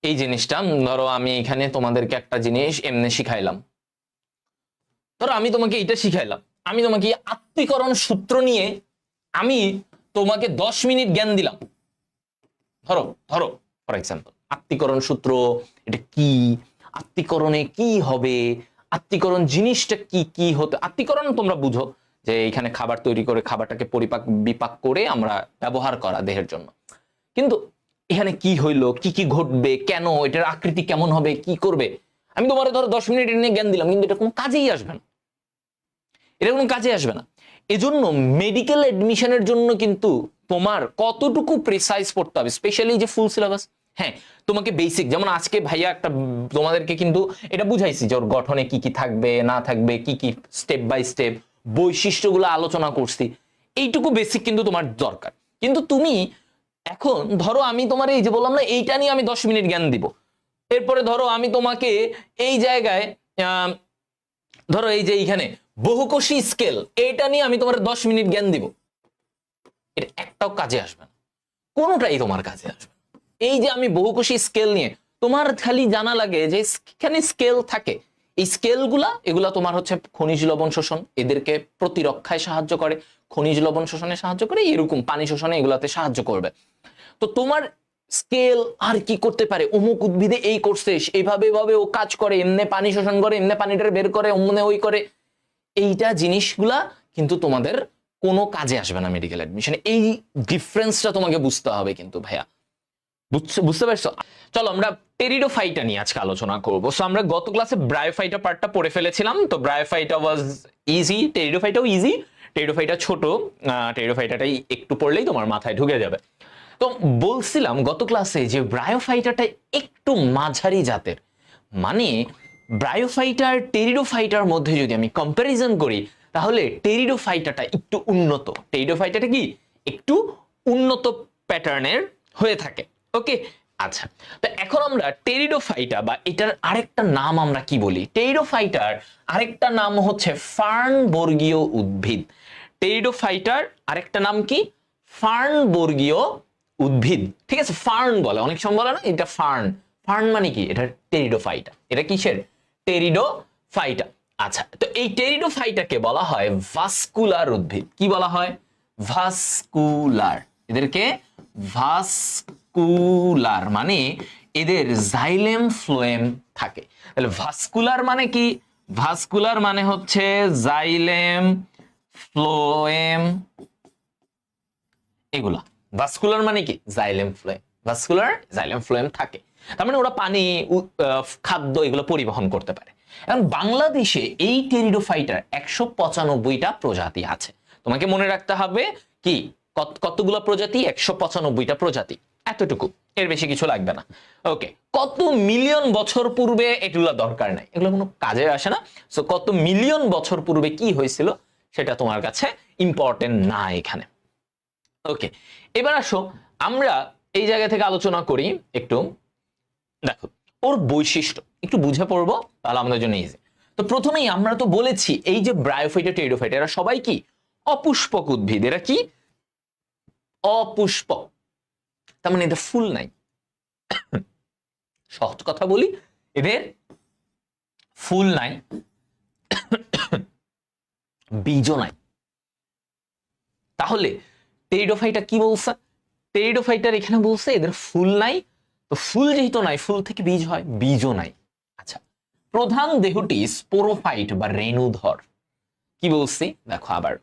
এই জিনিসটা, ধরো আমি এখানে তোমাদেরকে একটা জিনিস এমনি শিখাইলাম। ধরো আমি তোমাকে এইটা শিখাইলাম, আমি তোমাকে আত্মীকরণ সূত্র নিয়ে আমি তোমাকে 10 মিনিট জ্ঞান দিলাম। ধরো ধরো ফর এক্সাম্পল আত্মীকরণ সূত্র এটা কি, আত্মীকরণে কি হবে, আত্মীকরণ জিনিসটা কি কি হতে, আত্মীকরণ তোমরা বুঝো যে এখানে খাবার তৈরি করে খাবারটাকে পরিপাক বিপাক করে আমরা ব্যবহার করা দেহের জন্য। কিন্তু এখানে কি হইলো, কি কি ঘটবে, কেন, এটার আকৃতি কেমন হবে, কি করবে, আমি তোমার ধরো 10 মিনিট নিয়ে জ্ঞান দিলাম, কিন্তু এটা কোনো কাজেই আসবে না, এটা কোনো কাজে আসবে না। এজন্য মেডিকেল এডমিশনের জন্য কিন্তু তোমার কতটুকু প্রিসাইজ পড়তে হবে, স্পেশালি যে ফুল সিলেবাস। হ্যাঁ তোমাকে বেসিক, যেমন আজকে ভাইয়া একটা তোমাদেরকে কিন্তু এটা বুঝাইছি যে ওর গঠনে কি কি থাকবে না থাকবে, কি কি স্টেপ বাই স্টেপ বৈশিষ্ট্যগুলো আলোচনা করছি, এইটুকু বেসিক কিন্তু তোমার দরকার। কিন্তু তুমি এখন ধরো আমি তোমার এই যে বললাম না, এইটা নিয়ে আমি 10 মিনিট জ্ঞান দিব, এরপরে ধরো আমি তোমাকে এই জায়গায় ধরো এই যে এইখানে বহুকোষী স্কেল, এটা নিয়ে আমি তোমার 10 মিনিট জ্ঞান দিব, এটা একটাও কাজে আসবে না, কোনোটাই তোমার কাজে আসবে না। এই যে আমি বহুকোষী স্কেল নিয়ে, তোমার খালি জানা লাগে যে এখানে স্কেল থাকে, এই স্কেলগুলা এগুলা তোমার হচ্ছে খনিজ লবণ শোষণ, এদেরকে প্রতিরক্ষায় সাহায্য করে, খনিজ লবণ শোষণে সাহায্য করে, এরকম পানি শোষণে এগুলাতে সাহায্য করবে। তো তোমার স্কেল আর কি করতে পারে, অমুক উদ্ভিদে এই করছে, এইভাবে এভাবে ও কাজ করে, এমনি পানি শোষণ করে, এমনি পানিটা বের করে, অমনে ওই করে, এইটা জিনিসগুলা কিন্তু তোমাদের কোনো কাজে আসবে না মেডিকেল অ্যাডমিশনে। এই ডিফারেন্সটা তোমাকে বুঝতে হবে কিন্তু ভাইয়া, বুঝতে পারছো? চলো আমরা টেরিডোফাইটা নিয়ে আজকে আলোচনা করবো। সো আমরা গত ক্লাসে ব্রায়োফাইটা পার্টটা পড়ে ফেলেছিলাম, তো ব্রায়োফাইটা ওয়াজ ইজি, টেরিডোফাইটাও ইজি, টেরিডোফাইটা ছোট, টেরিডোফাইটাটাই একটু পড়লেই তোমার মাথায় ঢুকে যাবে। তো বলছিলাম গত ক্লাসে যে ব্রায়োফাইটাটা একটু মাঝারি জাতের, মানে ব্রায়োফাইটার টেরিডোফাইটার মধ্যে যদি আমি কম্প্যারিজন করি তাহলে টেরিডোফাইটাটা একটু উন্নত, টেরিডোফাইটাটা কি একটু উন্নত প্যাটার্নের হয়ে থাকে। ওকে আচ্ছা, তো এখন আমরা টেরিডোফাইটা বা এটার আরেকটা নাম আমরা কি বলি, টেরিডোফাইটার আরেকটা নাম হচ্ছে ফার্ন বর্গীয় উদ্ভিদ। টেরিডোফাইটার আরেকটা নাম কি? ফার্ন বর্গীয় উদ্ভিদ, ঠিক আছে, ফার্ন বলে, অনেক সময় বলে না এটা ফার্ন। ফার্ন মানে কি? এটা টেরিডোফাইটা। এটা কিসের? টেরিডোফাইটা। আচ্ছা, তো এই টেরিডোফাইটাকে বলা হয় ভাস্কুলার উদ্ভিদ। কি বলা হয়? ভাস্কুলার। এদেরকে ভাস্কুলার মানে এদের জাইলেম ফ্লোয়েম থাকে। তাহলে ভাস্কুলার মানে কি? ভাস্কুলার মানে হচ্ছে জাইলেম ফ্লোয়েম, এগুলা। ভাস্কুলার মানে কি? Xylem phloem. Vascular xylem phloem থাকে, তার মানে ওরা পানি, খাদ্য এগুলো পরিবহন করতে পারে। এখন বাংলাদেশে এই টেরিডোফাইটার 195টা প্রজাতি আছে। তোমাকে মনে রাখতে হবে কি কতগুলো প্রজাতি? 195টা প্রজাতি, এতটুকু, এর বেশি কিছু লাগবে না। ওকে, কত মিলিয়ন বছর পূর্বে এগুলো দরকার নাই, এগুলো কোনো কাজে আসে না। সো কত মিলিয়ন বছর পূর্বে কি হয়েছিল সেটা তোমার কাছে ইম্পর্টেন্ট না এখানে। ওকে, এবার আসো আমরা এই জায়গা থেকে আলোচনা করি একটু। দেখো ওর বৈশিষ্ট্য একটু বুঝে পড়বো, তাহলে আমাদের জন্য ইজি। তো প্রথমেই আমরা তো বলেছি এই যে ব্রায়োফাইটা, টেরিডোফাইটা, এরা সবাই কি? অপুষ্পক উদ্ভিদ। এরা কি? অপুষ্পক। তার মানে এদের ফুল নাই। সহজ কথা বলি, এদের ফুল নাই, বীজও নাই। তাহলে টেরিডোফাইটা কি বলছে? টেরিডোফাইটার এখানে বলছে এদের ফুল নাই। তো ফুল যেহেতু নাই, ফুল থেকে বীজ হয়, বীজও নাই। আচ্ছা, প্রধান দেহটি স্পোরোফাইট বা রেণুধর। কি বলছি দেখো আবার,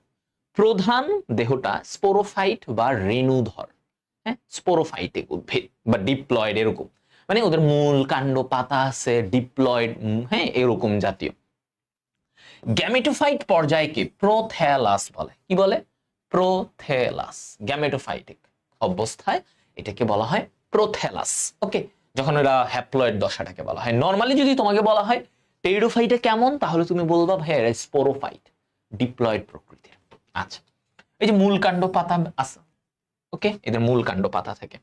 প্রধান দেহটা স্পোরোফাইট বা রেণুধর। হ্যাঁ, স্পোরোফাইটিক উদ্ভিদ বা ডিপ্লয়েড, এরকম মানে ওদের মূল, কাণ্ড, পাতা আছে, ডিপ্লয়েড, হ্যাঁ, এরকম জাতীয়। গ্যামেটোফাইট পর্যায়কে প্রোথ্যালাস বলে। কি বলে? প্রোথ্যালাস। গ্যামেটোফাইটিক অবস্থায় এটাকে বলা হয় প্রোথ্যালাস। ওকে, যখন এরা হ্যাপ্লয়েড দশাটাকে বলা হয়। নরমালি যদি তোমাকে বলা হয় টেরিডোফাইটা কেমন, তাহলে তুমি বলবা ভাই এরা স্পোরোফাইট, ডিপ্লয়েড প্রকৃতির। আচ্ছা, এই যে মূল কাণ্ড, পাতা আছে, ওকে, এদের মূল কাণ্ড, পাতা থাকে।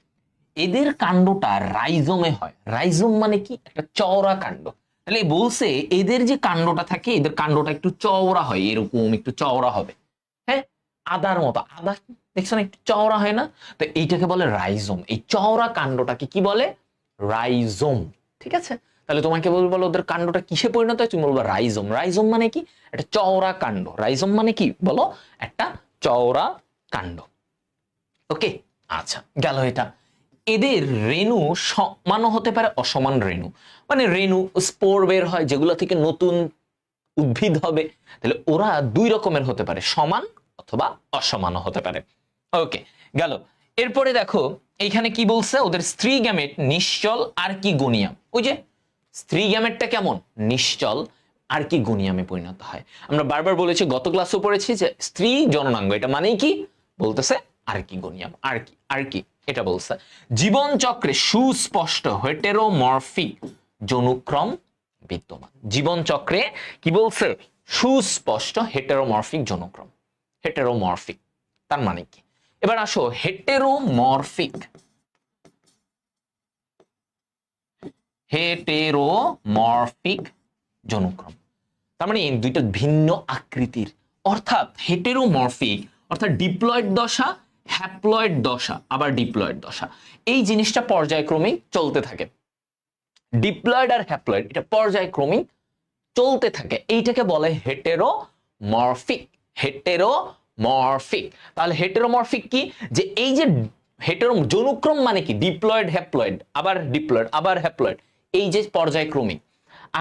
এদের কাণ্ডটা রাইজোমে হয়। রাইজোম মানে কি? একটা চওড়া কাণ্ড। তাহলে বলছে এদের যে কাণ্ডটা থাকে, এদের কাণ্ডটা একটু চওড়া হয়, এরকম একটু চওড়া হবে। হ্যাঁ, আদার মতো। আদা দেখছো না, একটু চওড়া হয় না? তো এইটাকে বলে রাইজোম। এই চওড়া কাণ্ডটাকে কি বলে? রাইজোম। ঠিক আছে, তাহলে তোমাকে বলবো ওদের কাণ্ডটা কিসে পরিণত হয়, তুমি বলবো রাইজোম। রাইজোম মানে কি? একটা চওড়া কাণ্ড। রাইজোম মানে কি বলো? একটা চওড়া কাণ্ড। ওকে, আচ্ছা, গেল এটা। এদের রেণু সমানও হতে পারে, অসমান রেণু। মানে রেণু, স্পোর বের হয় যেগুলো থেকে নতুন উদ্ভিদ হবে। তাহলে ওরা দুই রকমের হতে পারে, সমান অথবা অসমানও হতে পারে। ওকে, গেল। এরপরে দেখো এইখানে কি বলছে, ওদের স্ত্রী গ্যামেট নিশ্চল আর কি গনিয়াম। ওই যে স্ত্রী গ্যামেটটা কেমন? নিশ্চল আর কি গনিয়ামে পরিণত হয়। আমরা বারবার বলেছি, গত ক্লাসও পড়েছি যে স্ত্রী জননাঙ্গ, এটা মানেই কি? বলতেছে আর কি গনিয়াম, আর কি, আর কি, এটা বলছে। জীবন চক্রে সুস্পষ্ট হেটেরোমরফিক যৌনুক্রম বিদ্যমান। জীবন চক্রে কি বলছে? সুস্পষ্ট হেটেরোমরফিক যৌনুক্রম। হেটেরোমরফিক তার মানে কি? এবার আসো হেটেরোমরফিক। হেটেরোমরফিক যৌনুক্রম তার মানে দুইটা ভিন্ন আকৃতির। অর্থাৎ হেটেরোমরফিক অর্থাৎ ডিপ্লয়েড দশা, হ্যাপ্লয়েড দশা, আবার ডিপ্লয়েড দশা, এই জিনিসটা পর্যায়ক্রমিক চলতে থাকে। ডিপ্লয়েড আর হ্যাপ্লয়েড এটা পর্যায়ক্রমিক চলতে থাকে, এইটাকে বলে হেটেরোমরফিক। হেটেরোমরফিক। তাহলে হেটেরোমরফিক কি? যে এই যে হেটেরো যৌনুক্রম মানে কি? ডিপ্লয়েড, হ্যাপ্লয়েড, আবার ডিপ্লয়েড, আবার হ্যাপ্লয়েড, এই যে পর্যায়ক্রমিক।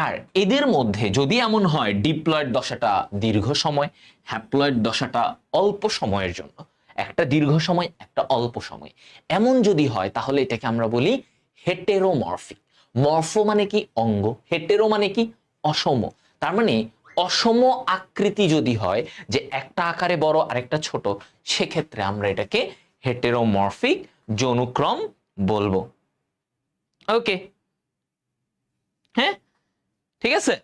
আর এদের মধ্যে যদি এমন হয় ডিপ্লয়েড দশাটা দীর্ঘ সময়, হ্যাপ্লয়েড দশাটা অল্প সময়ের জন্য, একটা দীর্ঘ সময়, একটা অল্প সময়, এমন যদি হয় তাহলে এটাকে আমরা বলি হেটেরোমরফিক। মরফো মানে কি? অঙ্গ। হেটেরো মানে কি? অসম। তার মানে অসম আকৃতি যদি হয়, যে একটা আকারে বড় আরেকটা ছোট, সেক্ষেত্রে আমরা এটাকে হেটেরোমরফিক যৌনুক্রম বলবো। ওকে, হ্যাঁ, ঠিক আছে।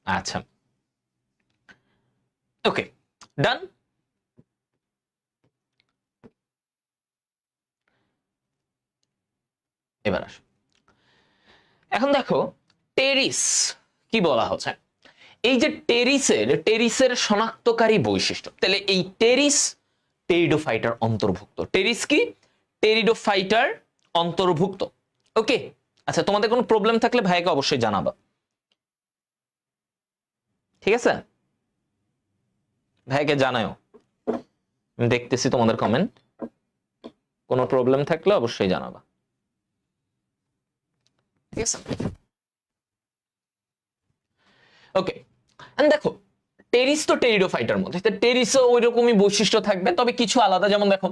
আচ্ছা, ওকে, ডান। এবার আসো, এখন দেখো টেরিস কি বলা হচ্ছে। এই যে টেরিসের শনাক্তকারী বৈশিষ্ট্য, তাহলে এই টেরিস টেরিডোফাইটার অন্তর্ভুক্ত। টেরিস কি? টেরিডোফাইটার অন্তর্ভুক্ত। ওকে, আচ্ছা তোমাদের কোনো প্রবলেম থাকলে ভাইকে অবশ্যই জানাবা, ঠিক আছে? ভাইকে জানাও, আমি দেখতেছি তোমাদের কমেন্ট। কোনো প্রবলেম থাকলে অবশ্যই জানাবা, ঠিক আছে? ওকে, দেখো টেরিস তো টেরিডোফাইটার মধ্যে, টেরিসও ওই রকমই বৈশিষ্ট্য থাকবে, তবে কিছু আলাদা। যেমন দেখো,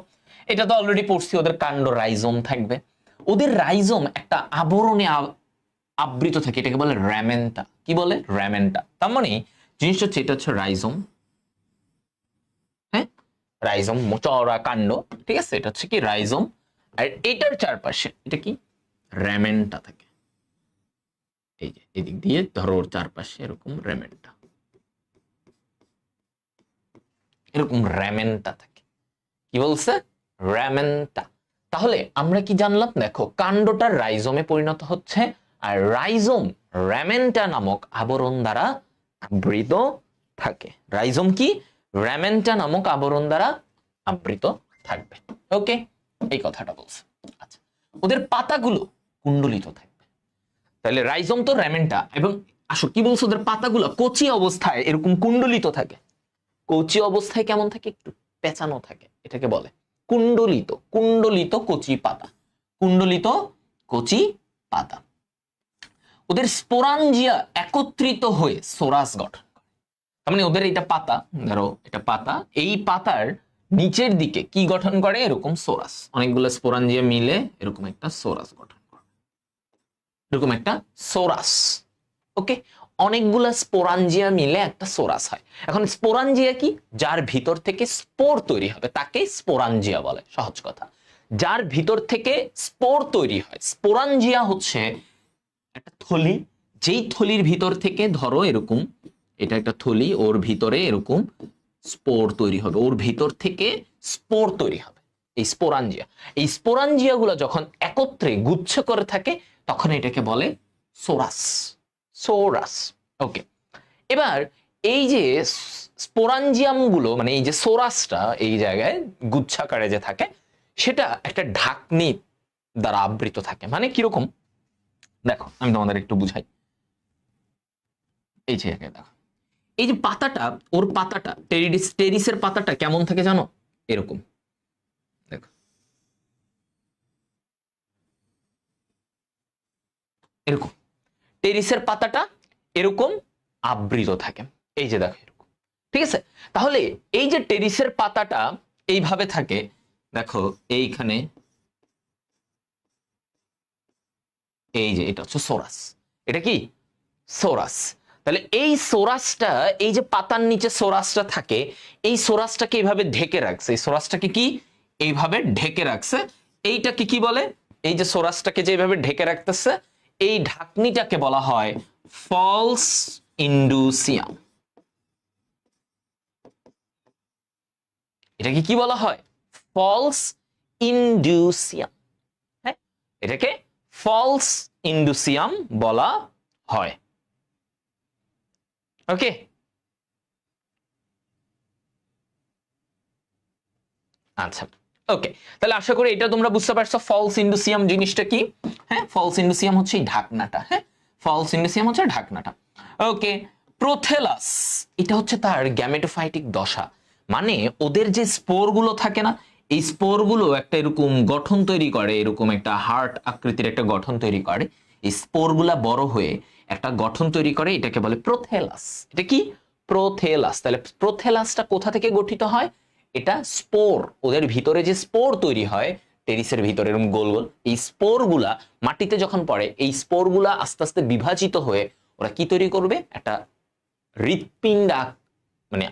এটা তো অলরেডি পড়ছি, ওদের কাণ্ড রাইজোম থাকবে। ওদের রাইজোম একটা আবরণে আবৃত থাকে, এটাকে বলে র্যামেন্টা। কি বলে? র্যামেন্টা। তার মানে জিনিসটা হচ্ছে, এটা হচ্ছে রাইজোম, হ্যাঁ, রাইজোম চওড়া কাণ্ড, ঠিক আছে? এটা হচ্ছে কি রাইজোম, আর এটার চারপাশে এটা কি র্যামেন্টা থাকে। এই যে এদিক দিয়ে ধরো, ওর চারপাশে এরকম র্যামেন্টা, এরকম র্যামেন্টা থাকে। কি বলছে? র্যামেন্টা। তাহলে আমরা কি জানলাম? দেখো, কাণ্ডটা রাইজোমে পরিণত হচ্ছে, আর রাইজোম র্যামেন্টা নামক আবরণ দ্বারা আবৃত থাকে। রাইজোম কি? র্যামেন্টা নামক আবরণ দ্বারা আবৃত থাকবে। ওকে, এই কথাটা বলছে। আচ্ছা, ওদের পাতাগুলো কুণ্ডলিত থাকবে। তাহলে রাইজোম তো র্যামেন্টা, এবং আসো কি বলছো, ওদের পাতাগুলো কচি অবস্থায় এরকম কুণ্ডলিত থাকে। কচি অবস্থায় কেমন থাকে? একটু পেঁচানো থাকে, এটাকে বলে কুণ্ডলিত। কুণ্ডলিত কচি পাতা, কুণ্ডলিত কচি পাতা। ওদের স্পোরাঞ্জিয়া একত্রিত হয়ে সোরাস গঠন করে। তার মানে ওদের এটা পাতা, ধরো এটা পাতা, এই পাতার নিচের দিকে কি গঠন করে? এরকম সোরাস, অনেকগুলো স্পোরাঞ্জিয়া মিলে এরকম একটা সোরাস গঠন করে, এরকম একটা সোরাস। ওকে, অনেকগুলা স্পোরাঞ্জিয়া মিলে একটা সোরাস হয়। এখন স্পোরাঞ্জিয়া কি? যার ভিতর থেকে স্পোর তৈরি হবে তাকে স্পোরাঞ্জিয়া বলে। সহজ কথা, যার ভিতর থেকে স্পোর তৈরি হয়। স্পোরাঞ্জিয়া হচ্ছে একটা থলি, যেই থলির ভিতর থেকে ধরো এরকম, এটা একটা থলি, ওর ভিতরে এরকম স্পোর তৈরি হবে, ওর ভিতর থেকে স্পোর তৈরি হবে, এই স্পোরাঞ্জিয়া। এই স্পোরাঞ্জিয়া গুলো যখন একত্রে গুচ্ছ করে থাকে, তখন এটাকে বলে সোরাস। সোরাস। ওকে, এবার এই যে স্পোরাঞ্জিয়াম গুলো, মানে এই যে সোরাসটা এই জায়গায় গুচ্ছাকারে যে থাকে, সেটা একটা ঢাকনি দ্বারা আবৃত থাকে। মানে কিরকম? দেখো আমি তোমাদের একটু বুঝাই। এই যে দেখো, এই যে পাতাটা, ওর পাতাটা, টেরিসের পাতাটা কেমন থাকে জানো? এরকম, দেখো এরকম, টেরিসের পাতাটা এরকম আবৃত থাকে। এই যে দেখো এরকম, ঠিক আছে? তাহলে এই যে টেরিসের পাতাটা এইভাবে থাকে, দেখো এইখানে, এই যে এটা হচ্ছে সোরাস। এটা কি? সোরাস। তাহলে এই সোরাসটা, এই যে পাতার নিচে সোরাসটা থাকে, এই সোরাসটাকে এইভাবে ঢেকে রাখছে। এই সোরাসটাকে কি এইভাবে ঢেকে রাখছে? এইটাকে কি বলে? এই যে সোরাসটাকে যে এইভাবে ঢেকে রাখতেছে, এই ঢাকনিটাকে বলা হয় ফলস ইন্ডুসিয়াম। এটাকে কি বলা হয়? ফলস ইন্ডুসিয়াম। হ্যাঁ, এটাকে ফলস ইন্ডুসিয়াম বলা হয়। ওকে, আচ্ছা, ওকে, তাহলে আশা করি এটা তোমরা বুঝতে পারছো ফলস ইন্ডুসিয়াম জিনিসটা কি। হ্যাঁ, ফলস ইন্ডুসিয়াম হচ্ছে এই ঢাকনাটা। হ্যাঁ, ফলস ইন্ডুসিয়াম হচ্ছে ঢাকনাটা। ওকে, প্রোথেলাস, এটা হচ্ছে তার গ্যামেটোফাইটিক দশা। মানে ওদের যে স্পোর গুলো থাকে না, এই স্পোর গুলো একটা এরকম গঠন তৈরি করে, এরকম একটা হার্ট আকৃতির একটা গঠন তৈরি করে। এই স্পোর গুলা বড় হয়ে একটা গঠন তৈরি করে, এটাকে বলে প্রোথেলাস। এটা কি? প্রোথেলাস। তাহলে প্রোথেলাসটা কোথা থেকে গঠিত হয়? এটা স্পোর, ওদের ভিতরে যে স্পোর তৈরি হয় টেরিসের ভিতরে এরকম গোল গোল, এই স্পোর গুলা মাটিতে যখন পড়ে, এই স্পোর গুলা আস্তে আস্তে বিভাজিত হয়ে ওরা কি তৈরি করবে? একটা হৃৎপিণ্ড, মানে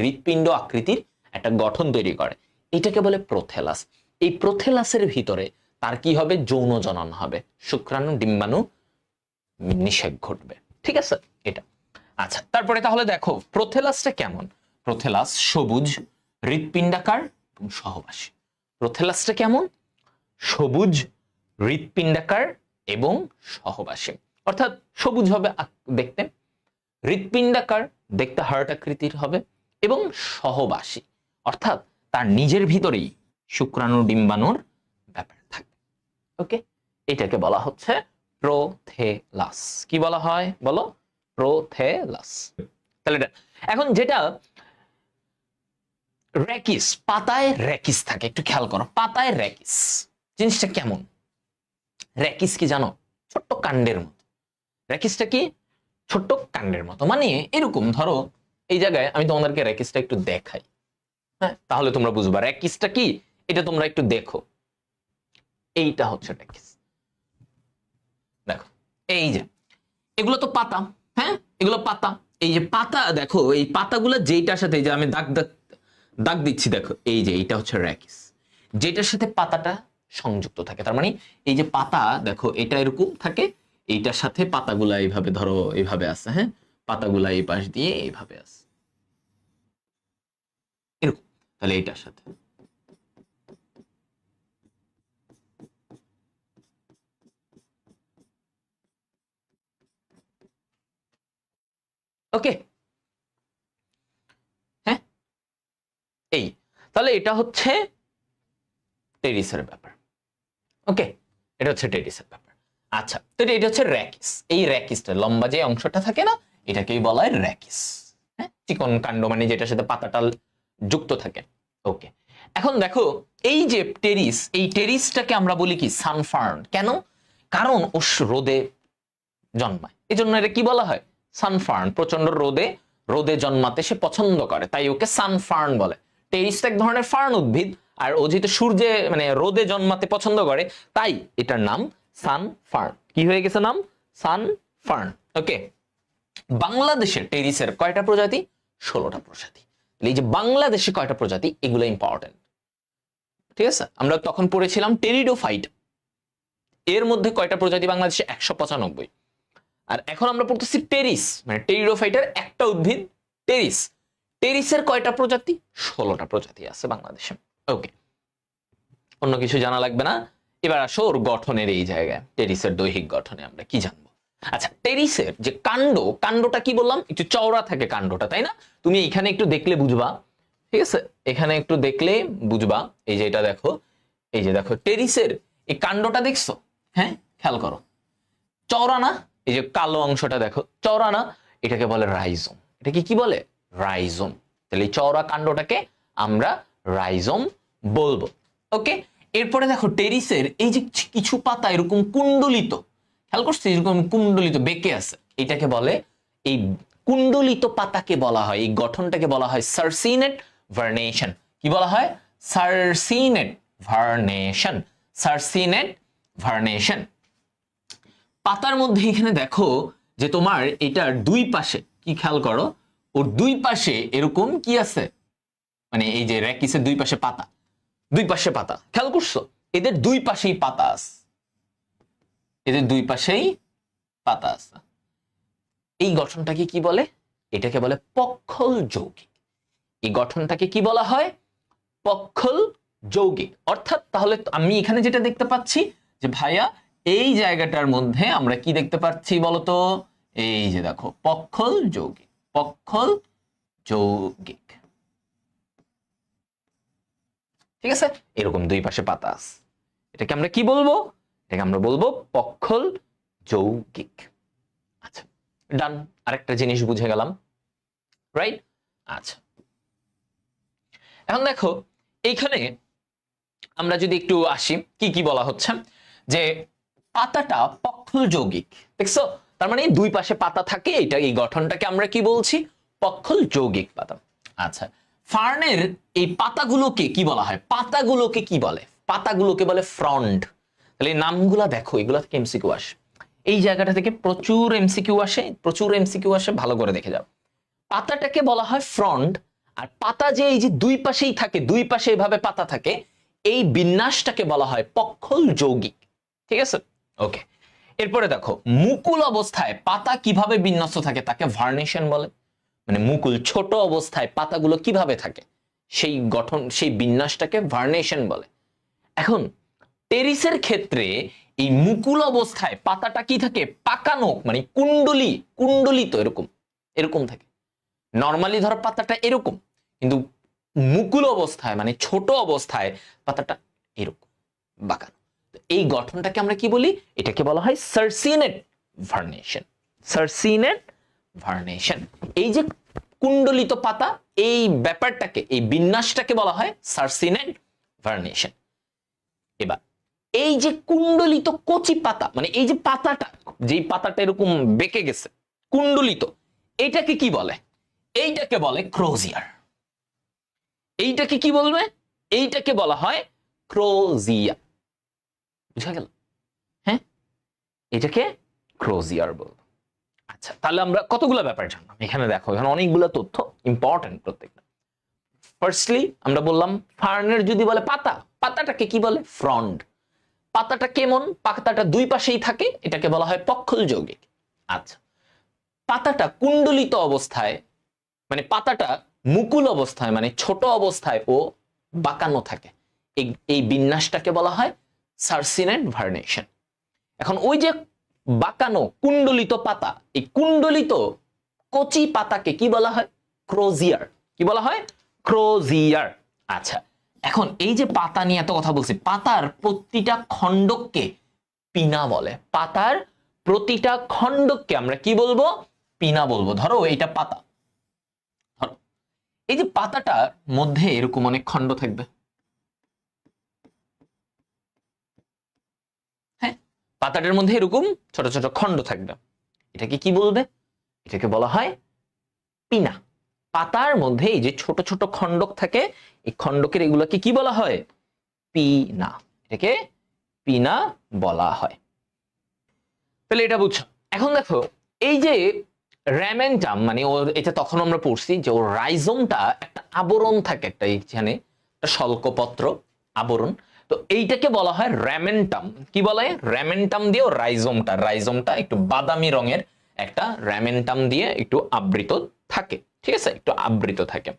হৃৎপিণ্ড আকৃতির একটা গঠন তৈরি করে, এটাকে বলে প্রোথেলাস। এই প্রোথেলাসের ভিতরে তার কি হবে? যৌন জনন হবে, শুক্রাণু ডিম্বাণু নিষেক ঘটবে। ঠিক আছে, এটা। আচ্ছা, তারপরে তাহলে দেখো প্রোথেলাসটা কেমন। প্রোথেলাস সবুজ, হৃৎপিণ্ডাকার এবং সহবাসী। প্রোথেলাসটা কেমন? সবুজ, হৃৎপিণ্ডাকার এবং সহবাসী। অর্থাৎ সবুজ হবে দেখতে, হৃৎপিণ্ডাকার দেখতে হার্ট আকৃতির হবে, এবং সহবাসী অর্থাৎ তার নিজের ভিতরেই শুক্রাণু ডিম্বাণুর ব্যাপার থাকে। ওকে, এটাকে বলা হচ্ছে প্রোথেলাস। কি বলা হয় বলো? প্রোথেলাস। তাহলে এখন যেটা র্যাকিস, পাতায় র্যাকিস থাকে, একটু খেয়াল করো, পাতায় র্যাকিস জিনিসটা কেমন? র্যাকিস কি জানো? ছোট্ট কাণ্ডের মতো। র্যাকিসটা কি? ছোট্ট কাণ্ডের মতো, মানে এরকম ধরো এই জায়গায় আমি তোমাদেরকে র্যাকিসটা একটু দেখাই, হ্যাঁ, তাহলে তোমরা বুঝবা র্যাকিসটা কি। এটা তোমরা একটু দেখো, এইটা হচ্ছে র্যাকিস। দেখো এই যে এগুলো তো পাতা, হ্যাঁ, এগুলো পাতা। এই যে পাতা, দেখো এই পাতাগুলো যেইটার সাথে, এই যে আমি দাগ দাগ দাগ দিচ্ছি, দেখো এই যে এইটা হচ্ছে র্যাকিস, যেটার সাথে পাতাটা সংযুক্ত থাকে। তার মানে এই যে পাতা, দেখো এটা এরকম থাকে, এইটার সাথে পাতাগুলা এইভাবে ধরো এইভাবে আছে, হ্যাঁ, পাতাগুলা এই পাশ দিয়ে এইভাবে আছে এরকম, তাহলে এইটার সাথে ওকে, হ্যাঁ, এই তাহলে এটা হচ্ছে টেরিসের ব্যাপার। ওকে, এটা হচ্ছে টেরিসের ব্যাপার। আচ্ছা, তো এটা হচ্ছে র্যাকিস। এই র্যাকিসটা লম্বা যে অংশটা থাকে না, এটাকেই বলা হয় র্যাকিস, হ্যাঁ, চিকন কাণ্ড, মানে যেটার সাথে পাতাটা যুক্ত থাকে। ওকে, এখন দেখো এই যে টেরিস, এই টেরিসটাকে আমরা বলি কি সানফার্ন। কেন? কারণ ও রোদে জন্মায়, এই জন্য এটা কি বলা হয়? সানফার্ন। প্রচন্ড রোদে রোদে জন্মাতে সে পছন্দ করে, তাই ওকে সানফার্ন বলে। টেরিসটা এক ধরনের ফার্ন উদ্ভিদ, আর ও যেহেতু সূর্যে মানে রোদে জন্মাতে পছন্দ করে, তাই এটার নাম সানফার্ন। কি হয়ে গেছে নাম? সানফার্ন। ওকে, বাংলাদেশের টেরিসের কয়টা প্রজাতি? 16টা প্রজাতি। এই যে বাংলাদেশে কয়টা প্রজাতি, এগুলো ইম্পর্টেন্ট, ঠিক আছে? আমরা তখন পড়েছিলাম টেরিডোফাইট, এর মধ্যে কয়টা প্রজাতি বাংলাদেশে? 195। আর এখন আমরা পড়তেছি টেরিস, মানে টেরিডোফাইটের একটা উদ্ভিদ টেরিস। টেরিসের কয়টা প্রজাতি? 16টা প্রজাতি আছে বাংলাদেশে। ওকে, অন্য কিছু জানা লাগবে না। এবার আসো ওর গঠনের এই জায়গায়, টেরিসের দৈহিক গঠনে আমরা কি জানবো? আচ্ছা, টেরিসের যে কাণ্ডটা কি বললাম? একটু চওড়া থাকে কাণ্ডটা, তাই না? তুমি এখানে একটু দেখলে বুঝবা, ঠিক আছে, এখানে একটু দেখলে বুঝবা। এই যে এটা দেখো, এই যে দেখো টেরিসের এই কাণ্ডটা দেখছো, হ্যাঁ, খেয়াল করো, চওড়া না? এই যে কালো অংশটা দেখো, চওড়া না? এটাকে বলে রাইজোম। এটাকে কি বলে? রাইজোম। তাহলে এই চওড়া কাণ্ডটাকে আমরা রাইজোম বলবো। ওকে, এরপরে দেখো টেরিসের এই যে কিছু পাতা এরকম কুণ্ডলিত, খেয়াল করছো, এরকম কুণ্ডলিত বেঁকে আছে, এটাকে বলে, এই কুণ্ডলিত পাতাকে বলা হয়, এই গঠনটাকে বলা হয় সার্সিনেট ভার্নেশন। কি বলা হয়? সার্সিনেট ভার্নেশন। সার্সিনেট ভার্নেশন। পাতার মধ্যে এখানে দেখো যে তোমার এটার দুই পাশে, কি খেয়াল করো, ওর দুই পাশে এরকম কি আছে, মানে এই যে র্যাকিসের দুই পাশে পাতা, দুই পাশে পাতা, খেয়াল করছো? এদের দুই পাশেই পাতা আছে, এদের দুই পাশেই পাতা আছে। এই গঠনটাকে কি বলে? এটাকে বলে পক্ষল যৌগিক। এই গঠনটাকে কি বলা হয়? পক্ষল যৌগিক। অর্থাৎ তাহলে আমি এখানে যেটা দেখতে পাচ্ছি যে ভাইয়া, এই জায়গাটার মধ্যে আমরা কি দেখতে পাচ্ছি বলতো? এই যে দেখো পক্ষল যৌগিক, পক্ষল যৌগিক, ঠিক আছে? এরকম দুই পাশে পাতা আছে, এটাকে আমরা কি বলবো? এটাকে আমরা বলবো পক্ষল যৌগিক। আচ্ছা, ডান, আরেকটা জিনিস বুঝে গেলাম, রাইট? আচ্ছা, এখন দেখো এইখানে আমরা যদি একটু আসি, কি কি বলা হচ্ছে, যে পাতাটা পক্ষল যৌগিক, দেখছো? তার মানে দুই পাশে পাতা থাকে, এটা এই গঠনটাকে আমরা কি বলছি? পক্ষল যৌগিক পাতা। আচ্ছা, ফার্নের এই পাতাগুলোকে কি বলা হয়? পাতাগুলোকে কি বলে? পাতাগুলোকে বলে ফ্রন্ট। তাহলে এই নামগুলা দেখো, এগুলা থেকে এমসিকিউ আসে, এই জায়গাটা থেকে প্রচুর এমসিকিউ আসে, প্রচুর এমসিকিউ আসে, ভালো করে দেখে যাও। পাতাটাকে বলা হয় ফ্রন্ট, আর পাতা যে এই যে দুই পাশেই থাকে, দুই পাশে এভাবে পাতা থাকে, এই বিন্যাসটাকে বলা হয় পক্ষল যৌগিক, ঠিক আছে? ওকে, এরপরে দেখো মুকুল অবস্থায় পাতা কিভাবে বিন্যস্ত থাকে তাকে ভার্নেশন বলে। মানে মুকুল ছোট অবস্থায় পাতাগুলো কিভাবে থাকে, সেই গঠন, সেই বিন্যাসটাকে ভার্নেশন বলে। এখন টেরিসের ক্ষেত্রে এই মুকুল অবস্থায় পাতাটা কি থাকে? পাকানো, মানে কুণ্ডলিত, এরকম এরকম থাকে। নর্মালি ধরো পাতাটা এরকম, কিন্তু মুকুল অবস্থায় মানে ছোট অবস্থায় পাতাটা এরকম বাঁকানো। তো এই গঠনটাকে আমরা কি বলি? এটাকে বলা হয় সার্সিনেট ভার্নেশন। সার্সিনেট ভার্নেশন। এই যে কুণ্ডলিত পাতা, এই ব্যাপারটাকে, এই বিন্যাসটাকে বলা হয় সার্সিনেট ভার্নেশন। এবার এই যে কুণ্ডলিত কচি পাতা, মানে এই যে পাতাটা, যেই পাতাটা এরকম বেঁকে গেছে কুণ্ডলিত, এইটাকে কি বলে? এইটাকে বলে ক্রোজিয়ার। এইটাকে কি বলবে? এইটাকে বলা হয় ক্রোজিয়ার। বুঝা গেল? হ্যাঁ, এটাকে ক্রোজিয়ার বলবো। আচ্ছা, তাহলে আমরা কতগুলো ব্যাপার জানলাম। এখানে দেখো, এখানে অনেকগুলো তথ্য ইম্পর্টেন্ট প্রত্যেকটা। ফার্স্টলি আমরা বললাম ফার্নের যদি বলে পাতা, পাতাটাকে কি বলে? ফ্রন্ড। পাতাটা কেমন? পাতাটা দুই পাশেই থাকে, এটাকে বলা হয় পক্ষল যৌগিক। আচ্ছা, পাতাটা কুণ্ডলিত অবস্থায় মানে পাতাটা মুকুল অবস্থায় মানে ছোট অবস্থায় ও বাঁকানো থাকে, এই বিন্যাসটাকে বলা হয় সার্সিনেট ভার্নেশন। এখন ওই যে বাঁকানো কুণ্ডলিত পাতা, এই কুণ্ডলিত কচি পাতাকে কি বলা হয়? ক্রোজিয়ার। কি বলা হয়? ক্রোজিয়ার। আচ্ছা, এখন এই যে পাতা নিয়ে এত কথা বলছি, পাতার প্রতিটা খণ্ডককে পিনা বলে। পাতার প্রতিটা খণ্ডককে আমরা কি বলবো? পিনা বলবো। ধরো এটা পাতা, ধরো এই যে পাতাটার মধ্যে এরকম অনেক খণ্ড থাকবে, হ্যাঁ, পাতাটার মধ্যে এরকম ছোট ছোট খণ্ড থাকবে, এটাকে কি বলবে? এটাকে বলা হয় পিনা। পাতার মধ্যে এই যে ছোট ছোট খণ্ডক থাকে, এই খণ্ডকের এগুলোকে কি বলা হয়? পিনা। এটাকে পিনা বলা হয়। তাহলে এটা বুঝছো। এখন দেখো, এই যে র্যামেন্টাম মানে ওর, এটা তখন আমরা পড়ছি যে ওর রাইজোমটা একটা আবরণ থাকে, একটা এখানে একটা শল্কপত্র আবরণ। তো এইটাকে বলা হয় র্যামেন্টাম। কি বলা হয়? র্যামেন্টাম দিয়ে ওর রাইজোমটা একটু বাদামি রঙের একটা র্যামেন্টাম দিয়ে একটু আবৃত থাকে, ঠিক আছে, একটু আবৃত থাকে।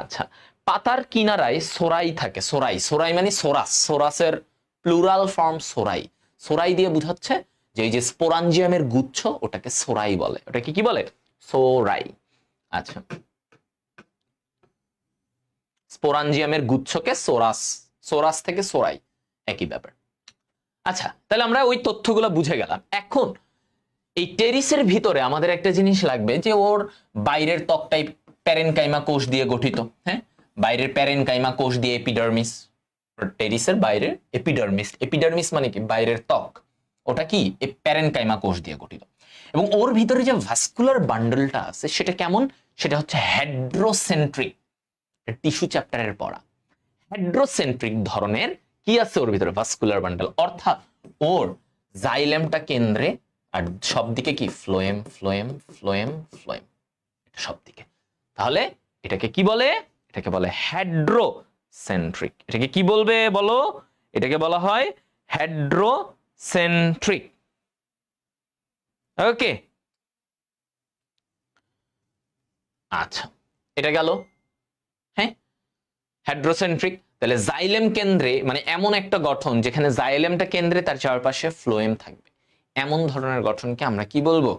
আচ্ছা, পাতার কিনারায় সোরাই থাকে। সোরাই, সোরাই মানে সোরাস, সোরাসের প্লুরাল ফর্ম সোরাই। সোরাই দিয়ে বোঝাচ্ছে যে এই যে স্পোরাঞ্জিয়ামের গুচ্ছ, ওটাকে সোরাই বলে। ওটাকে কি বলে? সোরাই। আচ্ছা, স্পোরাঞ্জিয়ামের গুচ্ছকে সোরাস, সোরাস থেকে সোরাই, একই ব্যাপার। আচ্ছা, তাহলে আমরা ওই তথ্যগুলো বুঝে গেলাম। এখন এই টেরিসের ভিতরে আমাদের একটা জিনিস লাগবে, যে ওর বাইরের ত্বকটাই প্যারেনকাইমা কোষ দিয়ে গঠিত। হ্যাঁ, বাইরের প্যারেনকাইমা কোষ দিয়ে এপিডার্মিস, টেরিসের বাইরের এপিডার্মিস। এপিডার্মিস মানে কি? বাইরের ত্বক। ওটা কি? প্যারেনকাইমা কোষ দিয়ে গঠিত। এবং ওর ভিতরে যে ভাস্কুলার বান্ডলটা আছে সেটা কেমন? সেটা হচ্ছে হেড্রোসেন্ট্রিক। টিস্যু চ্যাপ্টারের পড়া। হেড্রোসেন্ট্রিক ধরনের কি আছে ওর ভিতরে? Vascular bundle. অর্থাৎ ওর জাইলেমটা কেন্দ্রে, আর সব দিকে কি? ফ্লোয়েম, ফ্লোয়েম, ফ্লোয়েম, ফ্লোয়েম, এটা সব দিকে। তাহলে এটাকে কি বলে? এটাকে বলে হেড্রোসেন্ট্রিক। এটাকে কি বলবে বলো? এটাকে বলা হয় হেড্রোসেন্ট্রিক। ওকে, আচ্ছা, এটা গেল। হ্যাঁ, হেড্রোসেন্ট্রিক। তাহলে জাইলেম কেন্দ্রে মানে এমন একটা গঠন যেখানে জাইলেমটা কেন্দ্রে, তার চারপাশে ফ্লোয়েম থাকবে, এমন ধরনের গঠনকে আমরা কি বলবো?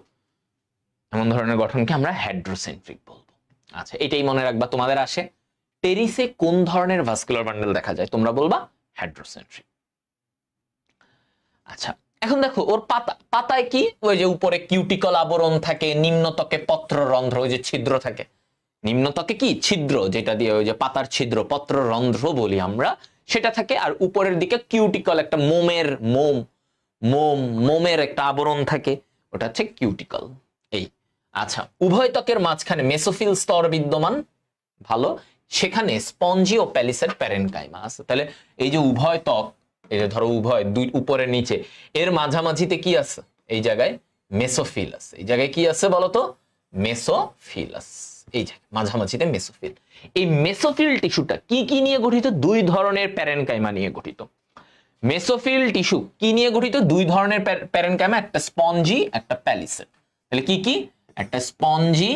এমন ধরনের গঠনকে আমরা হেড্রোসেন্ট্রিক বলবো। আচ্ছা, এটাই মনে রাখবা। তোমাদের আসে টেরিসে কোন ধরনের ভাস্কুলার বান্ডল দেখা যায়? তোমরা বলবা হেড্রোসেন্ট্রিক। আচ্ছা, এখন দেখো ওর পাতা, পাতায় কি? ওই যে উপরে কিউটিকল আবরণ থাকে, নিম্নত্বকে পত্ররন্ধ্র, ওই যে ছিদ্র থাকে। নিম্নত্বকে কি? ছিদ্র, যেটা দিয়ে ওই যে পাতার ছিদ্র, পত্ররন্ধ্র বলি আমরা, সেটা থাকে। আর উপরের দিকে কিউটিকল, একটা মোমের একটা আবরণ থাকে, ওটা হচ্ছে কিউটিকল। এই, আচ্ছা, উভয় ত্বকের মাঝখানে মেসোফিল স্তর বিদ্যমান, ভালো, সেখানে স্পঞ্জি ও প্যালিসেড প্যারেনকাইমা আছে। তাহলে এই যে উভয় ত্বক, এই যে ধরো উভয়, দুই উপরে নিচে, এর মাঝামাঝিতে কি আছে? এই জায়গায় মেসোফিল আছে। এই জায়গায় কি আছে বলতো? মেসোফিল আছে। এই জায়গায় মাঝামাঝিতে মেসোফিল। এই মেসোফিল টিস্যুটা কি কি নিয়ে গঠিত? দুই ধরনের প্যারেনকাইমা নিয়ে গঠিত। মেসোফিল টিস্যু কি নিয়ে গঠিত? দুই ধরনের প্যারেনকাইমা, একটা স্পঞ্জি, একটা প্যালিসেড। তাহলে কি কি? একটা স্পঞ্জি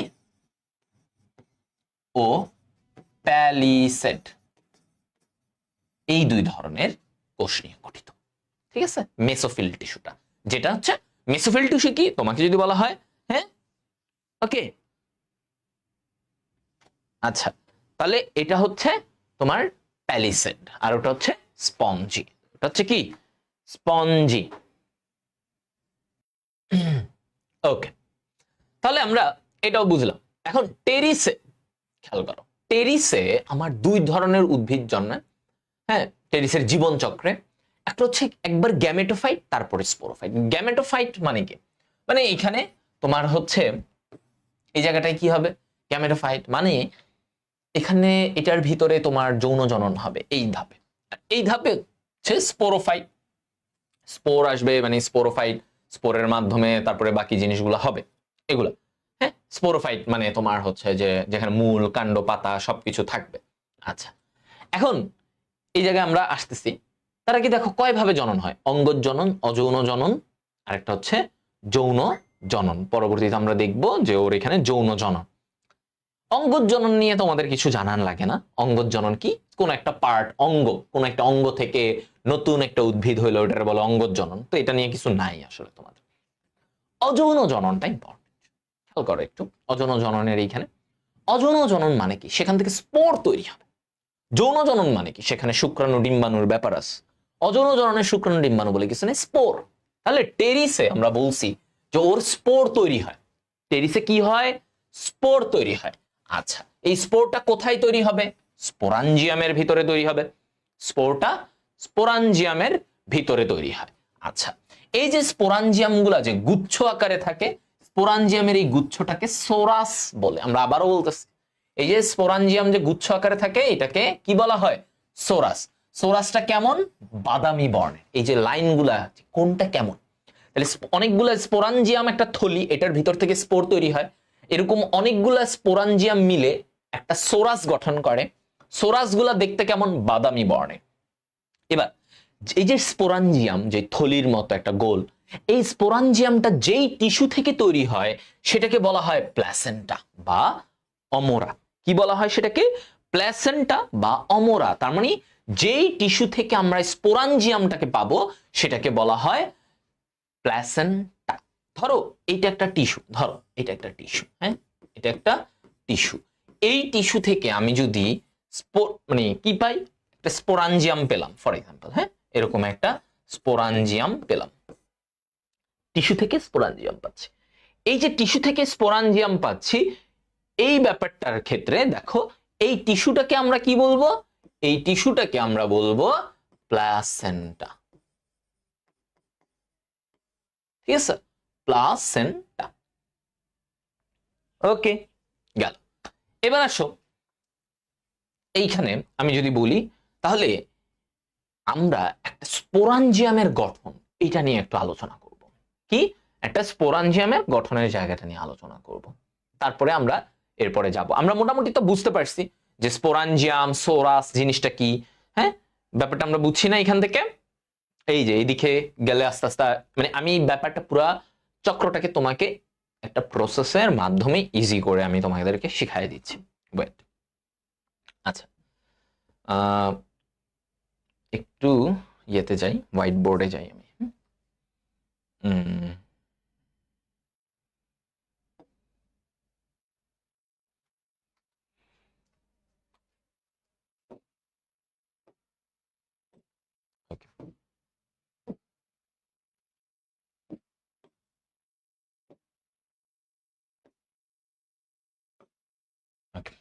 ও প্যালিসেড, এই দুই ধরনের কোষ নিয়ে গঠিত। ঠিক আছে, মেসোফিল টিস্যুটা, যেটা হচ্ছে মেসোফিল টিস্যু কি তোমাকে যদি বলা হয়, হ্যাঁ, ওকে। আচ্ছা, তাহলে এটা হচ্ছে তোমার প্যালিসেড, আর ওটা হচ্ছে স্পঞ্জি। ওটা হচ্ছে কি? স্পঞ্জি। ওকে, তাহলে আমরা এটাও বুঝলাম। এখন টেরিসে খেয়াল করো, টেরিসে আমার দুই ধরনের উদ্ভিদ জন্মায়। হ্যাঁ, টেরিসের জীবন চক্রে একটা হচ্ছে একবার গ্যামেটোফাইট, তারপরে স্পোরোফাইট। গ্যামেটোফাইট মানে কি? মানে এখানে তোমার হচ্ছে এই জায়গাটায় কি হবে? গ্যামেটোফাইট মানে এখানে এটার ভিতরে তোমার যৌন জনন হবে এই ধাপে। এই ধাপে হচ্ছে স্পোরোফাইট, স্পোর আসবে, মানে স্পোরোফাইট, স্পোরের মাধ্যমে তারপরে বাকি জিনিসগুলো হবে এগুলো। হ্যাঁ, স্পোরোফাইট মানে তোমার হচ্ছে যে যেখানে মূল, কাণ্ড, পাতা সবকিছু থাকবে। আচ্ছা, এখন এই জায়গায় আমরা আসতেছি, তারা কি দেখো কয়ভাবে জনন হয়? অঙ্গজ জনন, অযৌন জনন, আরেকটা হচ্ছে যৌন জনন। পরবর্তীতে আমরা দেখব যে ওর এখানে যৌন জনন। অঙ্গজ জনন নিয়ে তোমাদের কিছু জানান লাগে না। অঙ্গজ জনন কি? কোন একটা পার্ট, অঙ্গ, কোন একটা অঙ্গ থেকে নতুন একটা উদ্ভিদ হইলো, ওটার বলে অঙ্গজ জনন। তো এটা নিয়ে কিছু নাই আসলে তোমাদের। অযৌন জননটা ইম্পর্টেন্ট, খেয়াল করো একটু। অযৌন জননের এইখানে, অযৌন জনন মানে কি? সেখান থেকে স্পোর তৈরি হবে। যৌন জনন মানে কি? সেখানে শুক্রাণু ডিম্বাণুর ব্যাপার আছে। অযৌন জননের শুক্রাণু ডিম্বাণু বলে কিছু নেই, স্পোর। তাহলে টেরিসে আমরা বলছি যে ওর স্পোর তৈরি হয়। টেরিসে কি হয়? স্পোর তৈরি হয়। আচ্ছা, এই স্পোরটা কোথায় তৈরি হবে? স্পোরাঞ্জিয়ামের ভিতরে তৈরি হবে। স্পোরটা স্পোরাঞ্জিয়ামের ভিতরে তৈরি হয়। আচ্ছা, এই যে স্পোরাঞ্জিয়াম গুলা যে গুচ্ছ আকারে থাকে, স্পোরাঞ্জিয়ামের এই গুচ্ছটাকে সোরাস বলে। আমরা আবারও বলতেছি, এই যে স্পোরাঞ্জিয়াম যে গুচ্ছ আকারে থাকে, এটাকে কি বলা হয়? সোরাস। সোরাসটা কেমন? বাদামি বর্ণের। এই যে লাইনগুলা কোনটা কেমন? তাহলে অনেকগুলা স্পোরাঞ্জিয়াম একটা থলি, এটার ভিতর থেকে স্পোর তৈরি হয়। এরকম অনেকগুলা স্পোরাঞ্জিয়াম মিলে একটা সোরাস গঠন করে। সোরাসগুলা দেখতে কেমন? বাদামি বর্ণের। এবার এই যে স্পোরাঞ্জিয়াম, যে থলির মতো একটা গোল, এই স্পোরাঞ্জিয়ামটা যেই টিস্যু থেকে তৈরি হয় সেটাকে বলা হয় প্ল্যাসেন্টা বা অমরা। কি বলা হয় সেটাকে? প্ল্যাসেন্টা বা অমরা। তার মানে যেই টিস্যু থেকে আমরা স্পোরাঞ্জিয়ামটাকে পাবো সেটাকে বলা হয় প্ল্যাসেন্টা। ধরো এইটা একটা টিস্যু, ধরো এটা একটা টিস্যু, হ্যাঁ, এটা একটা টিস্যু। এই টিস্যু থেকে আমি যদি মানে কি পাই? একটা স্পোরাঞ্জিয়াম পেলাম, ফর এক্সাম্পল। হ্যাঁ, এরকম একটা স্পোরাঞ্জিয়াম পেলাম, টিস্যু থেকে স্পোরাঞ্জিয়াম পাচ্ছি। এই যে টিস্যু থেকে স্পোরাঞ্জিয়াম পাচ্ছি, এই ব্যাপারটার ক্ষেত্রে দেখো, এই টিস্যুটাকে আমরা কি বলবো? এই টিস্যুটাকে আমরা বলবো প্লাসেন্টা। ঠিক আছে, প্লাসেন্টা। ওকে, গেল। এবার আসো এইখানে আমি যদি বলি, তাহলে আমরা একটা স্পোরাঞ্জিয়ামের গঠন, এটা নিয়ে একটু আলোচনা করব। কি? একটা স্পোরাঞ্জিয়ামের গঠনের জায়গাটা নিয়ে আলোচনা করব। তারপরে আমরা এরপরে যাব। আমরা মোটামুটি তো বুঝতে পারছি যে স্পোরাঞ্জিয়াম, সোরাস জিনিসটা কি। হ্যাঁ, ব্যাপারটা আমরা বুঝছি না এখান থেকে। এই যে এইদিকে গেলে আস্তে আস্তে, মানে আমি ব্যাপারটা পুরা চক্রটাকে তোমাকে একটা প্রসেসের মাধ্যমে ইজি করে আমি তোমাদেরকে শিখাই দিচ্ছি। ওয়েট, আচ্ছা, একটু ইয়েতে যাই, হোয়াইট বোর্ডে যাই আমি। ওকে, ওকে,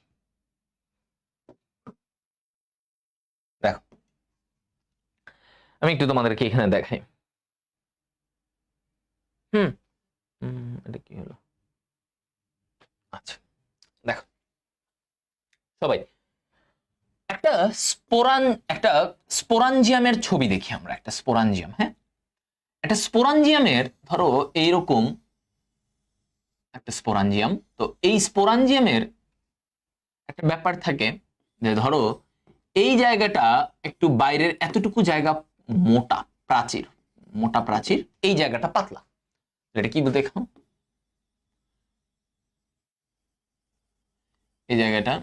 দেখো আমি একটু তোমাদেরকে এখানে দেখাই। হুম, এটা কি হলো? আচ্ছা, দেখো সবাই, একটা একটা স্পোরাঞ্জিয়ামের ছবি দেখি আমরা। একটা স্পোরাঞ্জিয়াম, হ্যাঁ, একটা স্পোরাঞ্জিয়ামের ধরো এইরকম একটা স্পোরাঞ্জিয়াম। তো এই স্পোরাঞ্জিয়ামের একটা ব্যাপার থাকে যে ধরো এই জায়গাটা একটু বাইরের এতটুকু জায়গা মোটা প্রাচীর, মোটা প্রাচীর, এই জায়গাটা পাতলা। এটা কি বলতে দেখো, এই জায়গাটা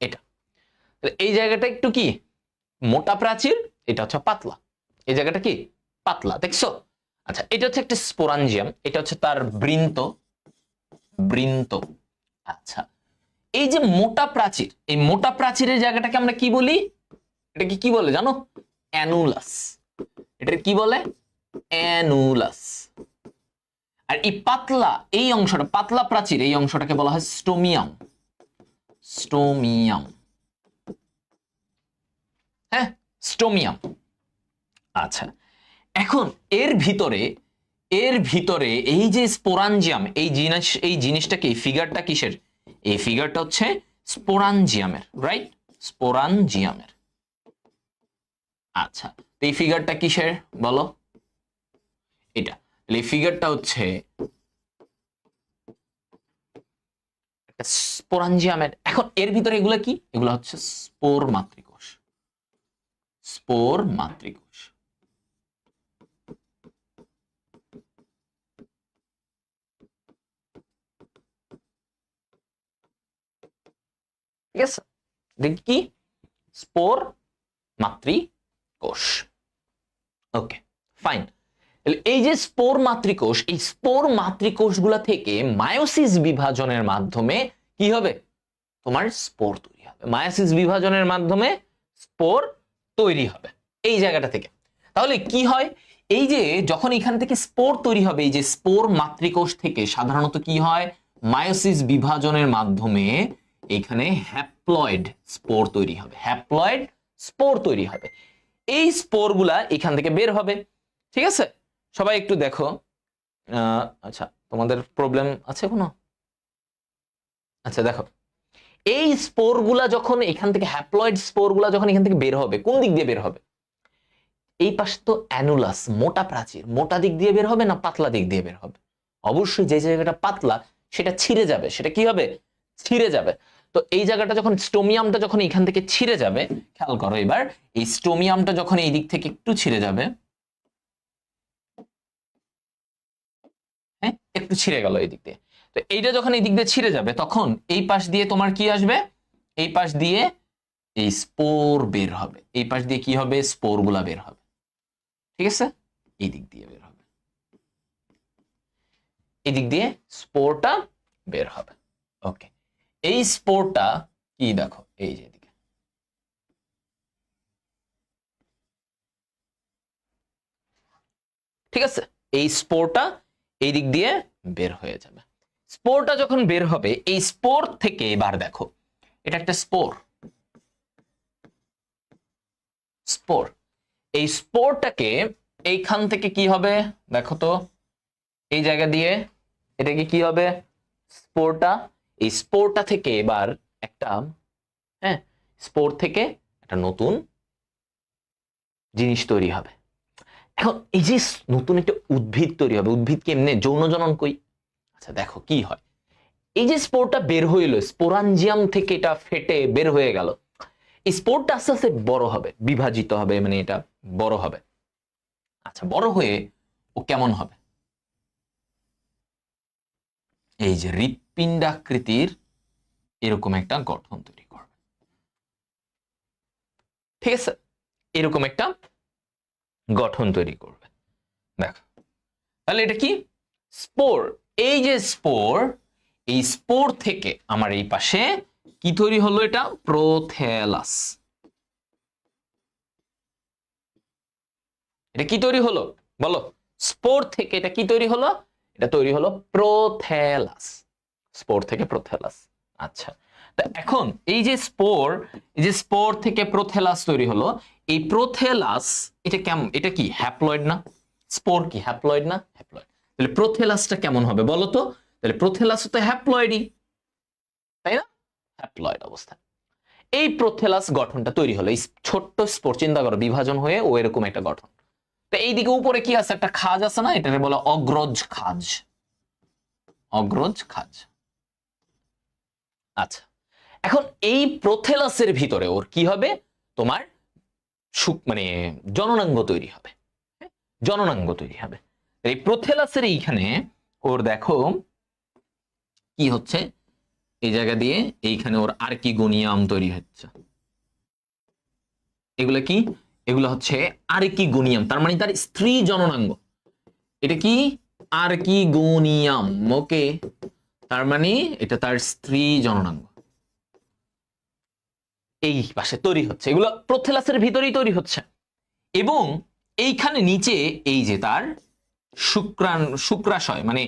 এটা, এই জায়গাটা একটু কি মোটা প্রাচীর, এটা হচ্ছে পাতলা। এই জায়গাটা কি পাতলা, দেখছো? আচ্ছা, এটা হচ্ছে একটা স্পোরাঞ্জিয়াম, এটা হচ্ছে তার বৃন্ত, বৃন্ত আচ্ছা, এই যে মোটা প্রাচীর, এই মোটা প্রাচীরের জায়গাটাকে আমরা কি বলি? এটাকে কি বলে জানো? অ্যানুলাস। এটা কি বলে? অ্যানুলাস। আর এই পাতলা এই অংশটা, পাতলা প্রাচীর, এই অংশটাকে বলা হয় স্টোমিয়াম। স্টোমিয়াম, হ্যাঁ, স্টোমিয়াম। আচ্ছা, এখন এর ভিতরে এই যে স্পোরাঞ্জিয়াম, এই জিনিসটাকে, এই ফিগারটা কিসের? এই ফিগারটা হচ্ছে স্পোরাঞ্জিয়ামের, রাইট? স্পোরাঞ্জিয়ামের। আচ্ছা, তো এই ফিগারটা কিসের বলো? এটা। এই ফিগারটা হচ্ছে স্পোরাঞ্জিয়ামের। এখন এর ভিতরে এগুলো কি? এগুলো হচ্ছে স্পোর মাতৃকোষ। স্পোর মাতৃকোষ। ঠিক আছে, দেখি কি? স্পোর মাতৃকোষ। ওকে, ফাইন। এই যে স্পোর মাতৃকোষ, এই স্পোর মাতৃকোষগুলা থেকে মায়োসিস বিভাজনের মাধ্যমে কি হবে? তোমার স্পোর তৈরি হবে। মায়োসিস বিভাজনের মাধ্যমে স্পোর তৈরি হবে এই জায়গাটা থেকে। তাহলে কি হয়? এই যে যখন এখান থেকে স্পোর তৈরি হবে, এই যে স্পোর মাতৃকোষ থেকে সাধারণত কি হয়? মায়োসিস বিভাজনের মাধ্যমে এখানে হ্যাপ্লয়েড স্পোর তৈরি হবে। হ্যাপ্লয়েড স্পোর তৈরি হবে। এই স্পোরগুলা এখান থেকে বের হবে। ঠিক আছে, সবাই একটু দেখো। আচ্ছা, তোমাদের প্রবলেম আছে কোনো? আচ্ছা, দেখো, এই স্পোরগুলা যখন এখান থেকে, হ্যাপ্লয়েড স্পোরগুলা যখন এখান থেকে বের হবে, কোন দিক দিয়ে বের হবে? এই পাশ তো অ্যানুলাস, মোটা প্রাচীর, মোটা দিক দিয়ে বের হবে না পাতলা দিক দিয়ে বের হবে? অবশ্যই যে জায়গাটা পাতলা সেটা ছিঁড়ে যাবে। সেটা কি হবে? ছিঁড়ে যাবে। তো এই জায়গাটা যখন, স্টোমিয়ামটা যখন এখান থেকে ছিঁড়ে যাবে, খেয়াল করো এবার, এই স্টোমিয়ামটা যখন এই দিক থেকে একটু ছিঁড়ে যাবে, হ্যাঁ, একটু ছিঁড়ে গেল এই দিক দিয়ে। তো এইটা যখন এই দিক দিয়ে ছিঁড়ে যাবে, তখন এই পাশ দিয়ে তোমার কি আসবে? এই পাশ দিয়ে এই স্পোর বের হবে। এই পাশ দিয়ে কি হবে? স্পোর গুলা বের হবে। ঠিক আছে, এই দিক দিয়ে বের হবে। এই দিক দিয়ে স্পোরটা বের হবে। ওকে, এই স্পোরটা কি দেখো, এই যে এদিকে, ঠিক আছে, এই স্পোরটা এই দিক দিয়ে বের হয়ে যাবে। স্পোরটা যখন বের হবে, এই স্পোর থেকে এবার দেখো, এটা একটা স্পোর। স্পোর, এই স্পোরটাকে এইখান থেকে কি হবে দেখো তো, এই জায়গা দিয়ে এটাকে কি হবে? স্পোরটা, এই স্পোরটা থেকে এবার একটা, হ্যাঁ, স্পোর থেকে একটা নতুন জিনিস তৈরি হবে। এখন এই যে নতুন একটা উদ্ভিদ তৈরি হবে। উদ্ভিদ কেমনে? যৌন জনন কই? আচ্ছা, দেখো কি হয়। এই যে স্পোরটা বের হইলো, স্পোরাঞ্জিয়াম থেকে এটা ফেটে বের হয়ে গেল, এই স্পোরটা আস্তে আস্তে বড় হবে, বিভাজিত হবে, মানে এটা বড় হবে। আচ্ছা, বড় হয়ে ও কেমন হবে? এই যে হৃৎপিণ্ডাকৃতির এরকম একটা গঠন তৈরি করবে। ঠিক আছে, এরকম একটা গঠন তৈরি করবে। দেখো, তাহলে এটা কি? স্পোর। এই যে স্পোর, এই স্পোর থেকে আমার এই পাশে কি তৈরি হলো? এটা প্রোথেলাস। এটা কি তৈরি হলো বলো? স্পোর থেকে এটা কি তৈরি হলো? এটা তৈরি হলো প্রোথেলাস। স্পোর থেকে প্রোথেলাস। আচ্ছা, তো এখন এই যে স্পোর, এই যে স্পোর থেকে প্রোথেলাস তৈরি হলো, এই প্রোথেলাস এটা কেমন? এটা কি হ্যাপ্লয়েড না? স্পোর কি হ্যাপ্লয়েড না? হ্যাপ্লয়েড। তাহলে প্রোথেলাসটা কেমন হবে বলো তো? তাহলে প্রোথেলাস তো হ্যাপ্লয়েডই, তাই না? হ্যাপ্লয়েড অবস্থায় এই প্রোথেলাস গঠনটা তৈরি হলো। এই ছোট্ট স্পোর, চিন্তা করো, বিভাজন হয়ে ও এরকম একটা গঠন। তো এইদিকে উপরে কি আছে? একটা খাজ আছে না? এটাকে বলে অগ্রজ খাজ। অগ্রজ খাজ। আচ্ছা, এখন এই প্রোথেলাসের ভিতরে ওর কি হবে? তোমার মানে জননাঙ্গ তৈরি হবে। জননাঙ্গ তৈরি হবে। এই প্রোথেলাসের এইখানে ওর দেখো কি হচ্ছে, এই জায়গা দিয়ে এইখানে ওর আর্কিগোনিয়াম তৈরি হচ্ছে। এগুলো কি? এগুলো হচ্ছে আর্কিগোনিয়াম, তার মানে তার স্ত্রী জননাঙ্গ। এটা কি? আর্কিগোনিয়াম। ওকে, তার মানে এটা তার স্ত্রী জননাঙ্গ। এই পাশে তৈরি হচ্ছে, এগুলো প্রোথেলাসের ভিতরেই তৈরি হচ্ছে। এবং এইখানে নিচে এই যে তার শুক্রাশয়, মানে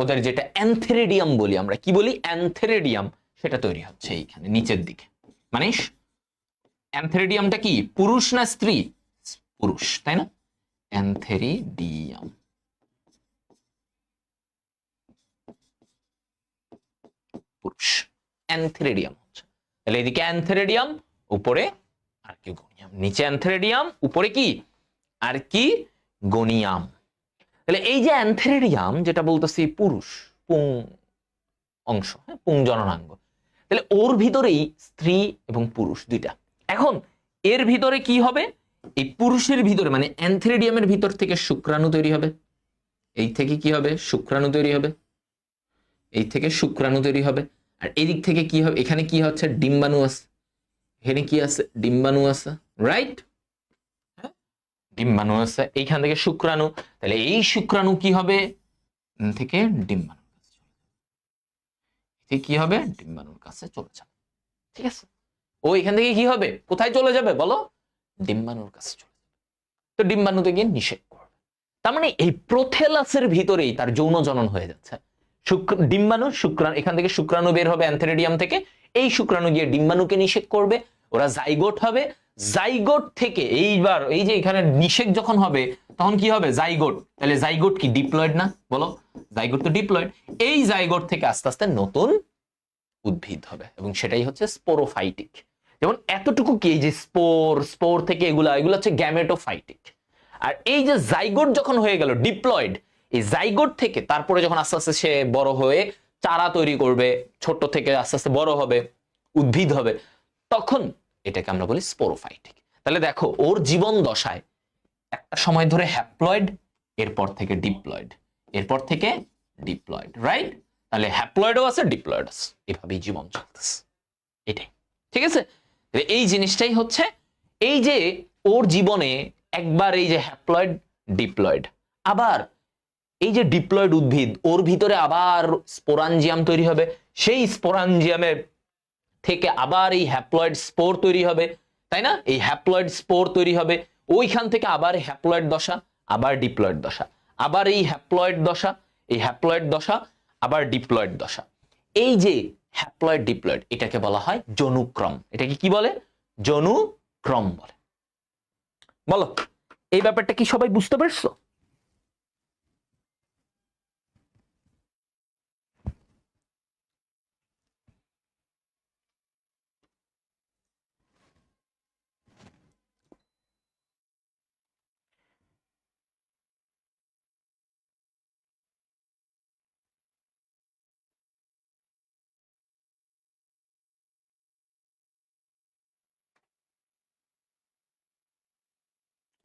ওদের যেটা অ্যান্থেরিডিয়াম বলি আমরা, কি বলি, অ্যান্থেরিডিয়াম, সেটা তৈরি হচ্ছে এইখানে নিচের দিকে। মানে অ্যান্থেরিডিয়ামটা কি, পুরুষ না স্ত্রী? পুরুষ, তাই না? অ্যান্থেরিডিয়াম, পুরুষ, অ্যান্থেরিডিয়াম হচ্ছে। তাহলে এদিকে অ্যান্থেরিডিয়াম, উপরে আর্কিগোনিয়াম, নিচে অ্যান্থেরিডিয়াম, উপরে কি আর্কিগোনিয়াম। তাহলে এই যে অ্যান্থেরিডিয়াম যেটা বলতেছি পুরুষ পুং অংশ, হ্যাঁ, পুং জননাঙ্গ, তাহলে ওর ভিতরেই স্ত্রী এবং পুরুষ দুইটা। এখন এর ভিতরে কি হবে, এই পুরুষের ভিতরে মানে অ্যান্থেরিডিয়ামের ভিতর থেকে শুক্রাণু তৈরি হবে। এই থেকে কি হবে, শুক্রাণু তৈরি হবে, এই থেকে শুক্রাণু তৈরি হবে। আর এই দিক থেকে কি হবে, এখানে কি হচ্ছে, ডিম্বাণু আছে, এখানে কি আছে, ডিম্বাণু আছে, রাইট? ডিম্বাণু আছে, এইখান থেকে শুক্রাণু। তাহলে এই শুক্রাণু কি হবে, থেকে ডিম্বাণু কি হবে, ডিম্বাণুর কাছে চলে যাবে। ঠিক আছে, ও এখান থেকে কি হবে, কোথায় চলে যাবে বলো, ডিম্বাণুর কাছে চলে যাবে। তো ডিম্বাণুতে গিয়ে নিষেক করবে। তার মানে এই প্রোথেলাসের ভিতরেই তার যৌন জনন হয়ে যাচ্ছে। ডিম্বাণু শুক্রাণু, এখান থেকে শুক্রাণু বের হবে অ্যান্থেরিডিয়াম থেকে, এই শুক্রাণু গিয়ে ডিম্বাণুকে নিষেক করবে, ওরা জাইগোট হবে। জাইগোট থেকে এইবার এই যে এখানে নিষেক যখন হবে তখন কি হবে, জাইগোট। তাহলে জাইগোট কি ডিপ্লয়েড না, বলো? জাইগোট তো ডিপ্লয়েড। এই জাইগোট থেকে আস্তে আস্তে নতুন উদ্ভিদ হবে, এবং সেটাই হচ্ছে স্পোরোফাইটিক। যেমন এতটুকু কি, এই যে স্পোর থেকে এগুলা হচ্ছে গ্যামেটোফাইটিক। আর এই যে জাইগোট যখন হয়ে গেল ডিপ্লয়েড, এই জাইগোট থেকে তারপরে যখন আস্তে আস্তে সে বড় হয়ে চারা তৈরি করবে, ছোট থেকে আস্তে আস্তে বড় হবে, উদ্ভিদ হবে, তখন এটাকে আমরা বলি স্পোরোফাইটিক। তাহলে দেখো ওর জীবন দশায় একটা সময় ধরে হ্যাপ্লয়েড, এরপর থেকে ডিপ্লয়েড, এরপর থেকে ডিপ্লয়েড, রাইট? তাহলে হ্যাপ্লয়েডও আছে, ডিপ্লয়েড আছে, এভাবেই জীবন চলতেছে। এটাই ঠিক আছে। এই জিনিসটাই হচ্ছে, এই যে ওর জীবনে একবার এই যে হ্যাপ্লয়েড ডিপ্লয়েড, আবার এই যে ডিপ্লয়েড উদ্ভিদ, ওর ভিতরে আবার স্পোরাঞ্জিয়াম তৈরি হবে, সেই স্পোরাঞ্জিয়ামের থেকে আবার এই হ্যাপ্লয়েড স্পোর তৈরি হবে, তাই না? এই হ্যাপ্লয়েড স্পোর তৈরি হবে, ওইখান থেকে আবার হ্যাপ্লয়েড দশা, আবার ডিপ্লয়েড দশা, আবার এই হ্যাপ্লয়েড দশা, এই হ্যাপ্লয়েড দশা, আবার ডিপ্লয়েড দশা। এই যে হ্যাপ্লয়েড ডিপ্লয়েড, এটাকে বলা হয় যৌনুক্রম। এটাকে কি বলে, যৌনুক্রম বলে। বলো এই ব্যাপারটা কি সবাই বুঝতে পারছো?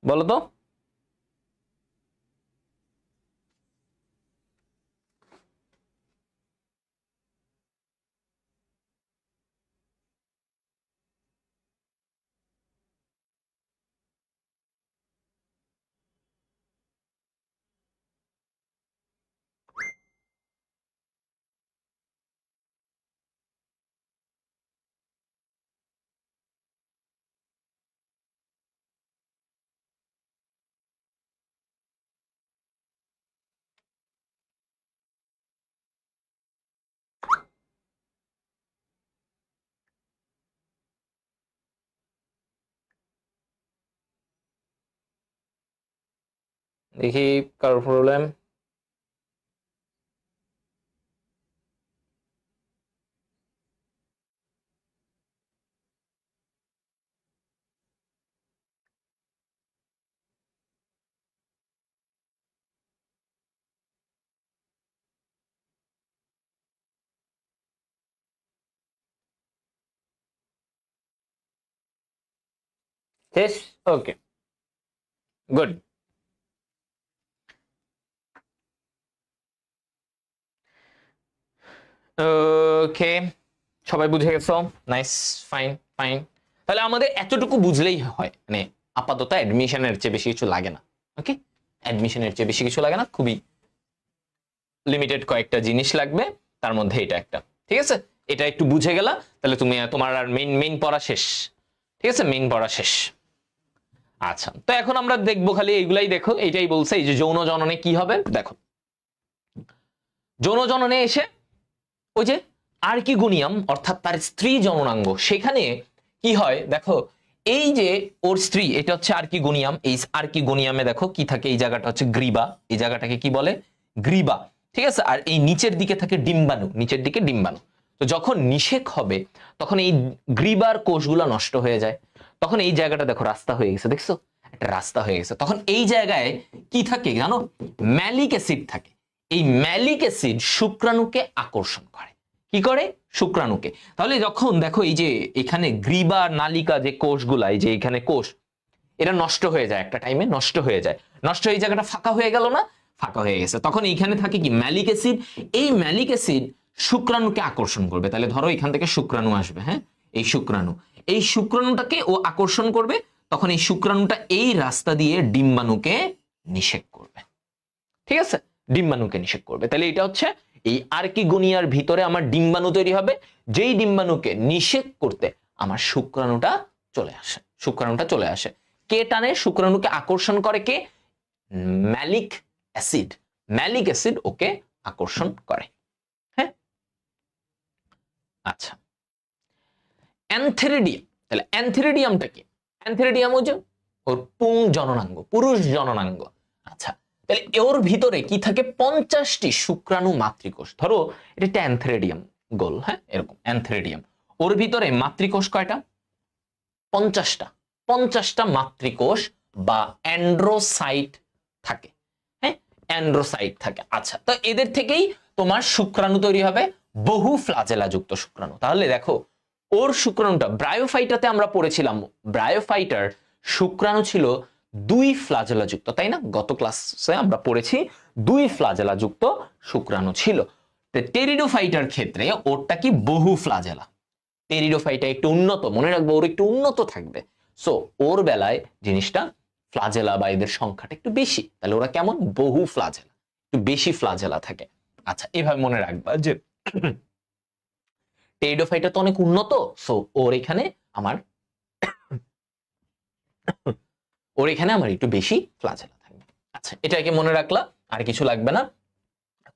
বলো তো। দেখি কারোর প্রবলেম। শেষ, ওকে, গুড। ওকে, সবাই বুঝে গেছো? Nice, fine fine. তাহলে আমাদের এতটুকু বুঝলেই হয়, মানে আপাতত অ্যাডমিশনের চেয়ে বেশি কিছু লাগে না। ওকে, অ্যাডমিশনের চেয়ে বেশি কিছু লাগে না, খুবই লিমিটেড কয়েকটা জিনিস লাগবে, তার মধ্যে এটা একটা। ঠিক আছে, এটা একটু বুঝে গেলা, তাহলে তুমি তোমার আর মেইন পড়া শেষ। ঠিক আছে, মেইন পড়া শেষ। আচ্ছা, তো এখন আমরা দেখবো খালি এইগুলাই। দেখো, এইটাই বলছে এই যে যৌন জননে কি হবে। দেখো, যৌন জননে এসে ওই যে আর্কিগোনিয়াম অর্থাৎ তার স্ত্রী জননাঙ্গ, সেখানে কি হয় দেখো, এই যে ওর স্ত্রী, এটা হচ্ছে আর্কিগোনিয়াম। এই আর্কিগোনিয়ামে দেখো কি থাকে, এই জায়গাটা হচ্ছে গ্রীবা, এই জায়গাটাকে কি বলে, গ্রীবা। ঠিক আছে, আর এই নিচের দিকে থাকে ডিম্বাণু, নিচের দিকে ডিম্বাণু। তো যখন নিষেক হবে তখন এই গ্রীবার কোষগুলো নষ্ট হয়ে যায়, তখন এই জায়গাটা দেখো রাস্তা হয়ে গেছে, দেখছো একটা রাস্তা হয়ে গেছে। তখন এই জায়গায় কি থাকে জানো, ম্যালিক অ্যাসিড থাকে। এই ম্যালিক অ্যাসিড শুক্রাণুকে আকর্ষণ করে। কি করে, শুক্রাণুকে। তাহলে যখন দেখো এই যে এখানে গ্রীবা নালিকা যে কোষগুলা, এই যে এখানে কোষ, এটা নষ্ট হয়ে যায়, একটা টাইমে নষ্ট হয়ে যায়, নষ্ট হয়ে জায়গাটা ফাঁকা হয়ে গেল না, ফাঁকা হয়ে গেছে। তখন এইখানে থাকে কি, ম্যালিক অ্যাসিড। এই ম্যালিক অ্যাসিড শুক্রাণুকে আকর্ষণ করবে। তাহলে ধরো এখান থেকে শুক্রাণু আসবে, হ্যাঁ, এই শুক্রাণুটাকে ও আকর্ষণ করবে। তখন এই শুক্রাণুটা এই রাস্তা দিয়ে ডিম্বাণুকে নিষেক করবে। ঠিক আছে, ডিম্বাণুকে নিষেক করবে। তাহলে এটা হচ্ছে এই আর্কিগোনিয়ার ভিতরে আমার ডিম্বাণু তৈরি হবে, যেই ডিম্বাণুকে নিষেক করতে আমার শুক্রাণুটা চলে আসে। কে টানে, শুক্রাণুকে আকর্ষণ করে কে, ম্যালিক অ্যাসিড ওকে আকর্ষণ করে। হ্যাঁ, আচ্ছা, অ্যানথেরিডিয়াম। তাহলে অ্যানথেরিডিয়ামটা কি, অ্যানথেরিডিয়াম হচ্ছে ওর পুরুষ জননাঙ্গ। আচ্ছা, তাহলে ওর ভিতরে কি থাকে, 50টি শুক্রাণু মাতৃকোষ। ধরো এটা একটা অ্যানথেরিডিয়াম গোল, হ্যাঁ, এরকম অ্যানথেরিডিয়াম। ওর ভিতরে মাতৃকোষ কয়টা, 50টা মাতৃকোষ বা অ্যান্ড্রোসাইট থাকে। হ্যাঁ, অ্যান্ড্রোসাইট থাকে। আচ্ছা, তো এদের থেকেই তোমার শুক্রাণু তৈরি হবে, বহু ফ্লাজেলা যুক্ত শুক্রাণু। তাহলে দেখো ওর শুক্রাণুটা, ব্রায়োফাইটাতে আমরা পড়েছিলাম, ব্রায়োফাইটার শুক্রাণু ছিল 2 ফ্লাজেলা যুক্ত, তাই না? গত ক্লাসে আমরা পড়েছি 2 ফ্লাজেলা যুক্ত শুক্রাণু ছিল। টেরিডোফাইটার ক্ষেত্রে ওরটা কি, বহু ফ্লাজেলা। টেরিডোফাইটা একটু উন্নত, মনে রাখবো ওর একটু উন্নত থাকবে। সো ওর বেলায় জিনিসটা ফ্লাজেলা বা এদের সংখ্যাটা একটু বেশি। তাহলে ওরা কেমন, বহু ফ্লাজেলা, একটু বেশি ফ্লাজেলা থাকে। আচ্ছা, এভাবে মনে রাখবা যে টেরিডোফাইটা তো অনেক উন্নত। সো ওর এখানে আমার একটু বেশি ফ্লাজেলা থাকবে। আচ্ছা, এটাকে মনে রাখলা, আর কিছু লাগবে না।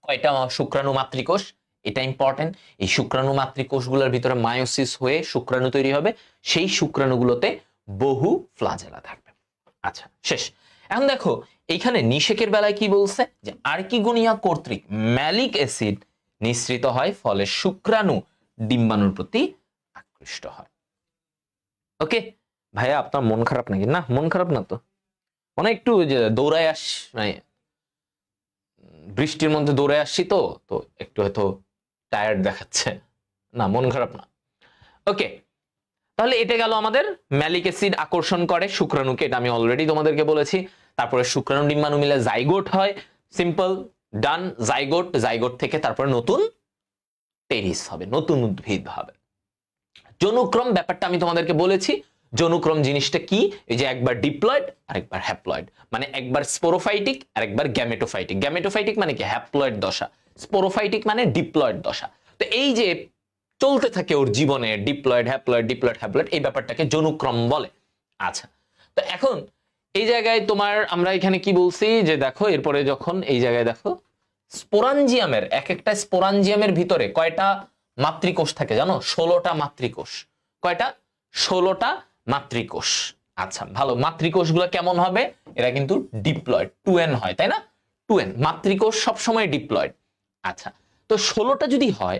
কয়টা শুক্রাণু মাতৃকোষ, এটা ইম্পর্টেন্ট। এই শুক্রাণু মাতৃকোষগুলোর ভিতরে মায়োসিস হয়ে শুক্রাণু তৈরি হবে, সেই শুক্রাণুগুলোতে বহু ফ্লাজেলা থাকবে। আচ্ছা, শেষ। এখন দেখো এইখানে নিষেকের বেলায় কি বলছে, যে আর্কিগোনিয়া কর্তৃক ম্যালিক অ্যাসিড নিঃসৃত হয়, ফলে শুক্রাণু ডিম্বাণুর প্রতি আকৃষ্ট হয়। ওকে ভাইয়া, আপনার মন খারাপ নাকি? না, মন খারাপ না তো, মানে একটু দৌড়ায় মানে বৃষ্টির মধ্যে দৌড়ে আসছি তো তো একটু হয়তো টায়ার্ড দেখাচ্ছে, না মন খারাপ না। ওকে, তাহলে এটা গেল আমাদের ম্যালিক অ্যাসিড আকর্ষণ করে শুক্রাণুকে, এটা আমি অলরেডি তোমাদেরকে বলেছি। তারপরে শুক্রাণু ডিম্বাণু মিলে জাইগোট হয়, সিম্পল, ডান। জাইগোট থেকে তারপরে নতুন টেরিস হবে, নতুন উদ্ভিদ হবে। যৌনক্রম ব্যাপারটা আমি তোমাদেরকে বলেছি। যৌনক্রম জিনিসটা কি, এই যে একবার ডিপ্লয়েড আরেকবার হ্যাপ্লয়েড, মানে একবার স্পোরোফাইটিক আর একবার গ্যামেটোফাইটিক। গ্যামেটোফাইটিক মানে কি, হ্যাপ্লয়েড দশা। স্পোরোফাইটিক মানে ডিপ্লয়েড দশা। তো এই যে চলতে থাকে ওর জীবনে, ডিপ্লয়েড হ্যাপ্লয়েড, এই ব্যাপারটাকে যৌনক্রম বলে। আচ্ছা, তো এখন এই জায়গায় তোমার আমরা এখানে কি বলছি, যে দেখো এরপরে যখন এই জায়গায় দেখো স্পোরাঞ্জিয়ামের, একটা স্পোরাঞ্জিয়ামের ভিতরে কয়টা মাতৃকোষ থাকে জানো, 16টা মাতৃকোষ। কয়টা, 16টা মাতৃকোষ। আচ্ছা, ভালো। মাতৃকোষগুলো কেমন হবে, এরা কিন্তু ডিপ্লয়েড, 2n হয়, তাই না? 2n মাতৃকোষ সবসময় ডিপ্লয়েড। আচ্ছা, তো 16টা যদি হয়,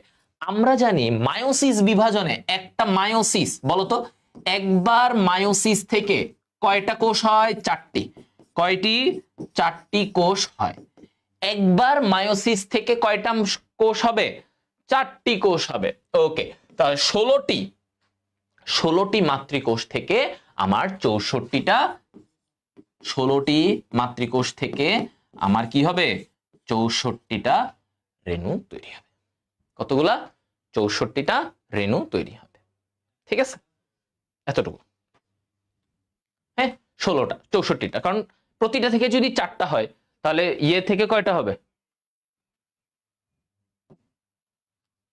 আমরা জানি মায়োসিস বিভাজনে একটা মায়োসিস, বলতো একবার মায়োসিস থেকে কয়টা কোষ হয়, 4টি। কয়টি, 4টি কোষ হয়। একবার মায়োসিস থেকে কয়টা কোষ হবে, 4টি কোষ হবে। ওকে, তাহলে 16টি মাতৃকোষ থেকে আমার 16টি মাতৃকোষ থেকে আমার কি হবে, 64টা রেণু তৈরি হবে। কতগুলা, 64টা রেণু তৈরি হবে। ঠিক আছে, এতটুকু। হ্যাঁ, 16টা, 64টা, কারণ প্রতিটা থেকে যদি 4টা হয় তাহলে ইয়ে থেকে কয়টা হবে,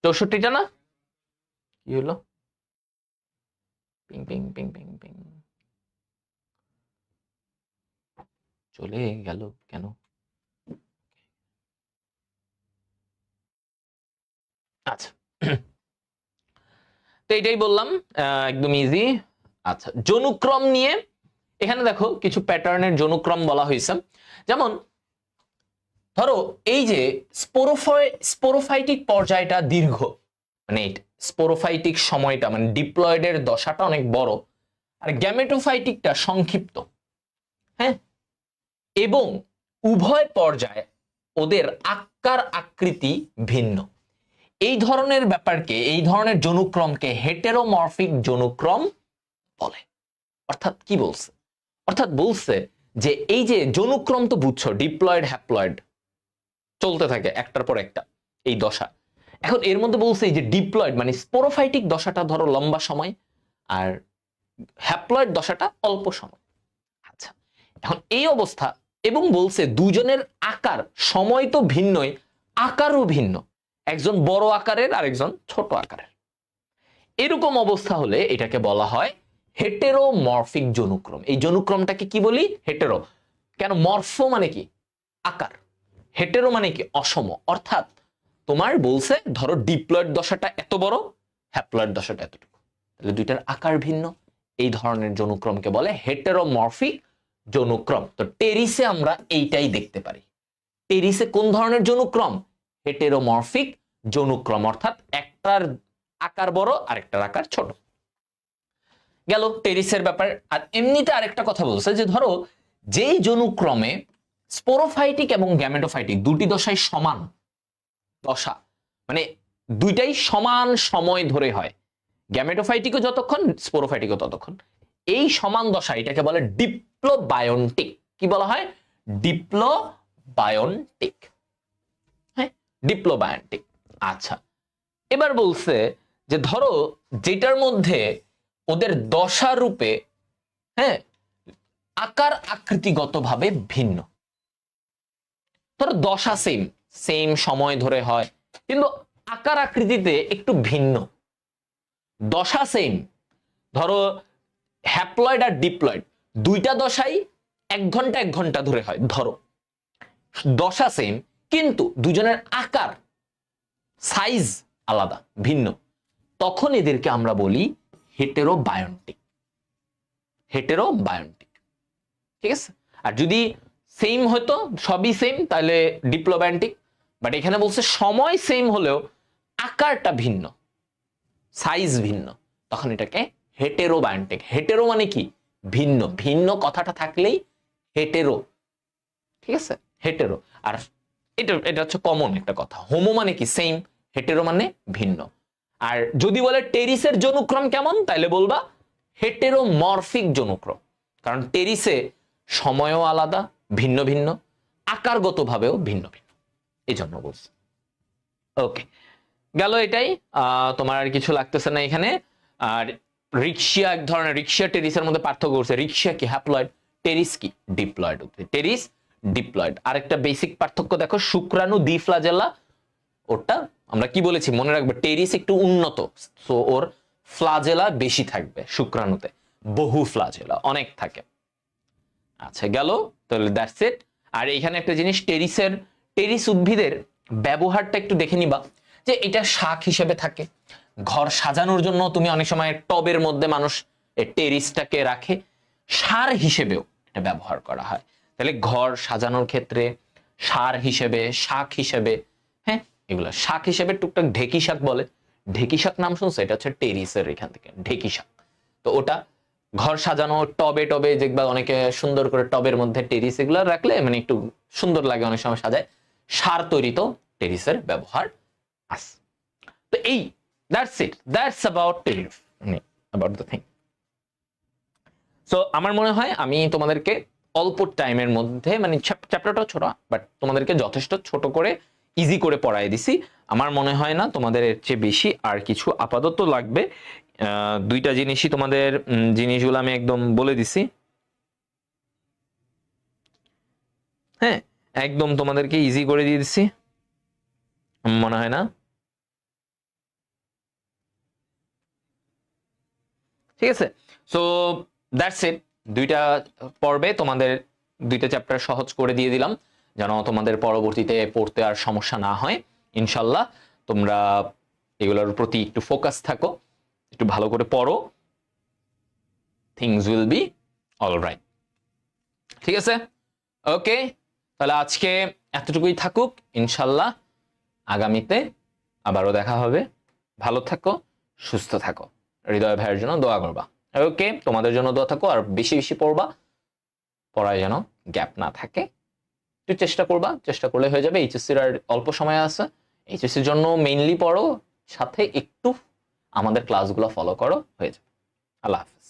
64টা না? কি হলো? Ping ping ping ping ping চলে গেল কেন? আচ্ছা, তো এটাই বললাম, একদম ইজি। আচ্ছা, যনুক্রম নিয়ে এখানে দেখো কিছু প্যাটার্নের যনুক্রম বলা হয়েছে। যেমন ধরো এই যে স্পোরোফাইটিক পর্যায়টা দীর্ঘ, মানে স্পোরোফাইটিক সময়টা মানে ডিপ্লয়েডের দশাটা অনেক বড়, আর গ্যামেটোফাইটিকটা সংক্ষিপ্ত। হ্যাঁ, এবং উভয় পর্যায়ে ওদের আকার আকৃতি ভিন্ন। এই ধরনের ব্যাপারকে, এই ধরনের যনুক্রমকে হেটেরোমরফিক যনুক্রম বলে। অর্থাৎ কি বলছে? অর্থাৎ বলছে যে এই যে যনুক্রম তো বুঝছো, ডিপ্লয়েড হ্যাপ্লয়েড চলতে থাকে একটার পর একটা এই দশা। এখন এর মধ্যে বলছে এই যে ডিপ্লয়েড মানে স্পোরোফাইটিক দশাটা ধরো লম্বা সময়, আর হ্যাপ্লয়েড দশাটা অল্প সময়। আচ্ছা, এখন এই অবস্থা, এবং বলছে দুজনের আকার, সময় তো ভিন্নই, আকারও ভিন্ন, একজন বড় আকারের আর একজন ছোট আকারের। এরকম অবস্থা হলে এটাকে বলা হয় হেটেরোমরফিক যনুক্রম। এই যনুক্রমটাকে কি বলি? হেটেরো। কেন? মরফো মানে কি? আকার। হেটেরো মানে কি? অসম। অর্থাৎ তোমার বলছে ধরো ডিপ্লয়েড দশাটা এত বড়, হ্যাপ্লয়েড দশাটা এতটুকু, তাহলে দুইটার আকার ভিন্ন। এই ধরনের যনুক্রমকে বলে হেটেরোমরফিক যনুক্রম। তো টেরিসে আমরা এইটাই দেখতে পারি। টেরিসে কোন ধরনের যনুক্রম? হেটেরোমরফিক যনুক্রম, অর্থাৎ একটার আকার বড় আরেকটার আকার ছোট। গেল টেরিসের ব্যাপার। আর এমনিতে আরেকটা কথা বলছে যে ধরো যেই যনুক্রমে স্পোরোফাইটিক এবং গ্যামেটোফাইটিক দুটি দশাই সমান দশা, মানে দুইটাই সমান সময় ধরে হয়, গ্যামেটোফাইটিকও যতক্ষণ, স্পোরোফাইটিকও ততক্ষণ, এই সমান দশা, এটাকে বলে ডিপ্লোবায়োন্টিক। কি বলা হয়? ডিপ্লোবায়োন্টিক। হ্যাঁ, ডিপ্লোবায়োন্টিক। আচ্ছা, এবার বলছে যে ধরো যেটার মধ্যে ওদের দশা রূপে, হ্যাঁ, আকার আকৃতিগতভাবে ভিন্ন। ধরো দশা সেম, সেম সময় ধরে হয়, কিন্তু আকার আকৃতিতে একটু ভিন্ন। দশা সেম, ধরো হ্যাপ্লয়েড আর ডিপ্লয়েড দুইটা দশাই 1 ঘন্টা 1 ঘন্টা ধরে হয়, ধরো দশা সেম, কিন্তু দুজনের আকার, সাইজ আলাদা, ভিন্ন, তখন এদেরকে আমরা বলি হেটেরোবায়োন্টিক। হেটেরোবায়োন্টিক, ঠিক আছে? আর যদি সেম হতো, সবই সেম, তাহলে ডিপ্লোবায়োন্টিক। বাট এখানে বলছে সময় সেম হলেও আকারটা ভিন্ন, সাইজ ভিন্ন, তখন এটাকে হেটেরোবায়োন্টিক। হেটেরো মানে কি? ভিন্ন। ভিন্ন কথাটা থাকলেই হেটেরো, ঠিক আছে? হেটেরো। আর এটা এটা হচ্ছে কমন একটা কথা। হোমো মানে কি? সেম। হেটেরো মানে ভিন্ন। আর যদি বলে টেরিসের যনুক্রম কেমন, তাহলে বলবা হেটেরোমরফিক যনুক্রম। কারণ টেরিসে সময়ও আলাদা, ভিন্ন ভিন্ন, আকারগতভাবেও ভিন্ন ভিন্ন, এই জন্য বলছি। ওকে, গেল এটাই। তোমার আর কিছু লাগতেছে না এখানে। আর রিক্সিয়া এক ধরনের, রিক্সিয়া টেরিসের মধ্যে পার্থক্য করছে। রিক্সিয়া কি? হ্যাপ্লয়েড। টেরিস কি? ডিপ্লয়েড। Teres diploid. আরেকটা বেসিক পার্থক্য দেখো, শুক্রাণু ডিফ্লাজেলা, ওটা আমরা কি বলেছি মনে রাখবে, টেরিস একটু উন্নত, সো ওর ফ্লাজেলা বেশি থাকবে, শুক্রাণুতে বহু ফ্লাজেলা অনেক থাকে। আচ্ছা, গেল তাহলে দ্যাটস ইট। আর এখানে একটা জিনিস, টেরিস উদ্ভিদের ব্যবহারটা একটু দেখে নিবা, যে এটা শাক হিসেবে থাকে, ঘর সাজানোর জন্য তুমি অনেক সময় টবের মধ্যে মানুষ টেরিসটাকে রাখে, সার হিসেবেও এটা ব্যবহার করা হয়। তাহলে ঘর সাজানোর ক্ষেত্রে, সার হিসেবে, শাক হিসেবে, হ্যাঁ, এগুলো শাক হিসেবে টুকটাক ঢেকি শাক বলে। ঢেকি শাক নাম শুনছো? এটা হচ্ছে টেরিসের এখান থেকে ঢেকি শাক। তো ওটা ঘর সাজানো, টবে টবে দেখবা অনেকে সুন্দর করে টবের মধ্যে টেরিস এগুলো রাখলে মানে একটু সুন্দর লাগে, অনেক সময় সাজায়। সার তৈরিতেও টেরিসের ব্যবহার আছে। তো এই that's about teres, about the thing. So আমার মনে হয় আমি তোমাদেরকে অল্প টাইমের মধ্যে, মানে চ্যাপ্টারটা ছোট, বাট তোমাদেরকে যথেষ্ট ছোট করে ইজি করে পড়াই দিছি। আমার মনে হয় না তোমাদের এর চেয়ে বেশি আর কিছু আপাতত লাগবে। দুইটা জিনিসই তোমাদের, জিনিসগুলো আমি একদম বলে দিছি। হ্যাঁ, একদম তোমাদেরকে ইজি করে দিয়ে দিছি, মনে হয় না। ঠিক আছে, সো দ্যাটস ইট। দুইটা পর্বে তোমাদের দুইটা চ্যাপ্টার সহজ করে দিয়ে দিলাম, যেন তোমাদের পরবর্তীতে পড়তে আর সমস্যা না হয়। ইনশাল্লাহ তোমরা এগুলোর প্রতি একটু ফোকাস থাকো, একটু ভালো করে পড়ো, থিংস উইল বি অলরাইট। ঠিক আছে, ওকে, তাহলে আজকে এতটুকুই থাকুক। ইনশাল্লাহ আগামীতে আবারও দেখা হবে। ভালো থাকো, সুস্থ থাকো, হৃদয় ভাইয়ের জন্য দোয়া করবা। ওকে, তোমাদের জন্য দোয়া থাকো, আর বেশি বেশি পড়বা, পড়ায় যেন গ্যাপ না থাকে। একটু চেষ্টা করবা, চেষ্টা করলে হয়ে যাবে। এইচএসসির আর অল্প সময় আছে, এইচএসসির জন্য মেইনলি পড়ো, সাথে একটু আমাদের ক্লাসগুলো ফলো করো, হয়ে যাবে। আল্লাহ হাফেজ।